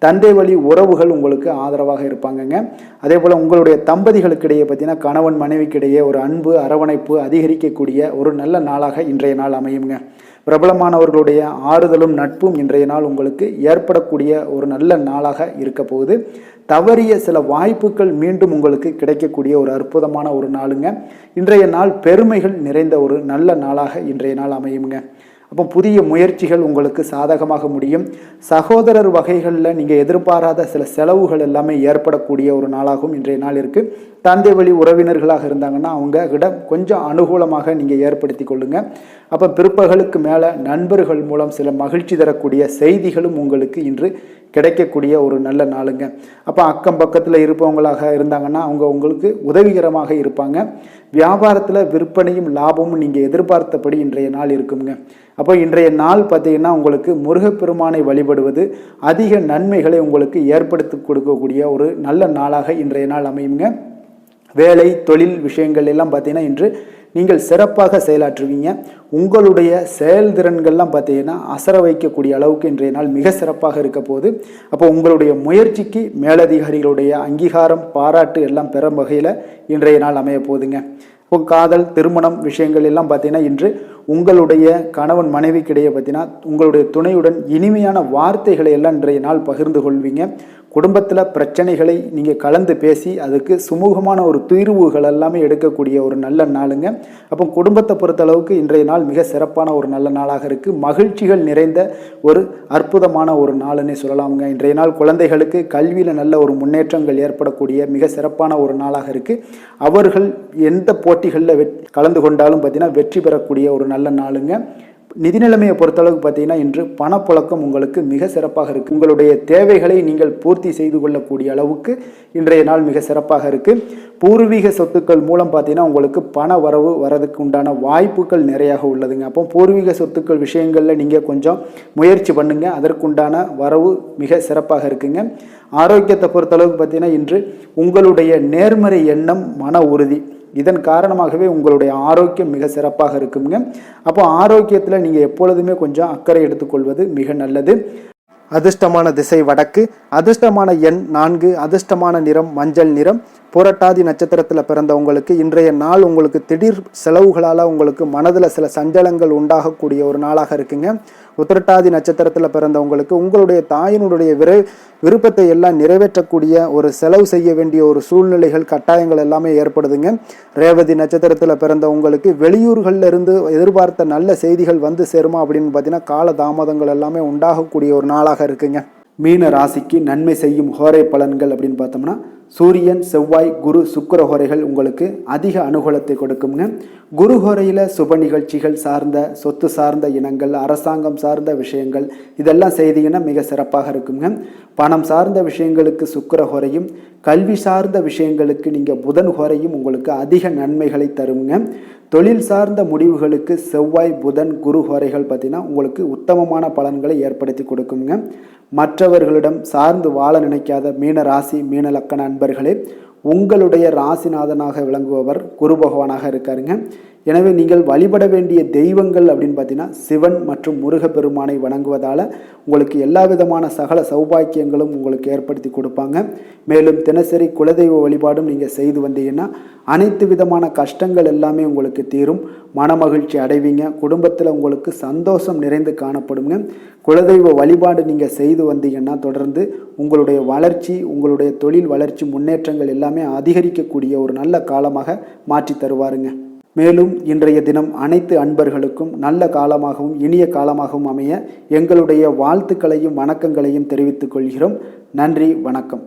தந்தை வழி உறவுகள் உங்களுக்கு ஆதரவாக இருப்பாங்கங்க. அதே போல் உங்களுடைய தம்பதிகளுக்கிடையே பார்த்தீங்கன்னா கணவன் மனைவிக்கிடையே ஒரு அன்பு அரவணைப்பு அதிகரிக்கக்கூடிய ஒரு நல்ல நாளாக இன்றைய நாள் அமையுங்க. பிரபலமானவர்களுடைய ஆறுதலும் நட்பும் இன்றைய நாள் உங்களுக்கு ஏற்படக்கூடிய ஒரு நல்ல நாளாக இருக்க போகுது. தவறிய சில வாய்ப்புகள் மீண்டும் உங்களுக்கு கிடைக்கக்கூடிய ஒரு அற்புதமான ஒரு நாளுங்க. இன்றைய நாள் பெருமைகள் நிறைந்த ஒரு நல்ல நாளாக இன்றைய நாள் அமையுங்க. அப்போ புதிய முயற்சிகள் உங்களுக்கு சாதகமாக முடியும். சகோதரர் வகைகளில் நீங்கள் எதிர்பாராத சில செலவுகள் எல்லாமே ஏற்படக்கூடிய ஒரு நாளாகவும் இன்றைய நாள் இருக்குது. தந்தை வழி உறவினர்களாக இருந்தாங்கன்னா அவங்க கிட்ட கொஞ்சம் அனுகூலமாக நீங்கள் ஏற்படுத்தி கொள்ளுங்க. அப்போ பிற்பகலுக்கு மேலே நண்பர்கள் மூலம் சில மகிழ்ச்சி தரக்கூடிய செய்திகளும் உங்களுக்கு இன்று கிடைக்கக்கூடிய ஒரு நல்ல நாளுங்க. அப்போ அக்கம் பக்கத்தில் இருப்பவங்களாக இருந்தாங்கன்னா அவங்க உங்களுக்கு உதவிகரமாக இருப்பாங்க. வியாபாரத்தில் விற்பனையும் லாபமும் நீங்கள் எதிர்பார்த்தபடி இன்றைய நாள் இருக்குங்க. அப்போ இன்றைய நாள் பார்த்தீங்கன்னா உங்களுக்கு முருகப்பெருமானை வழிபடுவது அதிக நன்மைகளை உங்களுக்கு ஏற்படுத்தி கொடுக்கக்கூடிய ஒரு நல்ல நாளாக இன்றைய நாள் அமையுங்க. வேலை தொழில் விஷயங்கள் எல்லாம் பார்த்தீங்கன்னா இன்று நீங்கள் சிறப்பாக செயலாற்றுவீங்க. உங்களுடைய செயல்திறன்கள்லாம் பார்த்தீங்கன்னா அசர வைக்கக்கூடிய அளவுக்கு இன்றைய நாள் மிக சிறப்பாக இருக்க போகுது. அப்போ உங்களுடைய முயற்சிக்கு மேலதிகாரிகளுடைய அங்கீகாரம் பாராட்டு எல்லாம் பெறும் வகையில் இன்றைய நாள் அமைய போகுதுங்க. இப்போ காதல் திருமணம் விஷயங்கள் எல்லாம் பார்த்தீங்கன்னா இன்று உங்களுடைய கணவன் மனைவிக்கிடையே பார்த்தீங்கன்னா உங்களுடைய துணையுடன் இனிமையான வார்த்தைகளை எல்லாம் இன்றைய நாள் பகிர்ந்து கொள்வீங்க. குடும்பத்தில் பிரச்சனைகளை நீங்கள் கலந்து பேசி அதுக்கு சுமூகமான ஒரு தீர்வுகள் எல்லாமே எடுக்கக்கூடிய ஒரு நல்ல நாளுங்க. அப்போ குடும்பத்தை பொறுத்தளவுக்கு இன்றைய நாள் மிக சிறப்பான ஒரு நல்ல நாளாக இருக்குது. மகிழ்ச்சிகள் நிறைந்த ஒரு அற்புதமான ஒரு நாளுன்னே சொல்லலாமுங்க. இன்றைய நாள் குழந்தைகளுக்கு கல்வியில் நல்ல ஒரு முன்னேற்றங்கள் ஏற்படக்கூடிய மிக சிறப்பான ஒரு நாளாக இருக்குது. அவர்கள் எந்த போட்டிகளில் கலந்து கொண்டாலும் பார்த்தீங்கன்னா வெற்றி பெறக்கூடிய ஒரு நல்ல நாளுங்க. நிதி நிலைமையை பொறுத்தளவுக்கு பார்த்தீங்கன்னா இன்று பணப்புழக்கம் உங்களுக்கு மிக சிறப்பாக இருக்குது. உங்களுடைய தேவைகளை நீங்கள் பூர்த்தி செய்து கொள்ளக்கூடிய அளவுக்கு இன்றைய நாள் மிக சிறப்பாக இருக்குது. பூர்வீக சொத்துக்கள் மூலம் பார்த்தீங்கன்னா உங்களுக்கு பண வரவு வரதுக்கு உண்டான வாய்ப்புகள் நிறையாக உள்ளதுங்க. அப்போ பூர்வீக சொத்துக்கள் விஷயங்களில் நீங்கள் கொஞ்சம் முயற்சி பண்ணுங்க, அதற்குண்டான வரவு மிக சிறப்பாக இருக்குங்க. ஆரோக்கியத்தை பொறுத்தளவுக்கு பார்த்தீங்கன்னா இன்று உங்களுடைய நேர்மறை எண்ணம், மன உறுதி, இதன் காரணமாகவே உங்களுடைய ஆரோக்கியம் மிக சிறப்பாக இருக்குங்க. அப்போ ஆரோக்கியத்தில் நீங்கள் எப்பொழுதுமே கொஞ்சம் அக்கறை எடுத்துக்கொள்வது மிக நல்லது. அதிர்ஷ்டமான திசை வடக்கு, அதிர்ஷ்டமான எண் 4, அதிர்ஷ்டமான நிறம் மஞ்சள் நிறம். புரட்டாதி நட்சத்திரத்தில் பிறந்தவங்களுக்கு இன்றைய நாள் உங்களுக்கு திடீர் செலவுகளால் உங்களுக்கு மனதில் சில சஞ்சலங்கள் உண்டாகக்கூடிய ஒரு நாளாக இருக்குங்க. உத்திரட்டாதி நட்சத்திரத்தில் பிறந்தவங்களுக்கு உங்களுடைய தாயினுடைய விருப்பத்தை எல்லாம் நிறைவேற்றக்கூடிய ஒரு செலவு செய்ய வேண்டிய ஒரு சூழ்நிலைகள், கட்டாயங்கள் எல்லாமே ஏற்படுதுங்க. ரேவதி நட்சத்திரத்தில் பிறந்தவங்களுக்கு வெளியூர்களில் இருந்து எதிர்பார்த்த நல்ல செய்திகள் வந்து சேருமா அப்படின்னு பார்த்தீங்கன்னா கால தாமதங்கள் எல்லாமே உண்டாகக்கூடிய ஒரு நாளாக இருக்குங்க. மீன ராசிக்கு நன்மை செய்யும் ஹோரை பலன்கள் அப்படின்னு பார்த்தோம்னா சூரியன், செவ்வாய், குரு, சுக்கிர ஹோரைகள் உங்களுக்கு அதிக அனுகூலத்தை கொடுக்குங்க. குரு ஹோரையில் சுப நிகழ்ச்சிகள் சார்ந்த, சொத்து சார்ந்த இனங்கள், அரசாங்கம் சார்ந்த விஷயங்கள் இதெல்லாம் செய்தீங்கன்னா மிக சிறப்பாக இருக்குங்க. பணம் சார்ந்த விஷயங்களுக்கு சுக்கிர ஹோரையும், கல்வி சார்ந்த விஷயங்களுக்கு நீங்கள் புதன் ஹோரையும் உங்களுக்கு அதிக நன்மைகளை தருங்க. தொழில் சார்ந்த முடிவுகளுக்கு செவ்வாய், புதன், குரு ஹோரைகள் பார்த்தீங்கன்னா உங்களுக்கு உத்தமமான பலன்களை ஏற்படுத்தி கொடுக்குங்க. மற்றவர்களிடம் சார்ந்து வாழ நினைக்காத மீன ராசி, மீன லக்கண அன்பர்களே, உங்களுடைய ராசிநாதனாக விளங்குபவர் குரு பகவானாக இருக்காருங்க. எனவே நீங்கள் வழிபட வேண்டிய தெய்வங்கள் அப்படின்னு பார்த்தீங்கன்னா சிவன் மற்றும் முருகப்பெருமானை வணங்குவதால் உங்களுக்கு எல்லா விதமான சகல சௌபாக்கியங்களும் உங்களுக்கு ஏற்படுத்தி கொடுப்பாங்க. மேலும் தினசரி குலதெய்வ வழிபாடும் நீங்கள் செய்து வந்தீங்கன்னா அனைத்து விதமான கஷ்டங்கள் எல்லாமே உங்களுக்கு தீரும், மனமகிழ்ச்சி அடைவீங்க, குடும்பத்தில் உங்களுக்கு சந்தோஷம் நிறைந்து காணப்படுங்க. குலதெய்வ வழிபாடு நீங்கள் செய்து வந்தீங்கன்னா தொடர்ந்து உங்களுடைய வளர்ச்சி, உங்களுடைய தொழில் வளர்ச்சி, முன்னேற்றங்கள் எல்லாமே அதிகரிக்கக்கூடிய ஒரு நல்ல காலமாக மாற்றி தருவாருங்க. மேலும் இன்றைய தினம் அனைத்து அன்பர்களுக்கும் நல்ல காலமாகவும் இனிய காலமாகவும் அமைய எங்களுடைய வாழ்த்துக்களையும் வணக்கங்களையும் தெரிவித்துக் கொள்கிறோம். நன்றி, வணக்கம்.